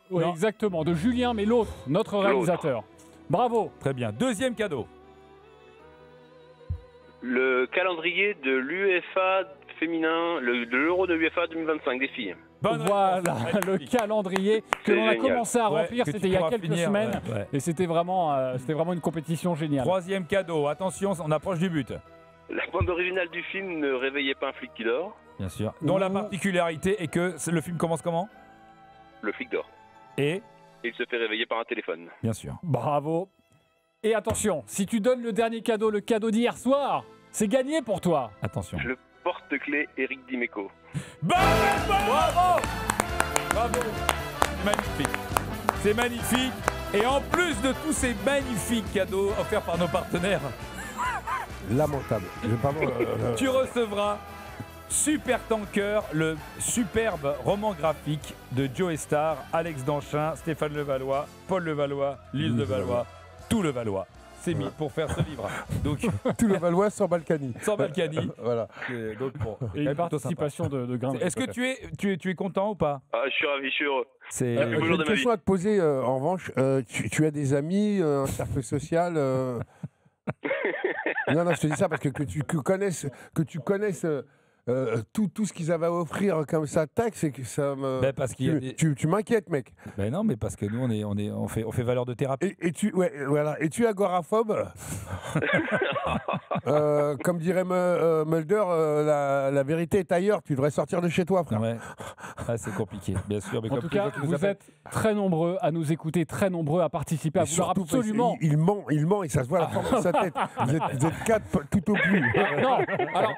Oui,
Non.
exactement, de Julien, mais l'autre, notre réalisateur. Bravo.
Très bien. Deuxième cadeau.
Le calendrier de l'UEFA féminin, de l'Euro de l'UEFA 2025 des filles.
Bonne
Voilà,
réponse.
le
Magnifique.
calendrier que
C'est
l'on a
génial.
commencé à
Ouais,
remplir,
que tu
c'était il y a
pourras
quelques
finir,
semaines.
ouais.
Et c'était vraiment une compétition géniale.
Troisième cadeau. Attention, on approche du but.
La bande originale du film Ne réveillez pas un flic qui dort.
Bien sûr. Dont la particularité est que le film commence comment?
Le flic dort.
Et
Il se fait réveiller par un téléphone.
bien sûr.
Bravo. Et attention, si tu donnes le dernier cadeau, le cadeau d'hier soir, c'est gagné pour toi.
Attention.
Le porte-clés Eric Dimeco.
Bravo. Bravo. Magnifique. C'est magnifique. Et en plus de tous ces magnifiques cadeaux offerts par nos partenaires,
Lamentable.
tu recevras Super Tanker, le superbe roman graphique de Joe Star, Alex Danchin, Stéphane Levallois, Paul Levallois, Lise Levallois, tout Levallois. C'est mis pour faire ce livre. Donc,
Tout le Valois sans Balkany.
sans Balkany.
Voilà.
Donc, bon,
Et
quand
une
même plutôt
participation de Grain.
sympa. Est-ce que tu es content ou pas?
Ah, je suis ravi, je suis heureux.
C'est
plus
J'ai
beau jour de
une
ma
question à te poser, en revanche. Tu as des amis, un cercle social Non, je te dis ça parce que tu connaisses tout ce qu'ils avaient à offrir comme ça, tac, c'est que ça me.
Ben, parce qu'il y a des-
tu m'inquiètes, mec.
Ben non, mais parce que nous, on fait valeur de thérapie.
Es-tu agoraphobe Comme dirait Mulder, la vérité est ailleurs. Tu devrais sortir de chez toi, frère.
Ouais. Ah, c'est compliqué, bien sûr. Mais
En
comme
tout
tous les
cas,
gens qui nous
vous
appellent-
êtes très nombreux à nous écouter, très nombreux à participer, à
Et
vouloir
surtout,
absolument.
il ment et ça se voit à la forme de sa tête. Vous êtes 4 tout au plus.
Non, alors,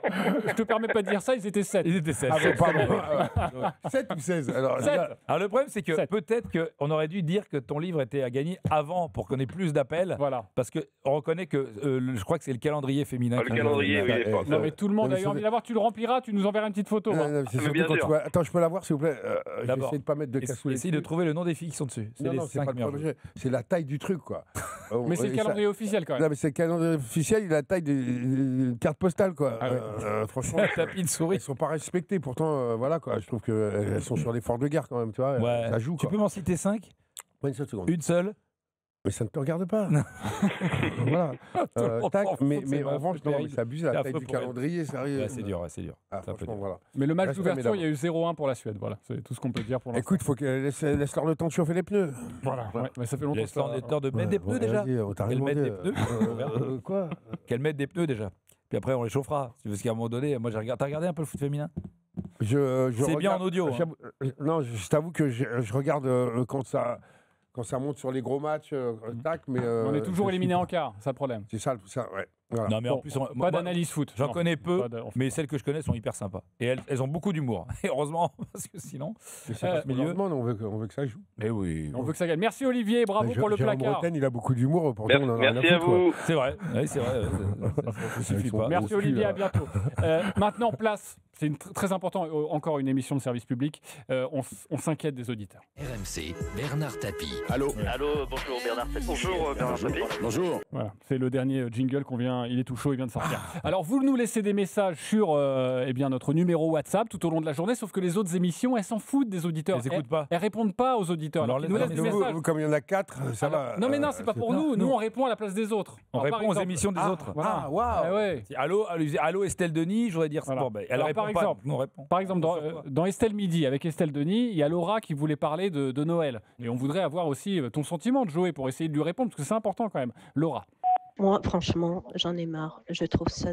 je te permets pas de dire ça, ils étaient 7.
Ils étaient 7.
Ah, bon, pardon. 7 ou 16 alors,
Sept.
là,
Alors le problème, c'est que
Sept.
peut-être qu'on aurait dû dire que ton livre était à gagner avant pour qu'on ait plus d'appels.
Voilà.
Parce qu'on reconnaît que je crois que c'est le calendrier féminin.
Ah, le calendrier, oui, il est fort.
Non, mais tout le monde
Non,
a
mais
eu envie d'avoir, tu le rempliras, tu nous enverras une petite photo. hein.
c'est surtout
bien
quand
sûr.
tu vois- Attends, je peux l'avoir, s'il vous plaît
D'abord.
J'essaie de pas mettre de cassoulet.
Essaye de trouver le nom des filles qui sont dessus. C'est les
Non, c'est
5
pas le
meilleurs.
projet. C'est la taille du truc, quoi.
Mais c'est le
Et ça-
calendrier officiel quand même.
Non, mais c'est le calendrier officiel, il a la taille d'une carte postale, quoi.
Ah ouais.
Franchement,
Tapis de souris.
elles sont pas respectées. Pourtant, voilà, quoi. Je trouve qu'elles sont sur l'effort de guerre, quand même, tu vois.
Ouais.
Ça joue,
Tu
quoi.
peux m'en citer 5?
Ouais, une seule seconde.
Une seule?
Mais ça ne te regarde pas. Voilà.
Tout le monde
Tac,
s'en fout,
mais
c'est
en revanche, non, mais
terrible.
ça abuse à
C'est
la taille
affreux
du
pour elle.
calendrier, sérieux.
Ouais, c'est dur, ouais, c'est dur.
Ah,
C'est un peu
franchement,
dur.
voilà.
Mais le match
Reste
d'ouverture, il y a
formidable.
eu 0-1 pour la Suède. Voilà, c'est tout ce qu'on peut dire pour l'instant.
Écoute, faut qu'elle laisse-leur le temps de chauffer les pneus.
Voilà, ouais, mais ça fait longtemps que
Laisse-leur
ça.
le temps de mettre des pneus déjà.
Vas-y, on t'a rien
Qu'elle mette
demandé.
des pneus.
Quoi
Qu'elles mettent des pneus déjà. Puis après, on les chauffera. Parce qu'à un moment donné, moi, t'as regardé un peu le foot féminin? C'est bien en audio, hein.
Non, je t'avoue que je regarde quand ça monte sur les gros matchs, tac, mais.
On est toujours
je
éliminé
suis
en quart, c'est le problème.
pas. C'est ça, ouais. Voilà.
Non, mais en
Bon,
plus,
pas
moi,
d'analyse foot.
j'en
Non.
connais peu,
Pas de-
mais celles que je connais sont hyper sympas. Et elles ont beaucoup d'humour. Et heureusement, parce que sinon.
Mais c'est pas ce
milieu.
milieu. On veut que ça joue.
Mais oui.
On veut que ça gagne. Merci Olivier, bravo pour le
Jérôme
placard.
Bretagne, il a beaucoup d'humour, pourtant on en a rien
Merci
à
à
foutre, quoi.
vous.
C'est vrai. Oui, c'est vrai. Ça suffit pas.
Merci
Au ski,
Olivier,
là.
à bientôt. Maintenant, place. C'est très important, encore une émission de service public. On s'inquiète des auditeurs.
RMC, Bernard Tapie.
Allô, bonjour Bernard Tapie. Bonjour Bernard Tapie.
Voilà, c'est le dernier jingle qu'on vient. Il est tout chaud, il vient de sortir. Alors, vous nous laissez des messages sur eh bien, notre numéro WhatsApp tout au long de la journée, sauf que les autres émissions, elles s'en foutent des auditeurs.
Elles écoutent pas.
Elles répondent pas aux auditeurs.
Alors,
Alors, ils nous
les-
laissent des
Vous,
messages.
comme il y en a 4, ça va.
Non, mais non, c'est pas pour nous. Nous,
non.
on répond à la place des autres.
On
Alors, par
répond aux
exemple-
émissions des autres.
Voilà.
Ah, waouh.
Ah ouais.
Allô Estelle Denis, je voudrais dire ça.
Voilà.
Bon, ben, elle
Alors,
répond
par
pas.
exemple,
Nous, on répond.
Par exemple,
Sur quoi
dans Estelle Midi, avec Estelle Denis, il y a Laura qui voulait parler de Noël. Et on voudrait avoir aussi ton sentiment de Joey pour essayer de lui répondre, parce que c'est important quand même. Laura.
Moi, franchement, j'en ai marre. Je trouve ça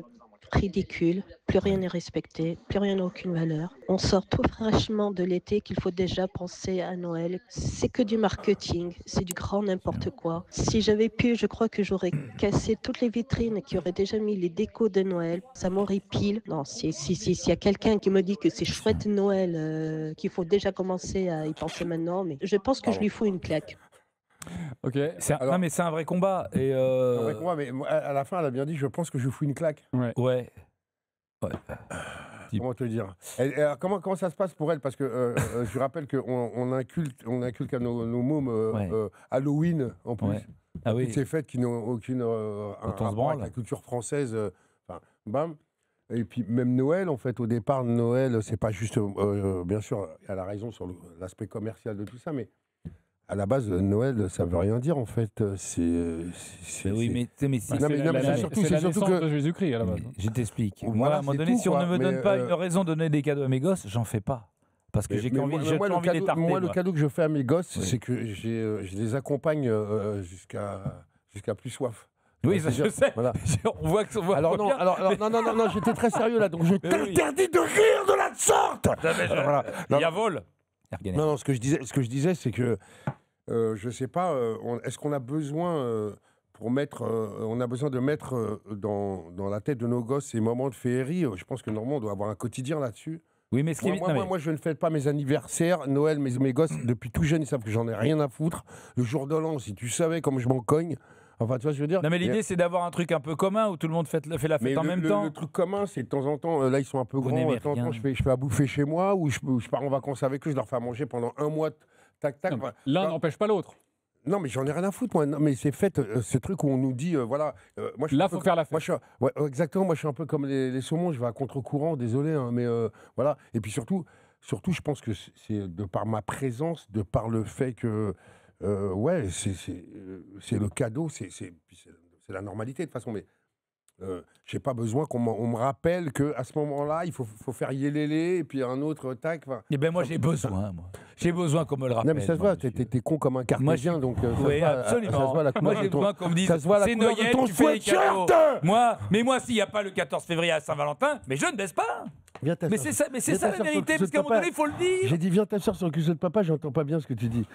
ridicule. Plus rien n'est respecté, plus rien n'a aucune valeur. On sort tout fraîchement de l'été qu'il faut déjà penser à Noël. C'est que du marketing, c'est du grand n'importe quoi. Si j'avais pu, je crois que j'aurais cassé toutes les vitrines qui auraient déjà mis les décos de Noël. Ça m'horripile. Non, s'il y a quelqu'un qui me dit que c'est chouette Noël, qu'il faut déjà commencer à y penser maintenant, mais je pense que je lui fous une claque.
Ok.
Alors-
Non, mais c'est un vrai combat. Et
Avec moi, mais à la fin, elle a bien dit, je pense que je fous une claque.
ouais.
Comment te dire alors, comment ça se passe pour elle? Parce que je rappelle qu'on inculque à nos mômes Halloween, en plus.
Ouais. Ah oui.
Toutes ces fêtes qui n'ont aucune
on se
rapport
branle.
avec la culture française. Enfin, bam. Et puis même Noël, en fait, au départ, Noël, c'est pas juste, bien sûr, elle a raison sur l'aspect commercial de tout ça, mais à la base, Noël, ça veut rien dire, en fait.
Mais oui, mais c'est
Non, mais c'est surtout
la
que-
naissance de Jésus-Christ à la base.
je t'explique.
Voilà,
Moi, à un moment
c'est
donné,
tout,
si on
quoi.
ne me
Mais,
donne pas une raison de donner des cadeaux à mes gosses, j'en fais pas. Parce que j'ai
Mais
envie,
moi,
j'ai
moi,
plus
le
envie de les
cadeau,
tarter.
moi, le
moi.
cadeau que je fais à mes gosses, c'est que je les accompagne jusqu'à plus soif.
Oui,
Ouais,
ça,
c'est
je
sûr.
sais.
Voilà.
On voit que ça voit
Alors
pas
non,
bien.
non, j'étais très sérieux là, donc je t'interdis de rire de la sorte. Voilà.
Il y a vol.
Non, ce que je disais, c'est que je sais pas, est-ce qu'on a besoin on a besoin de mettre dans la tête de nos gosses ces moments de féerie. Je pense que normalement on doit avoir un quotidien là-dessus.
Oui, mais ce qui
Moi, je ne fête pas mes anniversaires, Noël, mes gosses depuis tout jeune, ils savent que j'en ai rien à foutre. Le jour de l'an, si tu savais comme je m'en cogne. Enfin, tu vois ce que je veux dire.
Non, mais l'idée, c'est d'avoir un truc un peu commun où tout le monde fait la fête en même temps.
Le truc commun, c'est de temps en temps, là, ils sont un peu grands,
n'aimez
de temps en temps,
rien.
je fais à bouffer chez moi, ou je pars en vacances avec eux, je leur fais à manger pendant un mois, tac.
L'un n'empêche pas l'autre.
Non, mais j'en ai rien à foutre, moi. Non, mais c'est fait, ce truc où on nous dit, voilà. Moi,
Là, faut faire la fête.
Exactement, moi, je suis un peu comme les saumons, je vais à contre-courant, désolé, hein, mais voilà. Et puis surtout, je pense que c'est de par ma présence, de par le fait que, c'est le cadeau, c'est la normalité de toute façon, mais j'ai pas besoin qu'on me rappelle qu'à ce moment-là, il faut faire yélélé, et puis un autre tac.
Eh ben moi, j'ai besoin, J'ai besoin qu'on me le rappelle.
Non, mais ça se voit, t'es con comme un cartésien, donc
oui, absolument.
ça se voit la
Moi,
couleur
j'ai
de ton...
besoin qu'on me dise,
ça se voit la
c'est
couleur de
Noël,
ton
tu fais les cadeaux.
sweatshirt.
Moi, s'il n'y a pas le 14 février à Saint-Valentin, mais je ne baisse pas. Mais c'est ça la vérité, parce qu'à un moment donné, il faut le dire.
J'ai dit, viens t'asseoir sur le cul de papa, j'entends pas bien ce que tu dis.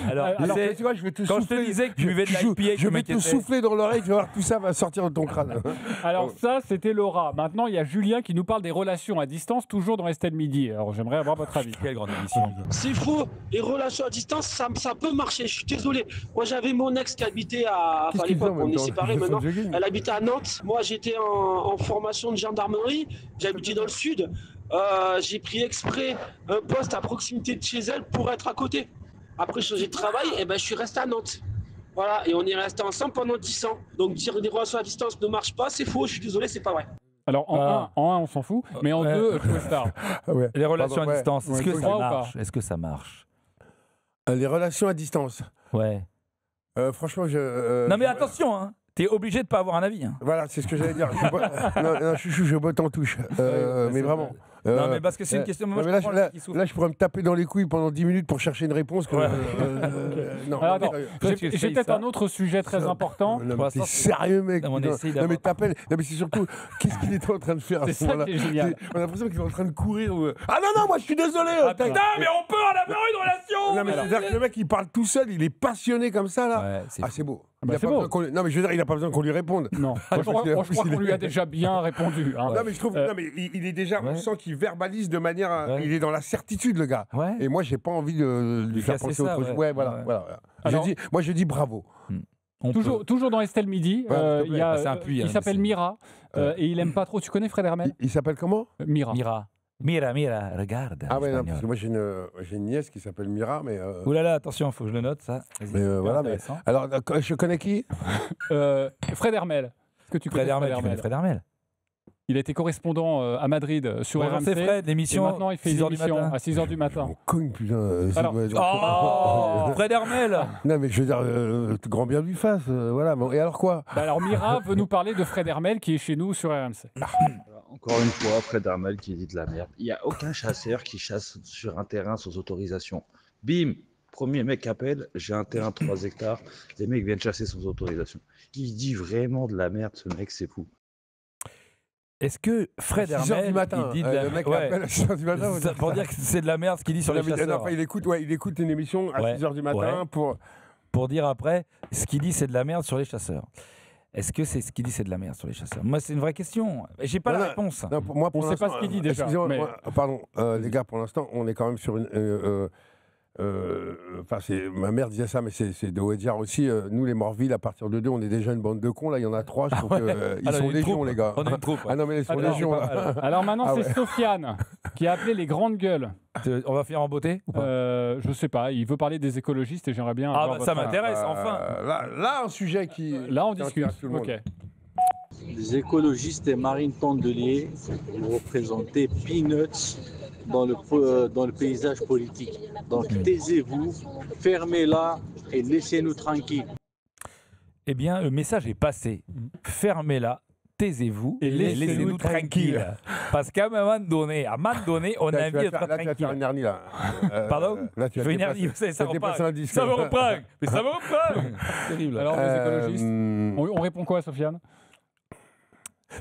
Alors
tu vois, je vais te
quand
souffler.
je te disais que tu buvais de l'IPA,
je vais te souffler dans l'oreille, tu vas voir, tout ça va sortir de ton crâne.
Alors ça, c'était Laura. Maintenant, il y a Julien qui nous parle des relations à distance, toujours dans Estelle Midi. Alors j'aimerais avoir votre avis.
Quelle grande émission.
C'est faux. Les relations à distance, ça peut marcher. Je suis désolé. Moi, j'avais mon ex qui habitait à l'époque, on est séparés maintenant. Elle habitait à Nantes. Moi, j'étais en formation de gendarmerie. J'habitais dans le sud. J'ai pris exprès un poste à proximité de chez elle pour être à côté. Après changer de travail, et ben, je suis resté à Nantes. Voilà, et on est resté ensemble pendant 10 ans. Donc dire des relations à distance ne marche pas, c'est faux, je suis désolé, c'est pas vrai.
Alors en un, on s'en fout, mais en deux, Joe Star.
Les relations à distance, est-ce que ça
crois ou
marche
pas?
Est-ce que ça marche?
Les relations à distance.
Ouais.
Franchement,
non mais attention, hein. T'es obligé de pas avoir un avis. Hein.
Voilà, c'est ce que j'allais dire. Non, chouchou, je botte en touche. Mais vraiment.
Non, mais parce que c'est une question. Moi,
là, je pourrais me taper dans les couilles pendant 10 minutes pour chercher une réponse. Que,
non, j'ai peut-être un autre sujet très important.
Non, mais t'es sérieux, mec. Non, mais t'appelles. Non, mais c'est surtout, qu'est-ce qu'il était en train de faire à ce moment-là?
C'est génial.
On a l'impression qu'il est en train de courir. Ah non, moi, je suis désolé.
Putain, mais on peut en avoir une relation.
Non, mais c'est-à-dire que le mec, il parle tout seul, il est passionné comme ça, là. Ah, c'est beau. Non, mais je veux dire, il n'a pas besoin qu'on lui réponde.
Non, je crois qu'on lui a déjà bien répondu. Hein.
Non, mais je trouve. Non, mais il est déjà. On sent qu'il verbalise de manière. Il est dans la certitude, le gars. Et moi, j'ai pas envie de lui faire penser autre chose. Ouais, voilà. Alors, je dis bravo.
Toujours dans Estelle Midi, il s'appelle Mira et il aime pas trop. Tu connais Fred Hermel?
Il s'appelle comment?
Mira.
Mira, regarde.
Ah ouais, non, parce que moi j'ai une nièce qui s'appelle Mira, mais.
Ouh là là, attention, faut que je le note ça.
Mais voilà, mais. Alors, je connais qui?
Fred Hermel. Est-ce que tu connais
Fred Hermel?
Il a été correspondant à Madrid sur RMC.
C'est Fred, l'émission.
Maintenant, il fait une émission à 6h du matin.
On cogne, putain.
Fred Hermel.
Non, mais je veux dire, grand bien lui fasse. Voilà. Bon, et alors quoi?
Alors, Mira veut nous parler de Fred Hermel qui est chez nous sur RMC.
Encore une fois, Fred Hermel qui dit de la merde. Il n'y a aucun chasseur qui chasse sur un terrain sans autorisation. Bim, premier mec appelle, j'ai un terrain 3 hectares, les mecs viennent chasser sans autorisation. Il dit vraiment de la merde, ce mec, c'est fou.
Est-ce que Fred Hermel, il dit de la merde?
Appelle à 6h du matin.
Pour dire que c'est de la merde ce qu'il dit sur les chasseurs.
Il écoute une émission à 6h du matin
pour dire après, ce qu'il dit c'est de la merde sur les chasseurs. Est-ce que c'est ce qu'il dit, c'est de la merde sur les chasseurs? Moi, c'est une vraie question. J'ai pas la réponse.
Non, moi,
on ne sait pas ce qu'il dit déjà.
Mais... Pardon, les gars, pour l'instant, on est quand même sur une. Ma mère disait ça, mais c'est de Ouédiar aussi. Nous, les Morville, à partir de 2, on est déjà une bande de cons. Là, il y en a 3. Je trouve qu'ils sont légions, les gars.
On a une troupe.
Ah non, mais ils sont légions.
Alors maintenant, c'est Sofiane qui a appelé les grandes gueules.
On va finir en beauté ou pas?
Je sais pas. Il veut parler des écologistes et j'aimerais bien.
Ça m'intéresse, enfin.
Là, un sujet qui.
Là, on discute. Ok.
Les écologistes et Marine Tondelier, vous représentez Peanuts dans le paysage politique. Donc taisez-vous, fermez-la et laissez-nous tranquilles.
Eh bien, le message est passé. Fermez-la, taisez-vous
et
laissez-nous tranquilles. Parce qu'à un moment donné, on a envie d'être tranquille.
Là, tu vas faire une hernie, là.
Pardon
Là, tu
je
vas
fais une hernie, ça reprend. Ça me reprend. Mais ça me reprend. Terrible.
Alors, les écologistes, on répond quoi, Sofiane?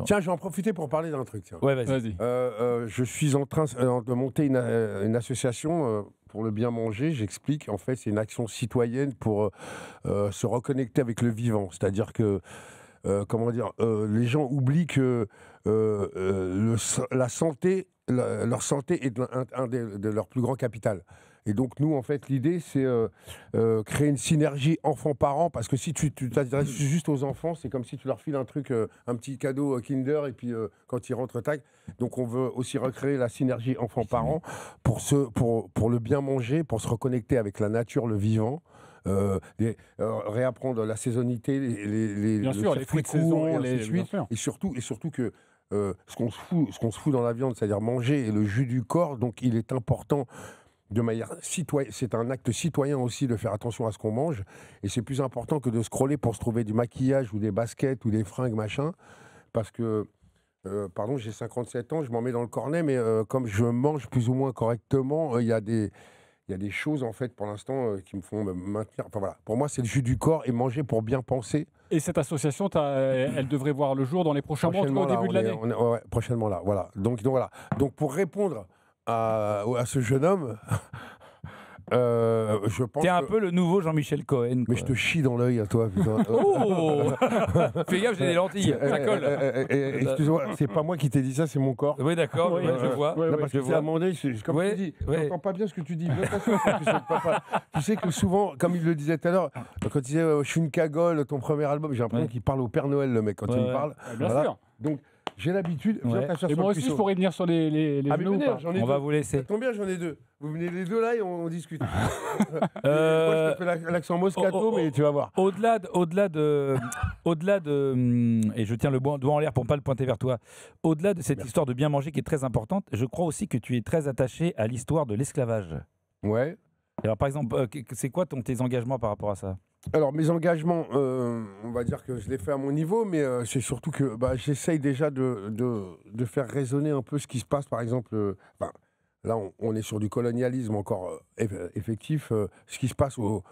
Tiens, je vais en profiter pour parler d'un truc. Tiens.
Ouais, vas-y.
Je suis en train de monter une association pour le bien manger. J'explique. En fait, c'est une action citoyenne pour se reconnecter avec le vivant. C'est-à-dire que, comment dire, les gens oublient que la santé, leur santé est un de leurs plus grands capital. Et donc, nous, en fait, l'idée, c'est créer une synergie enfant-parent, parce que si tu t'adresses juste aux enfants, c'est comme si tu leur files un truc, un petit cadeau Kinder, et puis quand ils rentrent, tac. Donc, on veut aussi recréer la synergie enfant-parent pour le bien manger, pour se reconnecter avec la nature, le vivant. Réapprendre la saisonnité,
bien sûr, les fruits de saison,
et surtout que ce qu'on se fout dans la viande, c'est-à-dire manger, et le jus du corps, donc il est important de manière citoyenne. C'est un acte citoyen aussi de faire attention à ce qu'on mange, et c'est plus important que de scroller pour se trouver du maquillage ou des baskets ou des fringues machin, parce que pardon, j'ai 57 ans, je m'en mets dans le cornet, mais comme je mange plus ou moins correctement, il y a des choses en fait pour l'instant qui me font me maintenir. Enfin voilà, pour moi c'est le jus du corps et manger pour bien penser.
Et cette association, elle devrait voir le jour dans les prochains mois, au début de l'année.
Ouais, prochainement là, voilà. Donc voilà. Donc pour répondre à ce jeune homme, je pense.
T'es un peu le nouveau Jean-Michel Cohen.
Mais je te chie dans l'œil à toi.
Oh fais gaffe, j'ai des lentilles, ça colle.
Excuse-moi, c'est pas moi qui t'ai dit ça, c'est mon corps.
Oui, d'accord, je vois.
Non, parce que c'est amendé, comme tu dis, j'entends pas bien ce que tu dis. Tu sais que souvent, comme il le disait tout à l'heure, quand il disait je suis une cagole, ton premier album, j'ai l'impression qu'il parle au Père Noël, le mec, quand il me parle.
Bien sûr.
Donc, j'ai l'habitude.
Et moi aussi, je pourrais venir sur les genoux.
On va vous laisser.
Ça tombe bien, j'en ai deux. Vous venez les deux là et on discute. Moi, je te fais l'accent Moscato, mais tu vas voir.
Au-delà de, et je tiens le doigt en l'air pour ne pas le pointer vers toi, au-delà de cette histoire de bien manger qui est très importante, je crois aussi que tu es très attaché à l'histoire de l'esclavage.
Ouais.
Alors, par exemple, c'est quoi tes engagements par rapport à ça ?
Alors, mes engagements, on va dire que je les fais à mon niveau, mais c'est surtout que j'essaye déjà de faire résonner un peu ce qui se passe, par exemple. Là, on est sur du colonialisme encore effectif. Ce qui se passe aux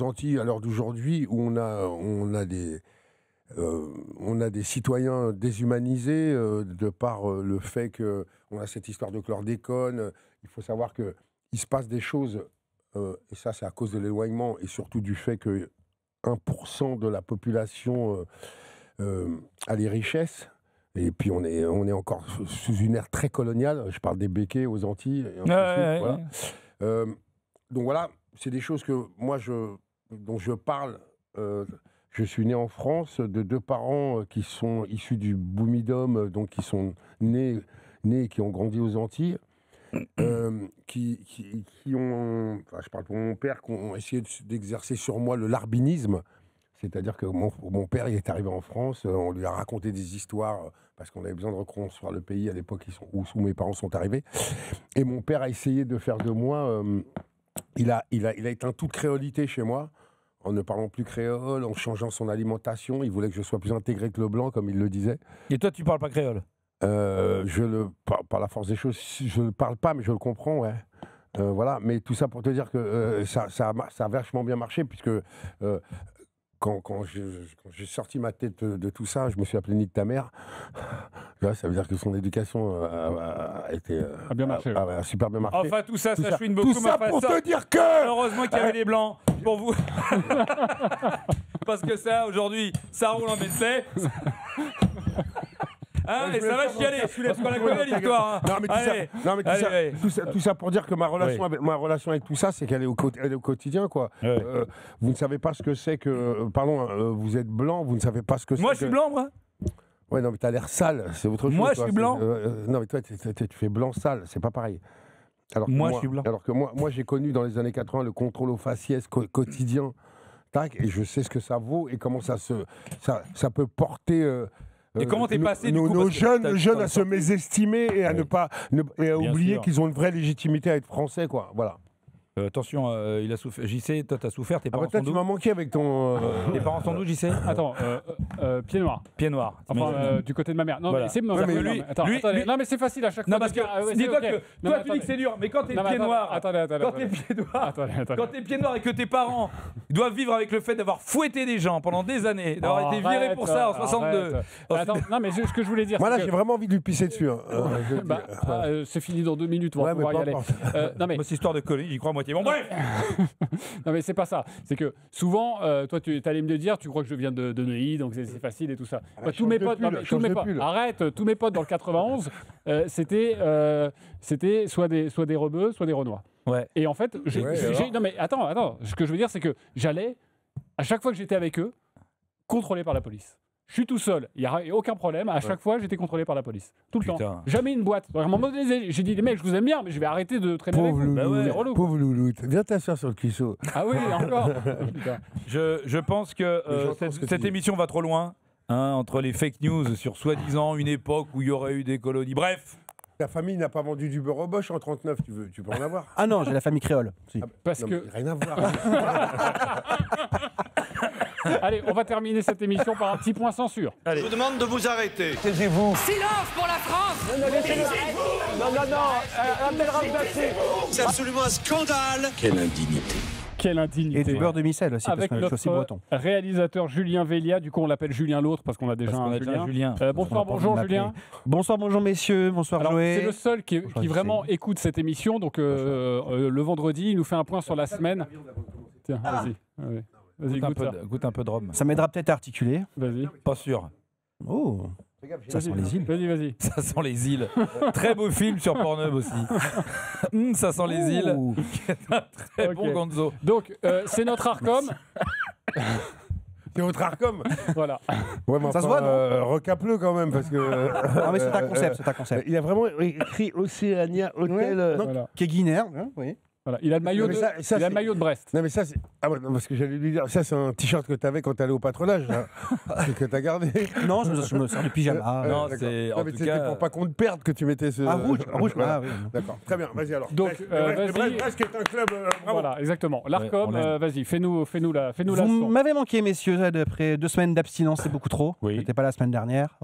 Antilles à l'heure d'aujourd'hui, où on a des citoyens déshumanisés de par le fait qu'on a cette histoire de chlordécone. Il faut savoir qu'il se passe des choses. Et ça, c'est à cause de l'éloignement et surtout du fait que 1% de la population a les richesses. Et puis, on est encore sous une ère très coloniale. Je parle des béquets aux Antilles. Et voilà. Donc voilà, c'est des choses que moi, dont je parle. Je suis né en France de deux parents qui sont issus du boumidom, donc qui sont nés et qui ont grandi aux Antilles. Qui ont, je parle pour mon père, qui ont essayé d'exercer sur moi le larbinisme, c'est-à-dire que mon père il est arrivé en France, on lui a raconté des histoires parce qu'on avait besoin de reconstruire le pays à l'époque où mes parents sont arrivés, et mon père a essayé de faire de moi, il a éteint toute créolité chez moi en ne parlant plus créole, en changeant son alimentation. Il voulait que je sois plus intégré que le blanc, comme il le disait.
Et toi, tu parles pas créole?
Par la force des choses, je ne parle pas, mais je le comprends, ouais. Voilà, mais tout ça pour te dire que ça a vachement bien marché, puisque quand j'ai sorti ma tête de tout ça, je me suis appelé Nique ta mère. Là, ça veut dire que son éducation a été
bien marché.
A super bien marché.
Enfin, tout ça chouine beaucoup.
Tout ça pour te dire que...
Heureusement qu'il y avait les blancs pour vous. Parce que ça, aujourd'hui, ça roule en médecin. Et ça va chialer, parce qu'on la connaît l'histoire.
Tout ça pour dire que ma relation avec tout ça, c'est qu'elle est au quotidien, quoi. Vous ne savez pas ce que c'est que... Pardon, vous êtes blanc, vous ne savez pas ce que c'est.
Moi, je suis blanc, moi.
Ouais, non, mais t'as l'air sale, c'est autre chose.
Moi, je suis blanc.
Non, mais toi, tu fais blanc sale, c'est pas pareil. Alors
moi, je suis blanc.
Alors que moi, j'ai connu dans les années 80 le contrôle au faciès quotidien. Tac, et je sais ce que ça vaut et comment ça peut porter...
Et comment t'es passé
nos jeunes à se mésestimer et à à oublier qu'ils ont une vraie légitimité à être français, quoi. Voilà.
Attention, il a souffert. JC, toi, t'as souffert. Tes parents
toi,
sont
tu
d'où
m'as manqué avec ton.
Tes parents sont d'où, JC?
Attends, pied noir.
Pied noir.
Enfin, du côté de ma mère. Non,
Voilà.
mais c'est
lui,
non, mais c'est facile à chaque fois.
Non, parce que dis-toi que toi, tu dis que c'est dur, mais quand t'es pied noir, quand t'es pied noir et que tes parents doivent vivre avec le fait d'avoir fouetté des gens pendant des années, d'avoir été virés pour ça en 62.
Attends, non, mais ce que je voulais dire.
Voilà, j'ai vraiment envie de lui pisser dessus.
C'est fini dans 2 minutes, on va pouvoir y aller.
Non, mais c'est histoire de conneries, j'y crois à moitié. Bon, bref.
Non, mais c'est pas ça. C'est que souvent, toi, tu allais me dire, tu crois que je viens de Neuilly, donc c'est facile et tout ça. Tous mes potes, arrête, tous mes potes dans le 91, c'était soit des rebeux, soit des renois.
Ouais.
Et en fait, non mais attends, ce que je veux dire, c'est que j'allais, à chaque fois que j'étais avec eux, contrôlé par la police. Je suis tout seul, il n'y a aucun problème. À chaque fois, j'étais contrôlé par la police. Tout le temps. Jamais une boîte. À un moment donné, j'ai dit, les mecs, je vous aime bien, mais je vais arrêter de traîner avec vous. C'est relou.
Pauvre loulou. Viens t'asseoir sur le cuisseau.
Ah oui, encore.
Je pense que cette émission va trop loin. Entre les fake news sur soi-disant une époque où il y aurait eu des colonies. Bref.
Ta famille n'a pas vendu du beurre au Bosch en 39, tu peux en avoir.
Ah non, j'ai la famille créole. Si.
Parce que...
Rien à voir.
Allez, on va terminer cette émission par un petit point censure.
Allez. Je vous demande de vous arrêter.
Taisez-vous.
Silence pour la France.
C'est absolument un scandale.
Quelle indignité.
Quelle indignité.
Et du beurre de micelle aussi,
avec
parce que je suis aussi breton.
Réalisateur Julien Vélia, du coup on l'appelle Julien l'autre parce qu'on a déjà un Julien. Bonsoir, bonjour Julien.
Bonsoir, bonjour messieurs, bonsoir Joël.
C'est le seul qui vraiment écoute cette émission, donc le vendredi, il nous fait un point sur la semaine. Tiens, vas-y. Vas-y,
goûte un peu de rhum.
Ça m'aidera peut-être à articuler.
Vas-y.
Pas sûr.
Oh. Ça sent les îles.
Vas-y.
Ça sent les îles. Très beau film sur Pornhub aussi. Ça sent les îles. Très bon Gonzo.
Donc, c'est notre Arcom.
C'est votre Arcom.
Voilà.
Ouais, mais
ça se voit, non
recap-le quand même, parce que...
Ah, mais c'est un concept,
Il a vraiment écrit Océania Hotel...
Voilà. Qui est guinéen, oui.
Voilà, il a le maillot, le maillot de Brest.
Non mais ça c'est... Ah ouais, non, parce que j'allais lui dire, ça c'est un t-shirt que t'avais quand t'allais au patronage, que t'as gardé.
Non, je me sers de pyjama.
Non, c'est... En tout
c'était
cas...
pour pas qu'on te perde que tu mettais ce...
Ah, rouge.
Voilà.
Ah oui.
D'accord, très bien, vas-y alors.
Donc,
Brest qui est un club...
Voilà, exactement. L'Arcom, vas-y, fais-nous la
Vous
leçon.
m'avez manqué, messieurs, après 2 semaines d'abstinence, c'est beaucoup trop.
Oui.
J'étais pas là la semaine dernière.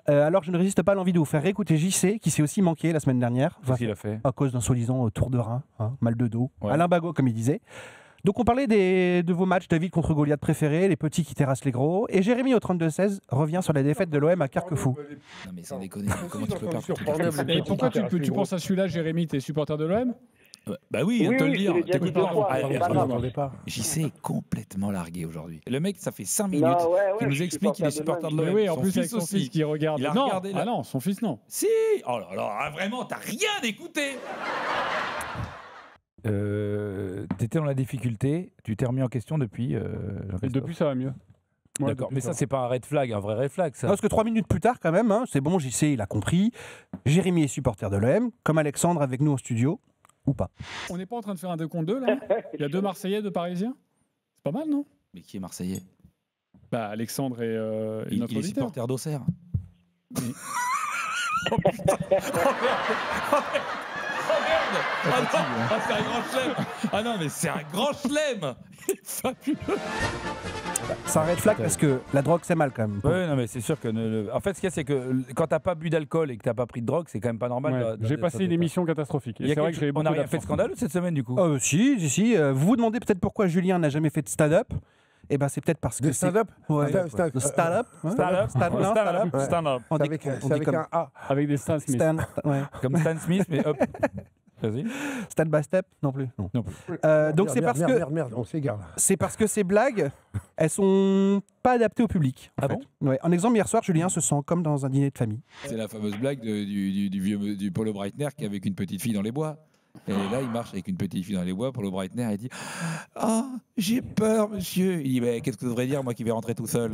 Alors je ne résiste pas à l'envie de vous faire réécouter JC, qui s'est aussi manqué la semaine dernière.
Qu'est-ce qu'il a fait ?
À cause d'un soi-disant tour de rein, mal de dos.
Ouais.
Alain Bagot, comme il disait. Donc on parlait de vos matchs David contre Goliath préférés, les petits qui terrassent les gros. Et Jérémy au 32-16 revient sur la défaite de l'OM à Carquefou.
Non mais sans déconner, comment tu peux pas...
Et pourquoi tu penses à celui-là, Jérémy? T'es supporter de l'OM?
Bah oui, il vient de te le dire.
T'écoutes
pas. JC est complètement largué aujourd'hui. Le mec, ça fait 5 minutes qu'il nous explique qu'il est supporter de l'OM.
Oui, en plus avec son fils qui regarde.
Il a
non,
regardé
ah non, son fils non.
Si. Oh là là, vraiment, t'as rien écouté.
T'étais dans la difficulté, tu t'es remis en question depuis.
Depuis, ça va mieux.
Ouais, d'accord, mais ça, c'est pas un red flag, un vrai red flag, ça.
Non, parce que 3 minutes plus tard, quand même, c'est bon, JC, il a compris. Jérémy est supporter de l'OM, comme Alexandre avec nous en studio, ou pas.
On n'est pas en train de faire un 2 contre 2, là? Il y a 2 Marseillais, 2 Parisiens? C'est pas mal, non?
Mais qui est Marseillais?
Bah, Alexandre et notre
il est
auditeur.
supporter d'Auxerre.
Oui.
Oh putain! Oh merde! Ah non! C'est un grand chelem! Ah non, mais c'est un grand chelem! Fabuleux!
C'est un red flag parce que la drogue, c'est mal quand même.
Oui, non, mais c'est sûr que. En fait, ce qu'il y a, c'est que quand t'as pas bu d'alcool et que t'as pas pris de drogue, c'est quand même pas normal.
J'ai passé une émission catastrophique.
C'est vrai que j'ai on n'a rien fait de scandale cette semaine, du coup.
Si. Vous vous demandez peut-être pourquoi Julien n'a jamais fait de stand-up. Eh ben, c'est peut-être parce que.
Stand-up?
Ouais. Stand-up.
Stand-up.
C'est avec un A.
Avec des Stan Smith.
Comme Stan Smith, mais hop. Vas-y.
Step by step non plus.
Non plus.
Donc c'est parce que
merde, on s'égare.
C'est parce que ces blagues, elles sont pas adaptées au public.
Ah bon?
Ouais. En exemple, hier soir, Julien se sent comme dans un dîner de famille.
C'est la fameuse blague du Paulo Breitner qui est avec une petite fille dans les bois. Et là, il marche avec une petite fille dans les bois. Paulo Breitner, il dit « Ah, j'ai peur, monsieur !» Il dit « Qu'est-ce que vous devriez dire, moi qui vais rentrer tout seul ?»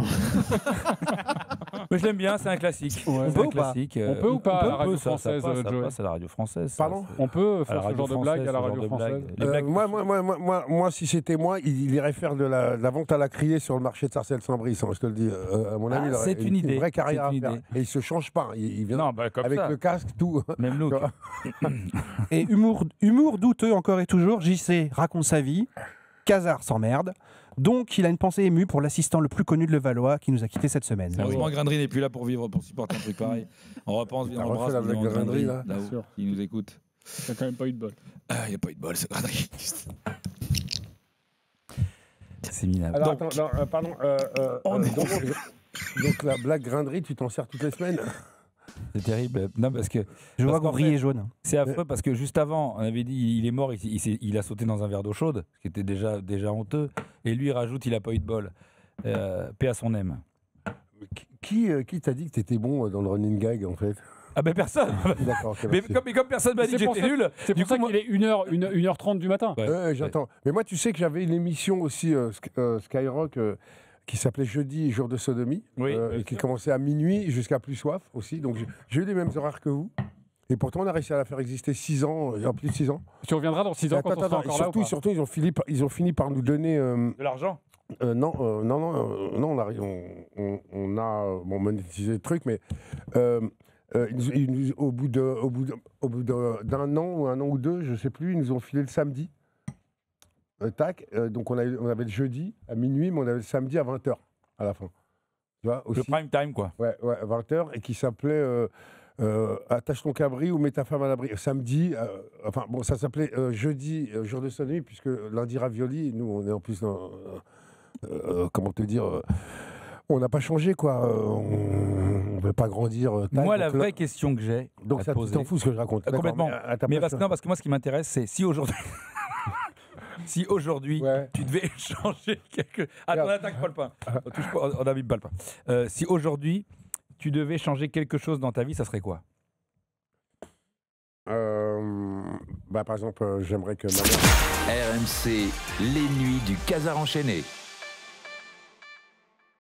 Mais je l'aime bien, c'est un classique.
Ouais.
On peut ou pas
On peut ou pas à la radio
ça
française,
passe,
Joey
à la radio française.
Pardon
On peut
À
faire
la
ce
radio
genre de blague à la
française,
radio
ce genre de
française.
blague. Les blagues-
Moi, si c'était moi, il irait faire de la vente à la criée sur le marché de Sarcelles-Saint-Brice. Je te le dis, à mon ami, il aurait
c'est une idée.
vraie carrière
C'est
à
une
faire.
idée.
Et il se change pas. Il vient
Non, bah, comme
avec
ça.
le casque, tout.
Même look.
Et humour douteux encore et toujours, JC raconte sa vie, Casar s'emmerde, donc il a une pensée émue pour l'assistant le plus connu de Levallois qui nous a quittés cette semaine.
Heureusement, Grindry n'est plus là pour vivre, pour supporter un truc pareil. On repense,
T'as
on
refait
embrasse
la blague de Grindry, là
là-haut,
Sûr.
qui nous écoute.
T'as quand même pas eu de bol.
Il n'y a pas eu de bol, ce Grindry. C'est minable.
Alors,
Donc,
attends, non, pardon. Donc, la blague Grindry, tu t'en sers toutes les semaines.
c'est terrible. Non, parce que.
Je vois
parce
que vous
qu'en
riez
fait,
jaune.
C'est affreux parce que juste avant, on avait dit il est mort, il a sauté dans un verre d'eau chaude, ce qui était déjà honteux. Et lui, il rajoute il a pas eu de bol. Paix à son âme.
Qui t'a dit que t'étais bon dans le running gag, en fait?
Ah ben personne.
D'accord, ok,
mais,
merci.
comme personne m'a dit que
C'est pour
j'étais
ça-
nul.
C'est pour ça qu'il est 1h30 du matin.
Ouais.
J'entends. Mais moi, tu sais que j'avais une émission aussi, Skyrock, qui s'appelait Jeudi, jour de sodomie,
Oui,
et qui commençait à minuit jusqu'à plus soif aussi. Donc j'ai eu les mêmes horaires que vous. Et pourtant, on a réussi à la faire exister 6 ans, en plus de 6 ans.
Tu reviendras dans 6 ans quand on sera encore là ou pas
Surtout, ils ont fini par nous donner...
De l'argent.
non, on a monétisé le truc, mais au bout d'un an ou un an ou deux, je sais plus, ils nous ont filé le samedi. Donc on avait le jeudi à minuit, mais on avait le samedi à 20h à la fin. Tu vois, aussi,
Le prime time, quoi.
ouais, 20h, et qui s'appelait Attache ton cabri ou mets ta femme à l'abri. Samedi, ça s'appelait jeudi, jour de sodomie, puisque lundi ravioli, nous on est en plus dans... comment te dire, on n'a pas changé, quoi. On ne veut pas grandir.
Moi, la vraie question que j'ai.
Donc ça, tu t'en fous ce que je raconte.
Complètement. Mais parce que moi, ce qui m'intéresse, c'est si aujourd'hui. Si aujourd'hui, tu devais changer quelque. Attends, on n'attaque pas le pain. On n'abîme pas le pain. Si aujourd'hui, tu devais changer quelque chose dans ta vie, ça serait quoi?
Par exemple, j'aimerais que ma mère...
RMC, les nuits du Casar enchaîné.